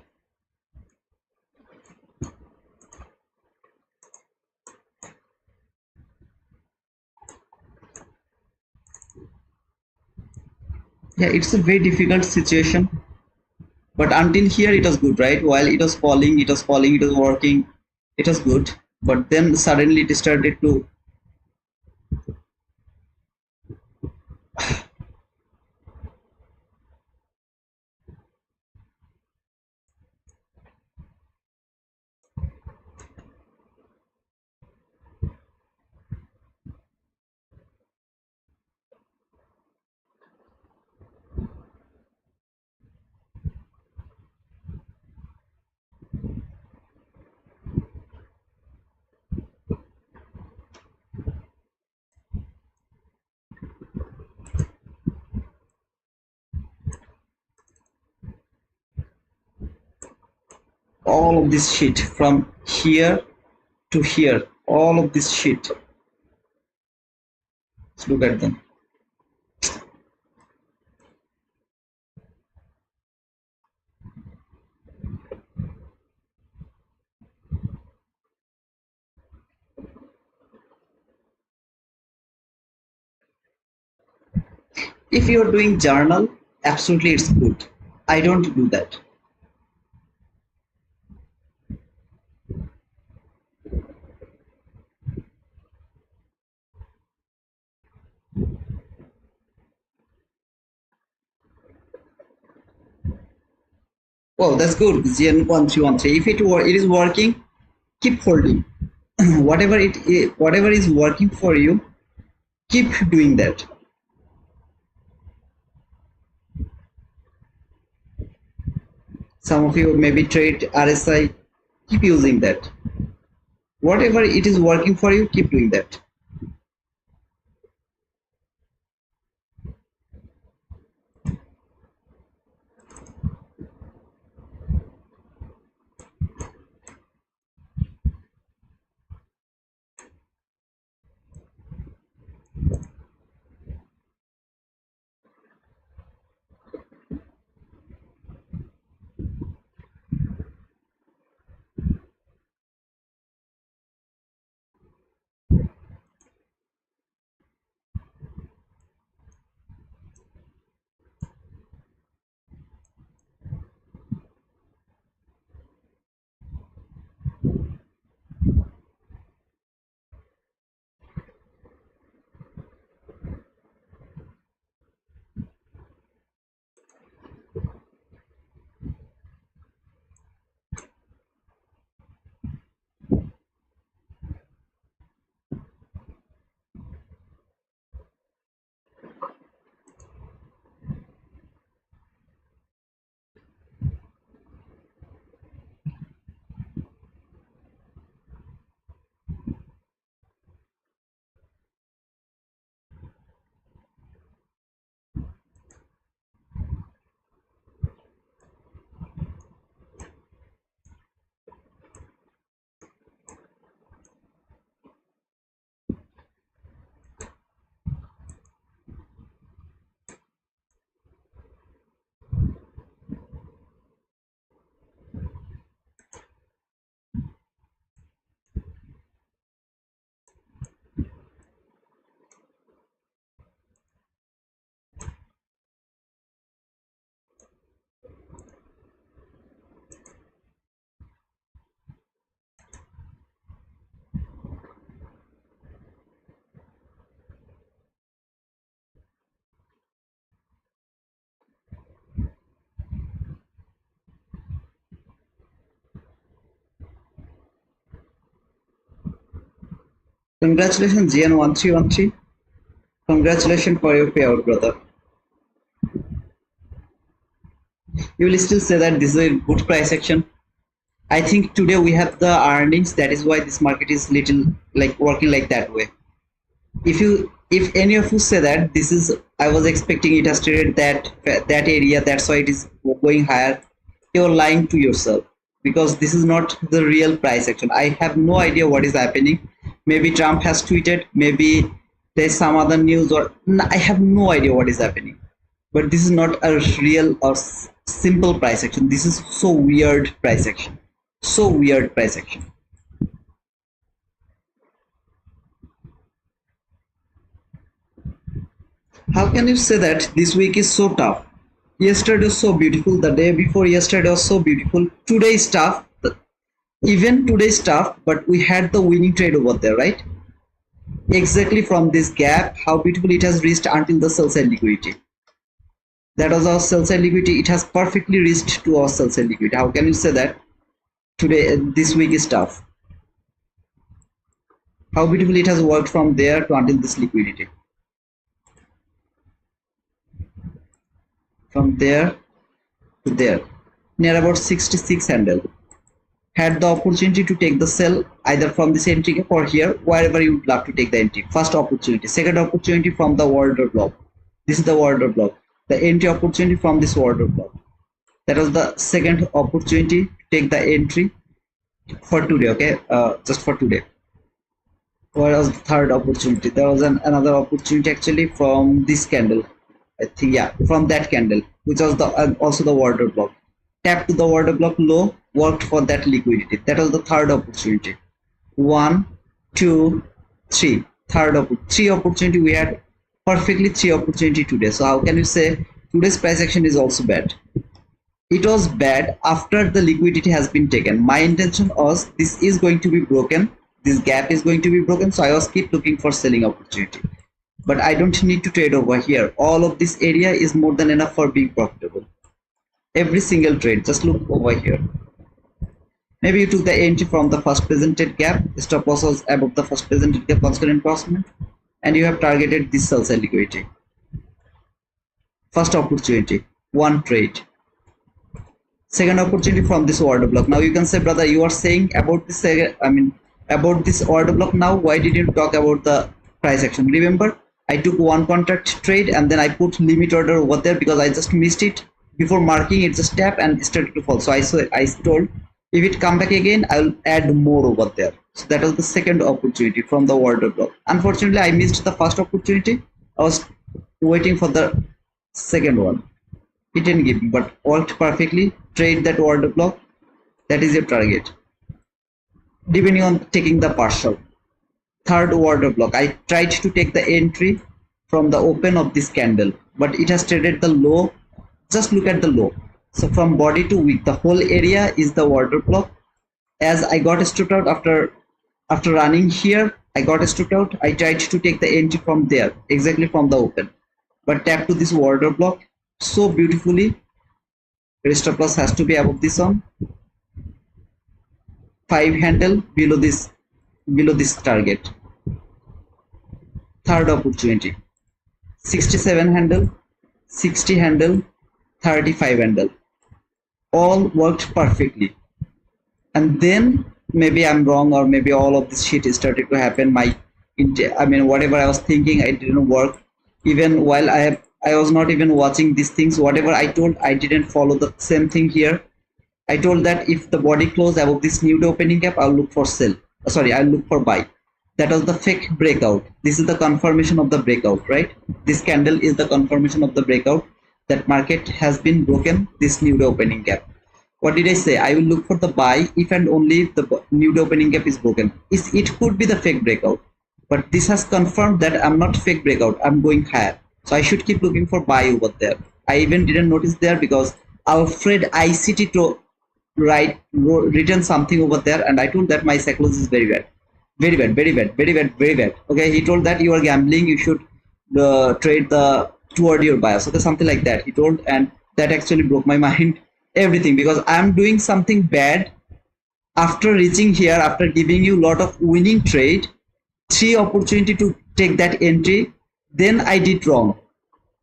Yeah, it's a very difficult situation. But until here, it was good, right? While it was falling, it was falling, it was working, it was good. But then suddenly it started to. All of this shit from here to here, all of this shit. Let's look at them. If you're doing journal, absolutely it's good. I don't do that. Oh, that's good. GN1313. If it is working, keep holding. Whatever is working for you, keep doing that. Some of you maybe trade RSI, keep using that. Whatever it is working for you, keep doing that. Congratulations, GN1313. Congratulations for your payout, brother. You will still say that this is a good price action. I think today we have the earnings. That is why this market is little like working like that way. If any of you say that this is, I was expecting it has traded that area, that's why it is going higher, you're lying to yourself, because this is not the real price action. I have no idea what is happening. Maybe Trump has tweeted, maybe there's some other news, or I have no idea what is happening. But this is not a real or simple price action. This is so weird price action. So weird price action. How can you say that this week is so tough? Yesterday was so beautiful, the day before yesterday was so beautiful. Today is tough, even today is tough, but we had the winning trade over there, right? Exactly from this gap, how beautiful it has reached until the sell side liquidity. That was our sell side liquidity. It has perfectly reached to our sell side liquidity. How can you say that today, this week is tough? How beautifully it has worked from there to until this liquidity. From there to there, near about 66 handle. Had the opportunity to take the sell either from this entry gap or here, wherever you would love to take the entry. First opportunity. Second opportunity from the order block. This is the order block. The entry opportunity from this order block. That was the second opportunity to take the entry for today. Okay, just for today. What was the third opportunity? There was another opportunity actually from this candle. I think, yeah, from that candle, which was the also the order block. Tap to the order block low, worked for that liquidity. That was the third opportunity. 1, 2, 3. Three opportunity we had, perfectly 3 opportunity today. So how can you say today's price action is also bad? It was bad after the liquidity has been taken. My intention was this is going to be broken. This gap is going to be broken. So I was keep looking for selling opportunity. But I don't need to trade over here. All of this area is more than enough for being profitable. every single trade. Just look over here. Maybe you took the entry from the first presented gap, stop loss was above the first presented gap, consequent crossment, and you have targeted this sell side liquidity. First opportunity, one trade. Second opportunity from this order block. Now you can say, brother, you are saying about this, about this order block now. Why did you talk about the price action? Remember, I took one contract trade and then I put limit order over there because I just missed it before marking. It just tap and started to fall. So I told if it come back again, I'll add more over there. So that was the second opportunity from the order block. Unfortunately, I missed the first opportunity. I was waiting for the second one. It didn't give me, but worked perfectly. Trade that order block. That is your target. Depending on taking the partial. Third order block. I tried to take the entry from the open of this candle, but it has traded the low. Just look at the low. So from body to wick, the whole area is the order block. As I got stopped out after running here, I got stopped out. I tried to take the entry from there, exactly from the open, but tap to this order block so beautifully. Stop loss has to be above this one. 5 handle below this target. Third opportunity, 67 handle, 60 handle, 35 handle, all worked perfectly. And then maybe I'm wrong, or maybe all of this shit started to happen. Whatever I was thinking, I didn't work. Even while I was not even watching these things, whatever I told, I didn't follow the same thing here. I told that if the body close above this new opening gap, I'll look for sell. Sorry, I'll look for buy. That was the fake breakout. This is the confirmation of the breakout, right? This candle is the confirmation of the breakout that market has been broken this new opening gap. What did I say? I will look for the buy if and only if the new opening gap is broken. It could be the fake breakout, but this has confirmed that I'm not fake breakout. I'm going higher. So I should keep looking for buy over there. I even didn't notice there because Alfred ICT to written something over there, and I told that my psychology is very bad. Very bad, very bad, very bad, very bad. Okay, he told that you are gambling, you should trade the toward your bias. Okay, something like that he told, and that actually broke my mind. Everything, because I'm doing something bad after reaching here, after giving you a lot of winning trade, 3 opportunity to take that entry, then I did wrong.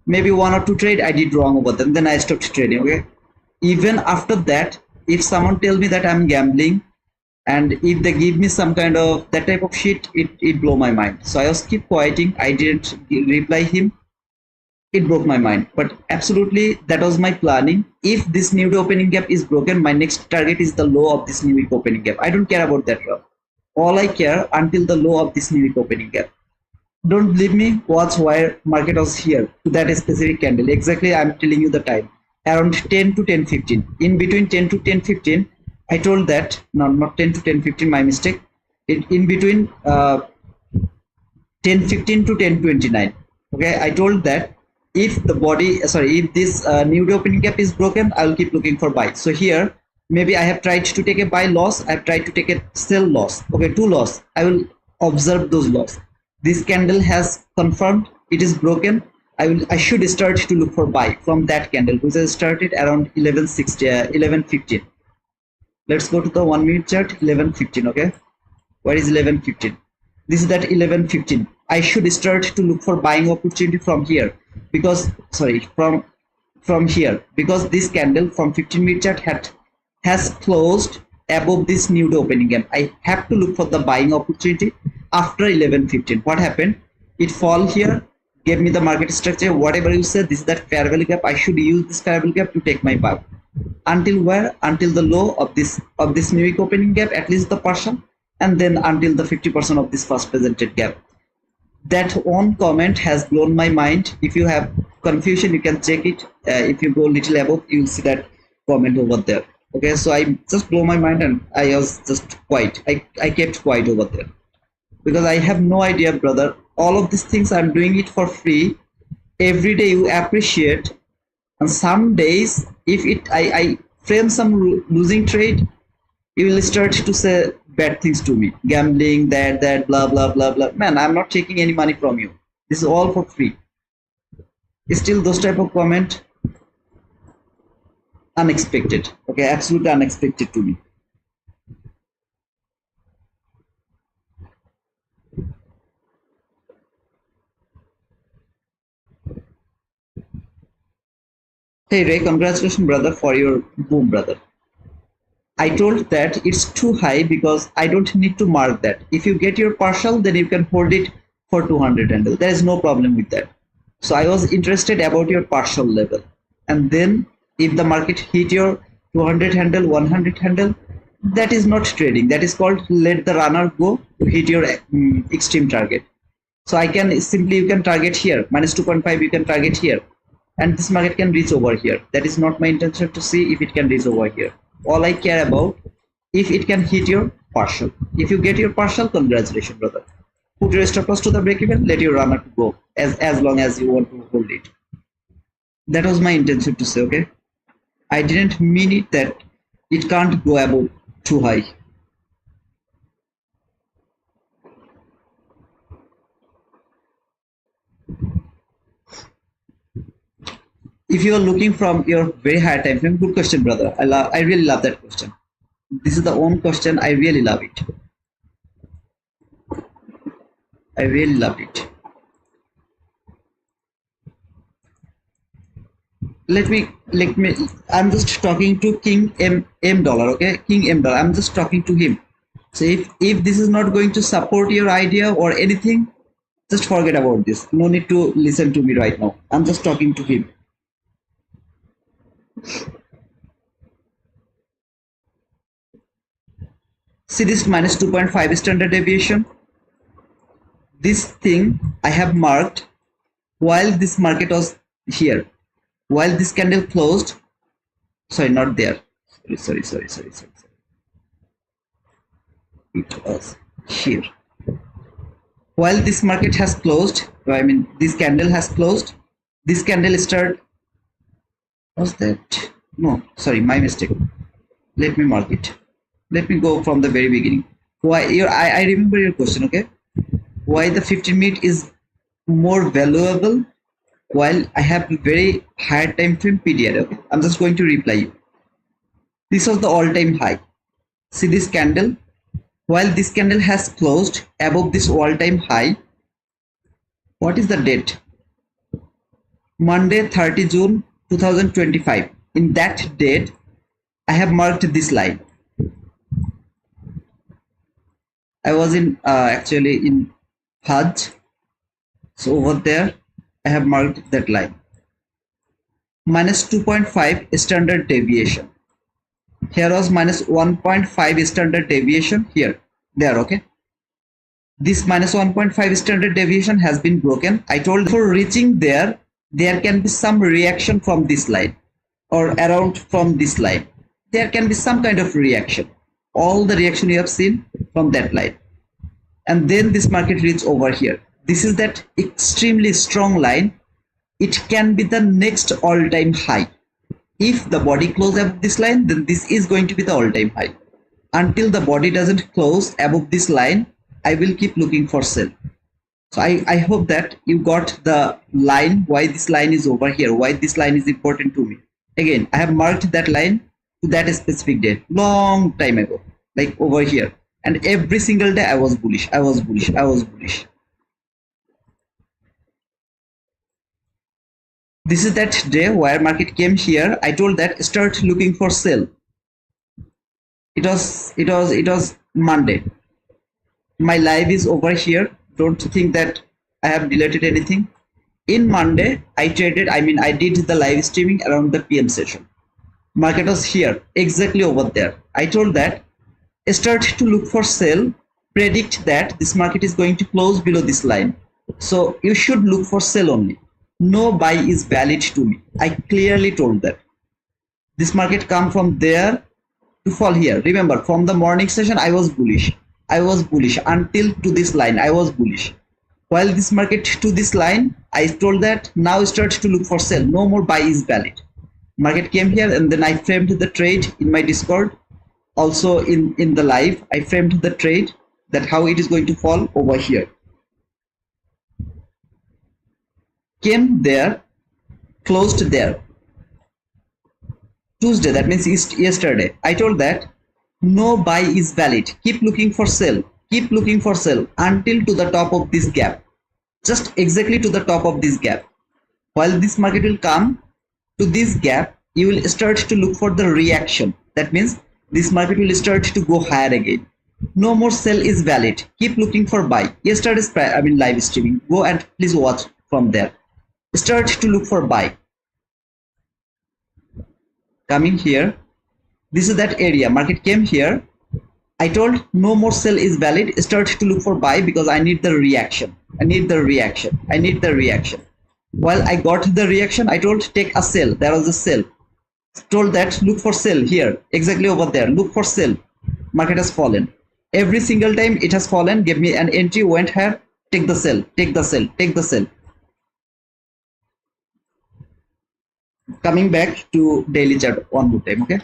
Maybe 1 or 2 trade I did wrong over them, then I stopped trading. Okay, even after that, if someone tell me that I'm gambling, and if they give me some kind of that type of shit, it blow my mind. So I was keep quieting. I didn't reply him. It broke my mind, but absolutely that was my planning. If this new opening gap is broken, my next target is the low of this new opening gap. I don't care about that. All I care until the low of this new opening gap. Don't believe me, watch where market was here to that specific candle. Exactly, I'm telling you the time, around 10 to 10:15. In between 10 to 10:15, I told that, no, not 10 to 10:15, my mistake. In between 10:15 to 10:29. Okay, I told that if this new opening gap is broken, I'll keep looking for buy. So here, maybe I have tried to take a buy loss, I have tried to take a sell loss. Okay, 2 loss. I will observe those loss. This candle has confirmed it is broken. I should start to look for buy from that candle, which has started around 11:15. Let's go to the 1 minute chart. 11:15. Okay, where is 11:15? This is that 11:15. I should start to look for buying opportunity from here, because from here, because this candle from 15 minute chart has closed above this new opening gap. I have to look for the buying opportunity after 11:15. What happened? It fall here, gave me the market structure. Whatever you said, this is that fair value gap. I should use this fair value gap to take my buy. Until where? Until the low of this new opening gap, at least the partial, and then until the 50% of this first presented gap. That one comment has blown my mind. If you have confusion, you can check it. If you go little above, you will see that comment over there. Okay, so I just blow my mind, and I was just quiet. I kept quiet over there because I have no idea, brother. All of these things I'm doing it for free. Every day you appreciate, and some days if I frame some losing trade, you will start to say bad things to me, gambling, that blah blah blah blah. Man, I'm not taking any money from you. This is all for free. Still those type of comment, unexpected. Okay, absolutely unexpected to me. Hey Ray, congratulations, brother, for your boom, brother. I told that it's too high because I don't need to mark that. If you get your partial, then you can hold it for 200 handle. There is no problem with that. So I was interested about your partial level. And then if the market hit your 200 handle, 100 handle, that is not trading. That is called let the runner go to hit your extreme target. So I can simply, you can target here, minus 2.5, you can target here. And this market can reach over here. That is not my intention to see if it can reach over here. All I care about if it can hit your partial. If you get your partial, congratulations, brother. Put your stop loss to the break even, let your runner go as long as you want to hold it. That was my intention to say, okay? I didn't mean it that it can't go above too high. If you are looking from your very high time frame, good question, brother. I really love that question. This is the one question, I really love it. I really love it. Let me I'm just talking to King M dollar, okay? King M dollar. I'm just talking to him. So if this is not going to support your idea or anything, just forget about this. No need to listen to me right now. I'm just talking to him. See this minus 2.5 standard deviation. This thing I have marked while this market was here. While this candle closed, sorry, not there. Sorry. It was here. While this market has closed, I mean this candle has closed. This candle started. Was that? No, sorry, my mistake. Let me mark it. Let me go from the very beginning. Why? I remember your question. Okay. Why the 15-minute is more valuable while I have very higher time frame period. Okay, I'm just going to reply you. This was the all-time high. See this candle. While this candle has closed above this all-time high, what is the date? Monday, 30 June 2025. In that date, I have marked this line. I was in actually in Hajj. So over there, I have marked that line. Minus 2.5 standard deviation. Here was minus 1.5 standard deviation here. There, okay. This minus 1.5 standard deviation has been broken. I told for reaching there can be some reaction from this line or around from this line. There can be some kind of reaction. All the reaction you have seen from that line. And then this market reach over here. This is that extremely strong line. It can be the next all-time high. If the body closes above this line, then this is going to be the all-time high. Until the body doesn't close above this line, I will keep looking for sell. So I hope that you got the line, why this line is over here, why this line is important to me. Again, I have marked that line to that specific day, long time ago, like over here. And every single day I was bullish. This is that day where market came here. I told that start looking for sell. It was Monday. My live is over here. Don't think that I have deleted anything. In Monday, I traded. I did the live streaming around the PM session. Market was here, exactly over there. I told that start to look for sell. Predict that this market is going to close below this line. So you should look for sell only. No buy is valid to me. I clearly told that. This market come from there to fall here. Remember, from the morning session, I was bullish until to this line. I was bullish. While this market to this line, I told that now start to look for sell. No more buy is valid. Market came here and then I framed the trade in my Discord. Also in the live, I framed the trade that how it is going to fall over here. Came there, closed there. Tuesday, that means yesterday, I told that no buy is valid. Keep looking for sell. Keep looking for sell until to the top of this gap. Just exactly to the top of this gap. While this market will come to this gap, you will start to look for the reaction. That means this market will start to go higher again. No more sell is valid. Keep looking for buy. Yesterday's live streaming. Go and please watch from there. Start to look for buy. Coming here, this is that area. Market came here. I told no more sell is valid. Start to look for buy because I need the reaction. I need the reaction. I need the reaction. While I got the reaction, I told take a sell. There was a sell. Told that look for sell here, exactly over there. Look for sell. Market has fallen. Every single time it has fallen, give me an entry, went here, take the sell, take the sell, take the sell. Coming back to daily chart one more time, okay?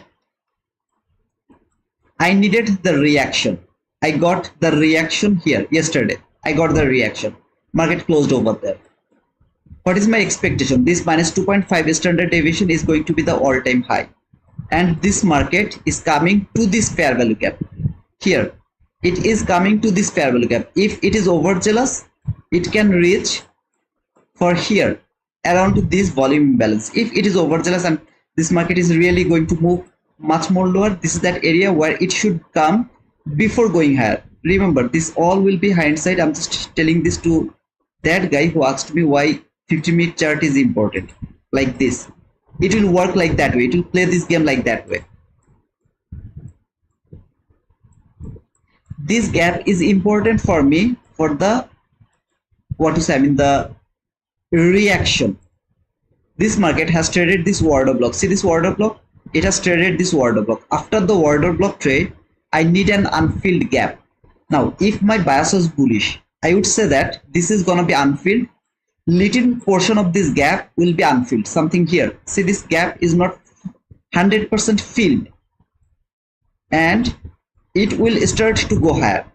I needed the reaction. I got the reaction here yesterday. I got the reaction. Market closed over there. What is my expectation? This minus 2.5 standard deviation is going to be the all-time high. And this market is coming to this fair value gap. Here, it is coming to this fair value gap. If it is overzealous, it can reach for here around this volume imbalance. If it is overzealous and this market is really going to move much more lower, this is that area where it should come before going higher. Remember, this all will be hindsight. I'm just telling this to that guy who asked me why 50-minute chart is important. Like this, it will work like that way. It will play this game like that way. This gap is important for me for the the reaction. This market has traded this order block. See this order block? It has traded this order block. After the order block trade, I need an unfilled gap. Now, if my bias was bullish, I would say that this is gonna be unfilled. Little portion of this gap will be unfilled. Something here. See, this gap is not 100% filled, and it will start to go higher.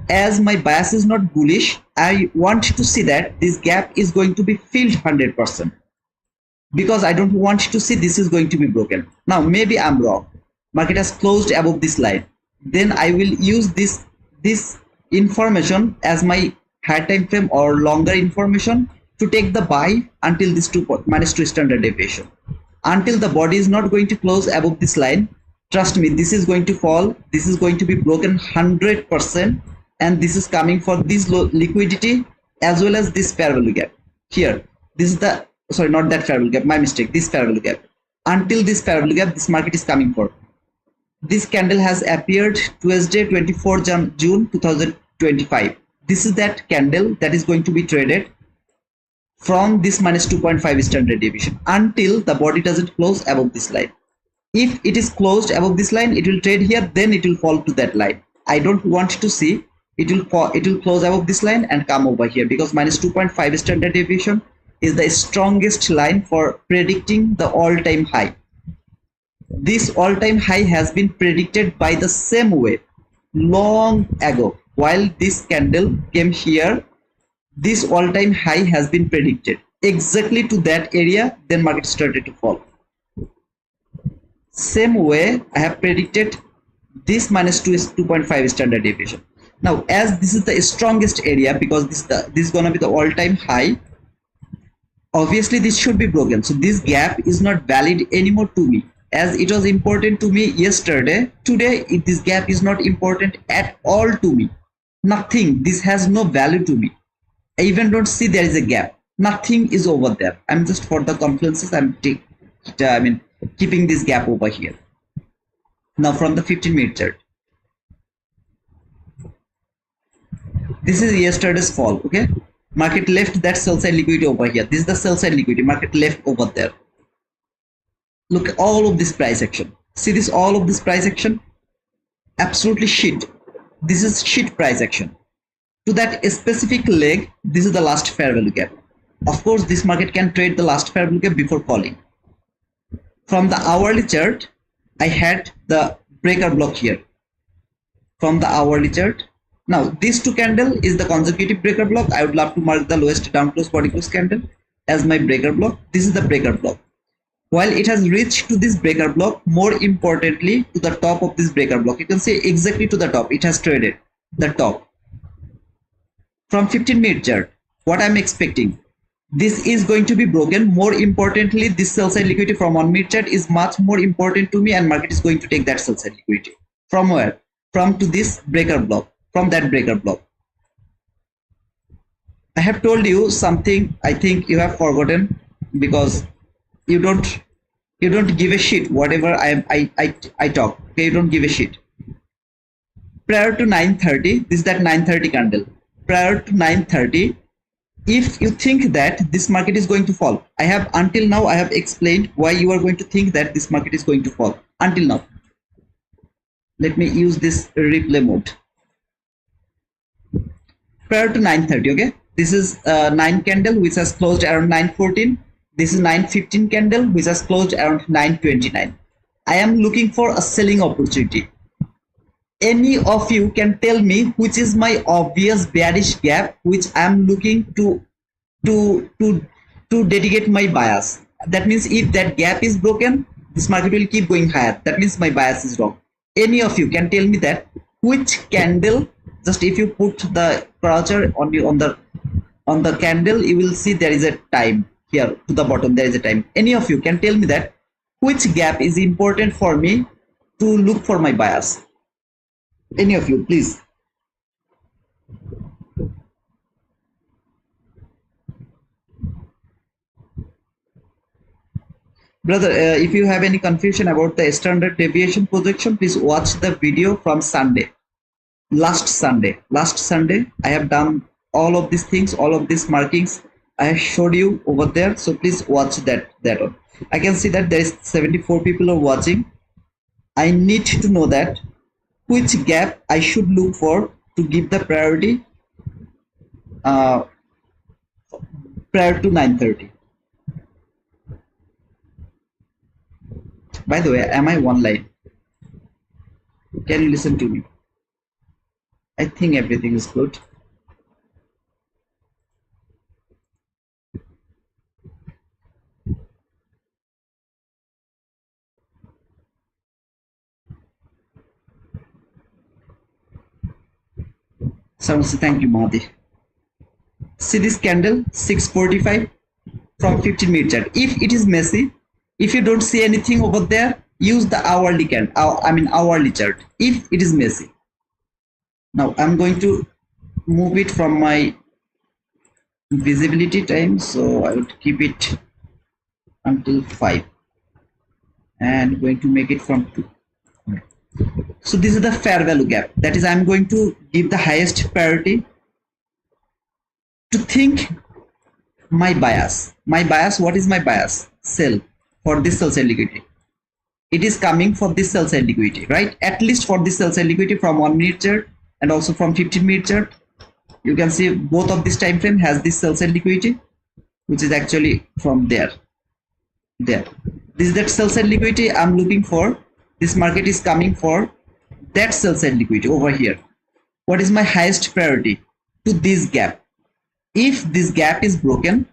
As my bias is not bullish, I want to see that this gap is going to be filled 100%, because I don't want to see this is going to be broken. Now, maybe I'm wrong. Market has closed above this line. Then I will use this information as my higher time frame or longer information to take the buy until this minus 2 standard deviation. Until the body is not going to close above this line, trust me, this is going to fall. This is going to be broken 100%, and this is coming for this low liquidity as well as this fair value gap. Here, this is the, sorry, not that fair value gap, my mistake, this fair value gap. Until this fair value gap, this market is coming for. This candle has appeared Tuesday 24 June 2025. This is that candle that is going to be traded from this minus 2.5 standard deviation until the body doesn't close above this line. If it is closed above this line, it will trade here, then it will fall to that line. I don't want to see it will fall, it will close above this line and come over here, because minus 2.5 standard deviation is the strongest line for predicting the all-time high. This all-time high has been predicted by the same way long ago. While this candle came here, this all-time high has been predicted exactly to that area, then market started to fall. Same way I have predicted this minus 2.5 standard deviation. Now, as this is the strongest area, because this is gonna be the all-time high, obviously this should be broken. So this gap is not valid anymore to me. As it was important to me yesterday, today this gap is not important at all to me. Nothing. This has no value to me. I even don't see there is a gap. Nothing is over there. I'm just for the confluences. I'm keeping this gap over here. Now from the 15-minute chart. This is yesterday's fall. Okay. Market left that sell side liquidity over here. This is the sell side liquidity. Market left over there. Look at all of this price action. See this, all of this price action? Absolutely shit. This is shit price action. To that specific leg, this is the last fair value gap. Of course, this market can trade the last fair value gap before falling. From the hourly chart, I had the breaker block here. From the hourly chart. Now, these two candle is the consecutive breaker block. I would love to mark the lowest down close body close candle as my breaker block. This is the breaker block. While it has reached to this breaker block, more importantly to the top of this breaker block, you can see exactly to the top it has traded the top from 15-minute chart. What I'm expecting, this is going to be broken. More importantly, this sell side liquidity from 1-minute chart is much more important to me, and market is going to take that sell side liquidity from where? From to this breaker block, from that breaker block. I have told you something I think you have forgotten, because you don't give a shit whatever I talk. Okay, you don't give a shit. Prior to 9:30, this is that 9:30 candle. Prior to 9:30, if you think that this market is going to fall, I have until now I have explained why you are going to think that this market is going to fall until now. Let me use this replay mode. Prior to 9:30, okay, this is 9 candle which has closed around 9:14. This is 9:15 candle which has closed around 9:29. I am looking for a selling opportunity. Any of you can tell me which is my obvious bearish gap which I am looking to dedicate my bias. That means if that gap is broken, this market will keep going higher. That means my bias is wrong. Any of you can tell me that which candle, just if you put the cursor on the candle, you will see there is a time here to the bottom. There is a time. Any of you can tell me that which gap is important for me to look for my bias? Any of you, please. Brother, if you have any confusion about the standard deviation projection, please watch the video from Sunday. Last Sunday, I have done all of these things, all of these markings I have showed you over there. So please watch that one. I can see that there is 74 people are watching. I need to know that which gap I should look for to give the priority prior to 9:30. By the way, am I one line? Can you listen to me? I think everything is good. Someone say thank you, Mahdi. See this candle 6:45 from 15-minute chart. If it is messy, if you don't see anything over there, use the hourly candle. Hourly chart. If it is messy. Now I'm going to move it from my visibility time, so I would keep it until 5 and going to make it from 2. So this is the fair value gap. That is, I'm going to give the highest priority to think my bias. What is my bias? Sell for this sell side liquidity. It is coming for this sell side liquidity, right? At least for this sell side liquidity from 1-minute chart and also from 15-minute chart. You can see both of this time frame has this sell side liquidity, which is actually from there. This is that sell side liquidity I'm looking for. This market is coming for that sell side liquidity over here. What is my highest priority? To this gap. If this gap is broken,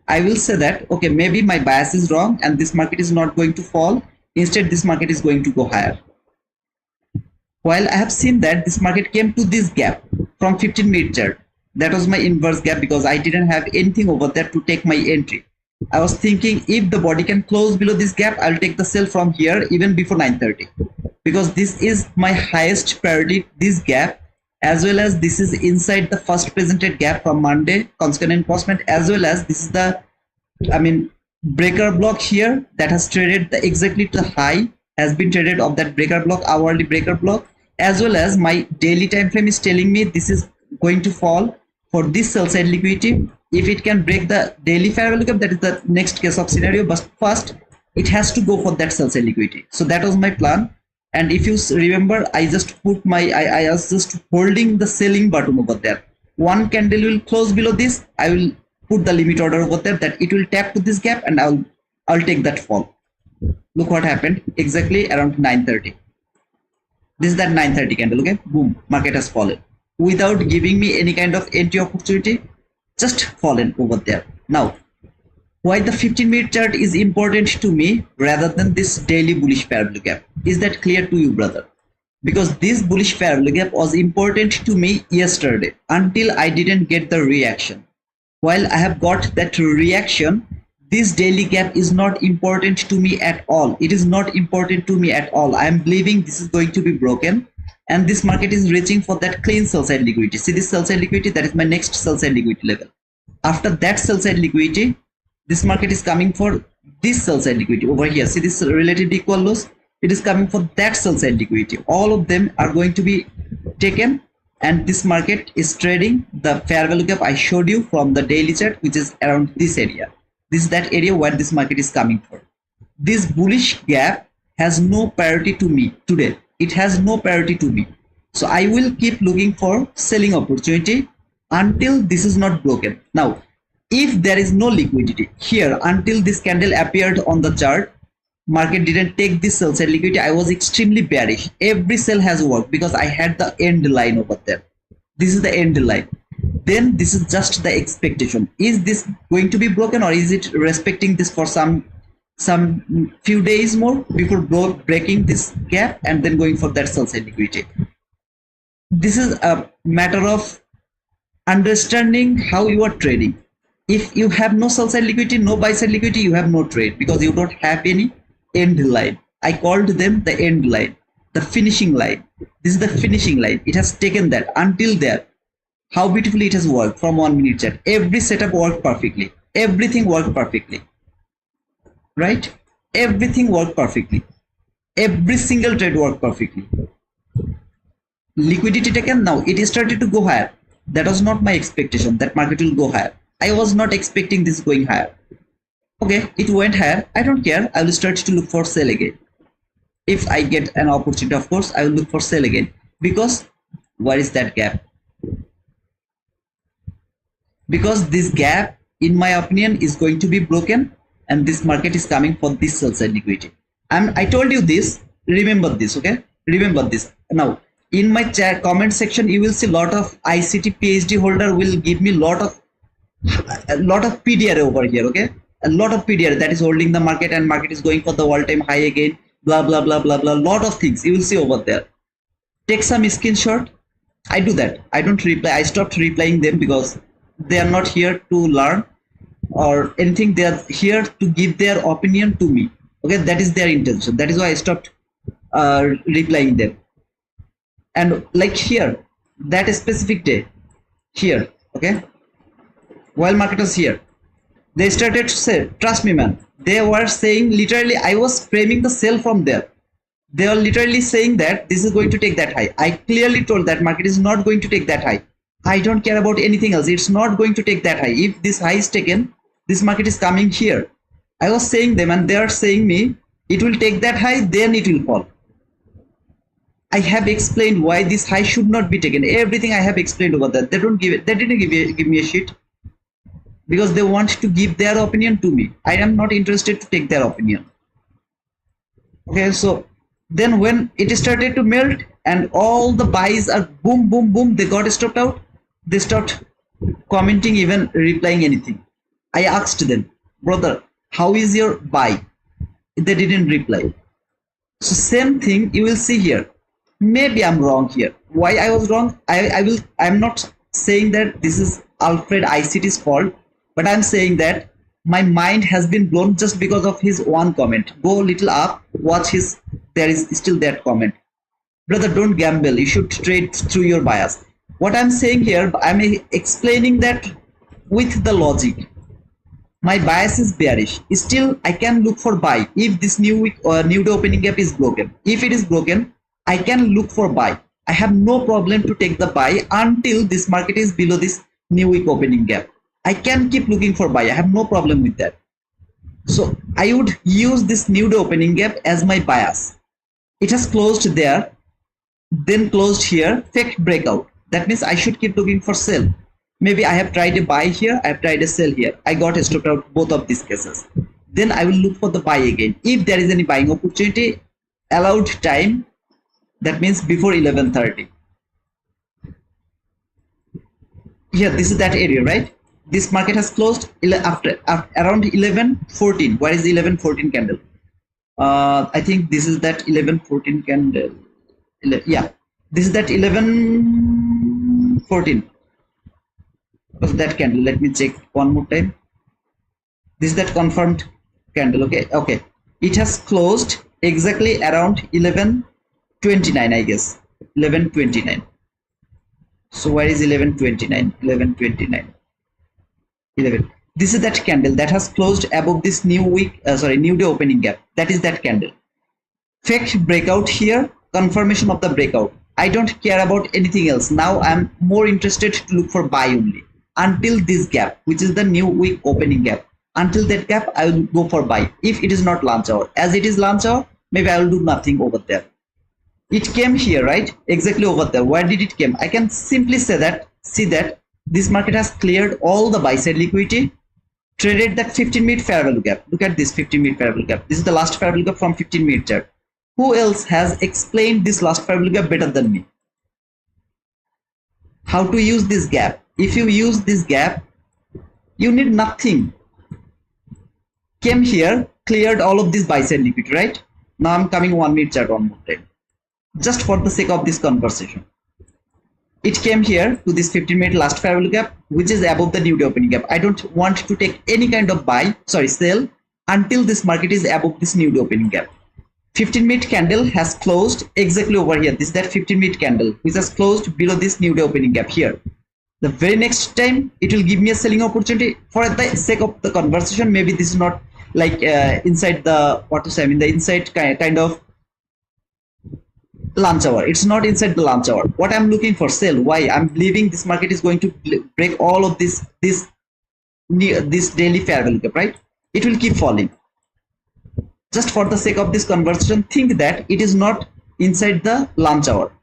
I will say that okay, maybe my bias is wrong and this market is not going to fall. Instead, this market is going to go higher. While I have seen that this market came to this gap from 15-minute chart. That was my inverse gap because I didn't have anything over there to take my entry. I was thinking if the body can close below this gap, I'll take the sell from here even before 9:30, because this is my highest priority, this gap, as well as this is inside the first presented gap from Monday, consequent enforcement, as well as this is the breaker block here that has traded the exactly to the high, has been traded of that breaker block, hourly breaker block, as well as my daily time frame is telling me this is going to fall for this sell side liquidity. If it can break the daily fair value gap, that is the next case of scenario, but first it has to go for that sell side liquidity. So that was my plan. And if you remember, I just put I was just holding the selling button over there. One candle will close below this, I will put the limit order over there that it will tap to this gap and I'll take that fall. Look what happened exactly around 9:30. This is that 9:30 candle, okay? Boom, market has fallen without giving me any kind of entry opportunity, just fallen over there. Now why the 15-minute chart is important to me rather than this daily bullish parallel gap. Is that clear to you, brother? Because this bullish parallel gap was important to me yesterday until I didn't get the reaction. While I have got that reaction, this daily gap is not important to me at all. It is not important to me at all. I am believing this is going to be broken and this market is reaching for that clean sell side liquidity. See this sell side liquidity, that is my next sell side liquidity level. After that sell side liquidity, this market is coming for this sell side liquidity over here. See this relative equal lows, it is coming for that sell side liquidity. All of them are going to be taken, and this market is trading the fair value gap I showed you from the daily chart, which is around this area. This is that area where this market is coming for. This bullish gap has no priority to me today. It has no priority to me. So I will keep looking for selling opportunity until this is not broken. Now, if there is no liquidity here until this candle appeared on the chart, market didn't take this sell side liquidity, I was extremely bearish. Every sell has worked because I had the end line over there. This is the end line. Then this is just the expectation. Is this going to be broken, or is it respecting this for some few days more before breaking this gap and then going for that sell side liquidity? This is a matter of understanding how you are trading. If you have no sell side liquidity, no buy side liquidity, you have no trade because you don't have any end line. I called them the end line, the finishing line. This is the finishing line. It has taken that until there. How beautifully it has worked from 1 minute chart. Every setup worked perfectly. Everything worked perfectly. Right? Everything worked perfectly. Every single trade worked perfectly. Liquidity taken. Now it started to go higher. That was not my expectation that market will go higher. I was not expecting this going higher. Okay, it went higher. I don't care. I will start to look for sell again. If I get an opportunity, of course, I will look for sell again. Because where is that gap? Because this gap, in my opinion, is going to be broken and this market is coming for this sell side liquidity. I told you this. Remember this, okay? Remember this. Now, in my chat comment section, you will see a lot of ICT PhD holder will give me a lot of PDR over here, okay? A lot of PDR that is holding the market and market is going for the all-time high again, blah blah blah blah blah. Lot of things you will see over there. Take some screenshot. I do that. I don't reply. I stopped replying them because they are not here to learn or anything. They are here to give their opinion to me. Okay, that is their intention. That is why I stopped replying them. And like here, that specific day, here, okay, while market was here, they started to say, trust me, man. They were saying literally, I was framing the sell from there. They are literally saying that this is going to take that high. I clearly told that market is not going to take that high. I don't care about anything else. It's not going to take that high. If this high is taken, this market is coming here. I was saying them and they are saying me, it will take that high, then it will fall. I have explained why this high should not be taken. Everything I have explained over there. They don't give it. They didn't give me a shit because they want to give their opinion to me. I am not interested to take their opinion. Okay, so then when it started to melt and all the buys are boom, boom, boom, they got stopped out. They stopped commenting, even replying anything. I asked them, brother, how is your buy? They didn't reply. So same thing you will see here. Maybe I'm wrong here. Why I was wrong? I'm not saying that this is Alfred ICT's fault, but I'm saying that my mind has been blown just because of his one comment. Go little up, watch his, there is still that comment. Brother, don't gamble. You should trade through your bias. What I'm saying here, I'm explaining that with the logic. My bias is bearish. Still, I can look for buy if this new week or new day opening gap is broken. If it is broken, I can look for buy. I have no problem to take the buy until this market is below this new week opening gap. I can keep looking for buy. I have no problem with that. So I would use this new day opening gap as my bias. It has closed there, then closed here, fake breakout. That means I should keep looking for sell. Maybe I have tried a buy here, I have tried a sell here. I got stopped out both of these cases. Then I will look for the buy again. If there is any buying opportunity, allowed time, that means before 11:30. Here, this is that area, right? This market has closed after around 11:14. Where is the 11:14 candle? I think this is that 11:14 candle. Yeah, this is that 11:14. Was that candle? Let me check one more time. This is that confirmed candle. Okay. It has closed exactly around 11:29, I guess. 11:29. So where is 11:29? 11:29. 11. This is that candle that has closed above this new day opening gap. That is that candle. Fake breakout here, confirmation of the breakout. I don't care about anything else. Now I'm more interested to look for buy only until this gap, which is the new week opening gap. Until that gap, I will go for buy. If it is not launch hour, as it is launch hour, maybe I will do nothing over there. It came here, right? Exactly over there. Where did it came? I can simply see that this market has cleared all the buy side liquidity, traded that 15-minute fair value gap. Look at this 15-minute fair value gap. This is the last fair value gap from 15-minute chart. Who else has explained this last fair value gap better than me? How to use this gap? If you use this gap, you need nothing. Came here, cleared all of this buy side liquidity, right? Now I'm coming 1-minute chart one more time, just for the sake of this conversation. It came here to this 15-minute last fair value gap, which is above the new day opening gap. I don't want to take any kind of sell until this market is above this new day opening gap. 15-minute candle has closed exactly over here. This is that 15-minute candle which has closed below this new day opening gap here. The very next time it will give me a selling opportunity. For the sake of the conversation, maybe this is not like inside the the inside kind of launch hour. It's not inside the launch hour. What I'm looking for, sell. Why? I'm believing this market is going to break all of this daily fair value gap, right? It will keep falling. Just for the sake of this conversation, think that it is not inside the launch hour.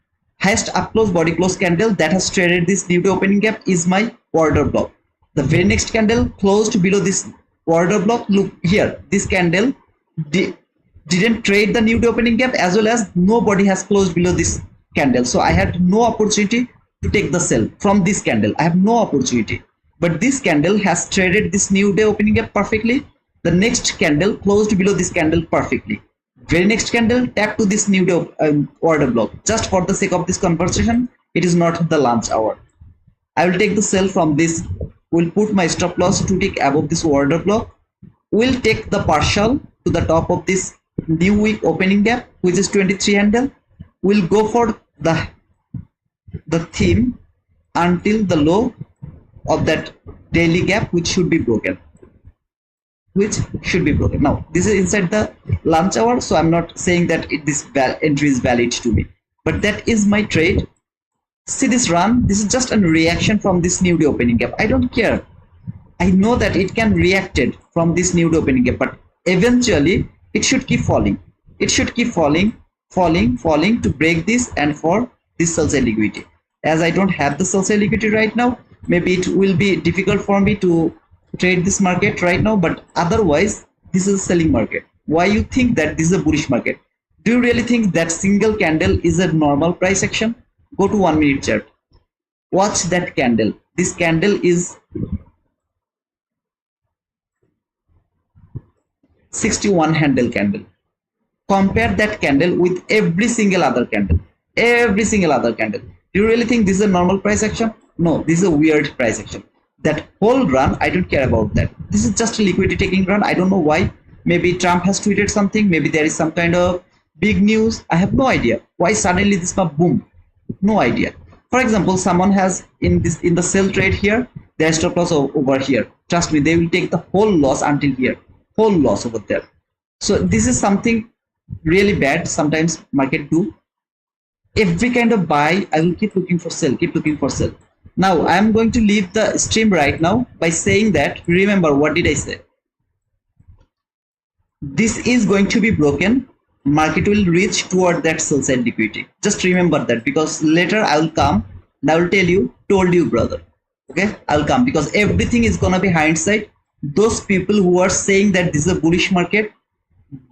Highest up close body close candle that has traded this new day opening gap is my order block. The very next candle closed below this order block. Look here, this candle didn't trade the new day opening gap, as well as nobody has closed below this candle. So I had no opportunity to take the sell from this candle. I have no opportunity. But this candle has traded this new day opening gap perfectly. The next candle closed below this candle perfectly. Very next candle tap to this new day order block. Just for the sake of this conversation, it is not the launch hour. I will take the sell from this. We'll put my stop loss to take above this order block. We'll take the partial to the top of this new week opening gap, which is 23 handle. We'll go for the theme until the low of that daily gap, which should be broken. Now this is inside the launch hour, so I'm not saying that this entry is valid to me, but that is my trade. See this run. This is just a reaction from this new day opening gap. I don't care. I know that it can reacted from this new day opening gap, but eventually it should keep falling. It should keep falling to break this and for this sell side liquidity. As I don't have the sell side liquidity right now, maybe it will be difficult for me to trade this market right now, but otherwise this is a selling market. Why you think that this is a bullish market? Do you really think that single candle is a normal price action? Go to 1-minute chart. Watch that candle. This candle is 61 handle candle. Compare that candle with every single other candle. Do you really think this is a normal price action? No, this is a weird price action. That whole run, I don't care about that. This is just a liquidity taking run. I don't know why. Maybe Trump has tweeted something. Maybe there is some kind of big news. I have no idea why suddenly this boom. No idea. For example, someone has in the sell trade here, their stop loss over here. Trust me, they will take the whole loss until here. Whole loss over there. So this is something really bad. Sometimes market do. Every kind of buy, I will keep looking for sell. Now I am going to leave the stream right now by saying that, remember, what did I say? This is going to be broken. Market will reach toward that sell side liquidity. Just remember that, because later I will come and I will tell you, told you brother. Okay, I'll come, because everything is gonna be hindsight. Those people who are saying that this is a bullish market,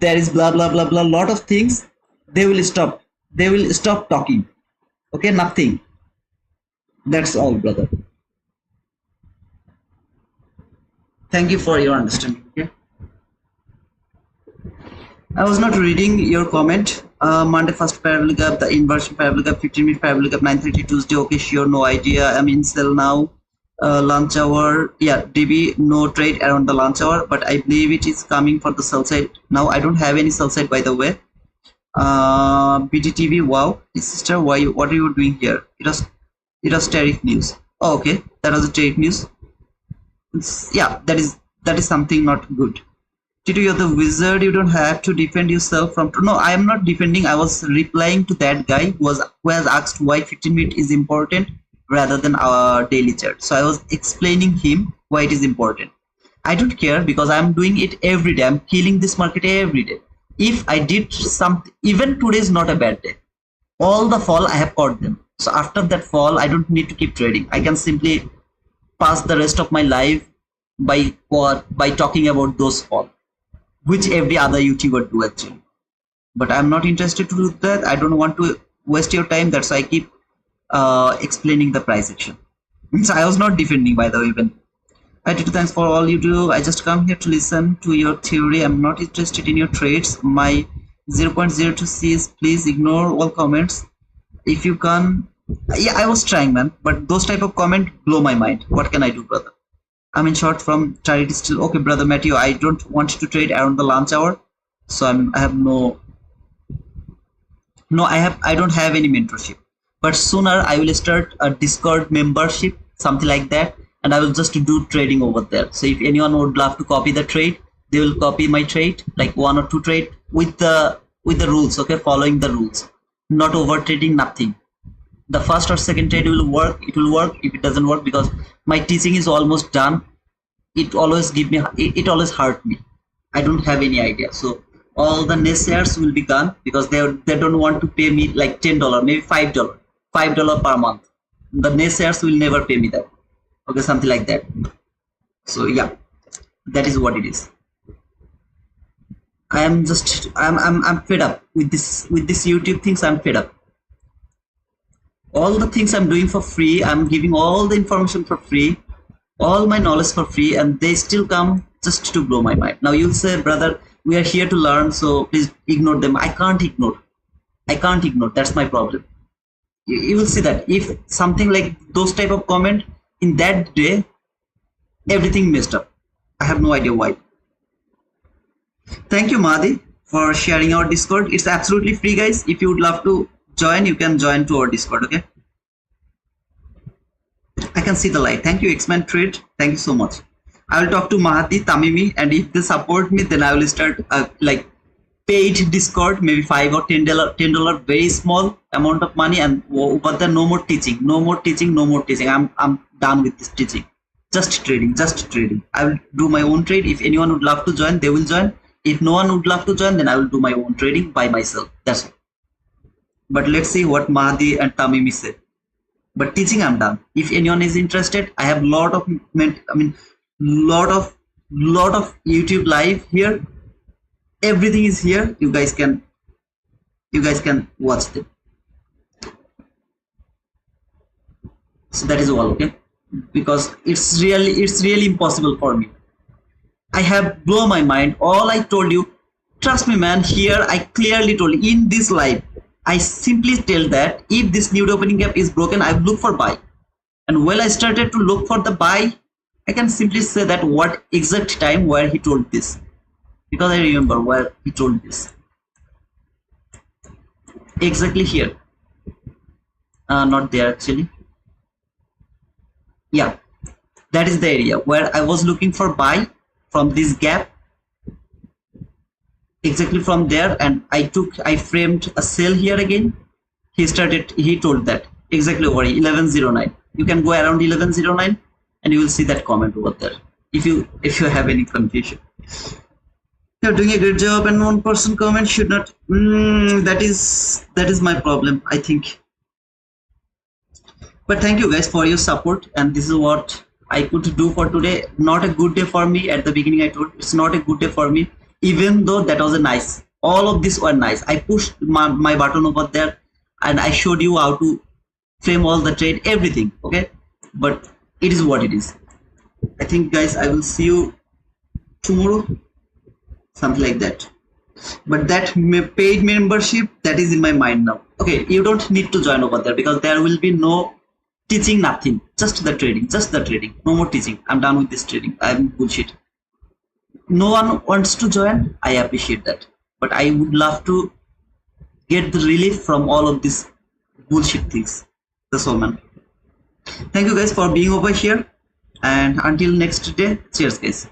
there is blah blah blah blah, lot of things, they will stop talking. Okay, nothing. That's all, brother. Thank you for your understanding. Okay. I was not reading your comment. Monday first parallel gap, the inversion parallel gap, 15-minute parallel gap, 9:30 Tuesday. Okay, sure, no idea. I'm in sell now. Lunch hour, yeah, DB no trade around the lunch hour, but I believe it is coming for the sell side now. I don't have any sell side, by the way. BTTV, wow, sister, why? What are you doing here? It was tariff news. Oh, okay, that was a tariff news. Yeah, that is something not good. Tito, you're the wizard. You don't have to defend yourself from. No, I am not defending. I was replying to that guy who has asked why 15-minute is important rather than our daily chart. So I was explaining him why it is important. I don't care because I'm doing it every day. I'm killing this market every day. If I did something, even today is not a bad day. All the fall I have caught them. So after that fall, I don't need to keep trading. I can simply pass the rest of my life by talking about those fall, which every other YouTuber do actually. But I'm not interested to do that. I don't want to waste your time. That's why I keep explaining the price action. So I was not defending, by the way. Even I did. Thanks for all you do. I just come here to listen to your theory. I'm not interested in your trades. My 0.02 Cs. Please ignore all comments if you can. Yeah, I was trying, man. But those type of comment blow my mind. What can I do, brother? I'm in short from charity still. Okay, brother Matthew, I don't want to trade around the lunch hour, so I don't have any mentorship. But sooner I will start a Discord membership, something like that, and I will just do trading over there. So if anyone would love to copy the trade, they will copy my trade, like 1 or 2 trade with the rules, okay, following the rules, not over trading, nothing. The first or second trade will work. It will work. If it doesn't work, because my teaching is almost done, it always always hurt me. I don't have any idea. So all the naysayers will be gone because they don't want to pay me like $10, maybe $5 per month. The naysayers will never pay me that. Okay, something like that. So yeah, that is what it is. I'm fed up with this YouTube things. I'm fed up. All the things I'm doing for free, I'm giving all the information for free, all my knowledge for free, and they still come just to blow my mind. Now you'll say, brother, we are here to learn, so please ignore them. I can't ignore. That's my problem. You will see that if something like those type of comment in that day, everything messed up. I have no idea why. Thank you, Mahdi, for sharing our Discord. It's absolutely free, guys. If you would love to join, you can join to our Discord. Okay, I can see the light. Thank you, X-Man Trade. Thank you so much. I will talk to Mahati, Tamimi, and if they support me, then I will start like paid Discord, maybe $5 or $10, very small amount of money, and but then no more teaching. I'm done with this teaching. Just trading. I will do my own trade. If anyone would love to join, they will join. If no one would love to join, then I will do my own trading by myself. That's all. But let's see what Mahdi and Tamimi say. But teaching, I'm done. If anyone is interested, I have lot of YouTube live here. Everything is here. You guys can watch them. So that is all, okay? Because it's really impossible for me. I have blown my mind. All I told you, trust me, man. Here I clearly told you in this live. I simply tell that if this new opening gap is broken, I look for buy. And when I started to look for the buy, I can simply say that what exact time where he told this. Because I remember where he told this. Exactly here. Not there actually. Yeah. That is the area where I was looking for buy from this gap. Exactly from there, and I framed a sell here again. He told that exactly over 1109. You can go around 1109 and you will see that comment over there if you have any confusion. You're doing a great job, and one person comment should not. That is my problem, I think. But thank you guys for your support, and this is what I could do for today. Not a good day for me. At the beginning I told it's not a good day for me, even though that was a nice. All of these were nice. I pushed my button over there and I showed you how to frame all the trade, everything, okay? But it is what it is. I think, guys, I will see you tomorrow, something like that. But that paid membership, that is in my mind now. Okay, you don't need to join over there because there will be no teaching, nothing, just the trading, just the trading, no more teaching. I'm done with this trading. I'm bullshit. No one wants to join. I appreciate that, but I would love to get the relief from all of these bullshit things. That's all, man. Thank you guys for being over here, and until next day, cheers, guys.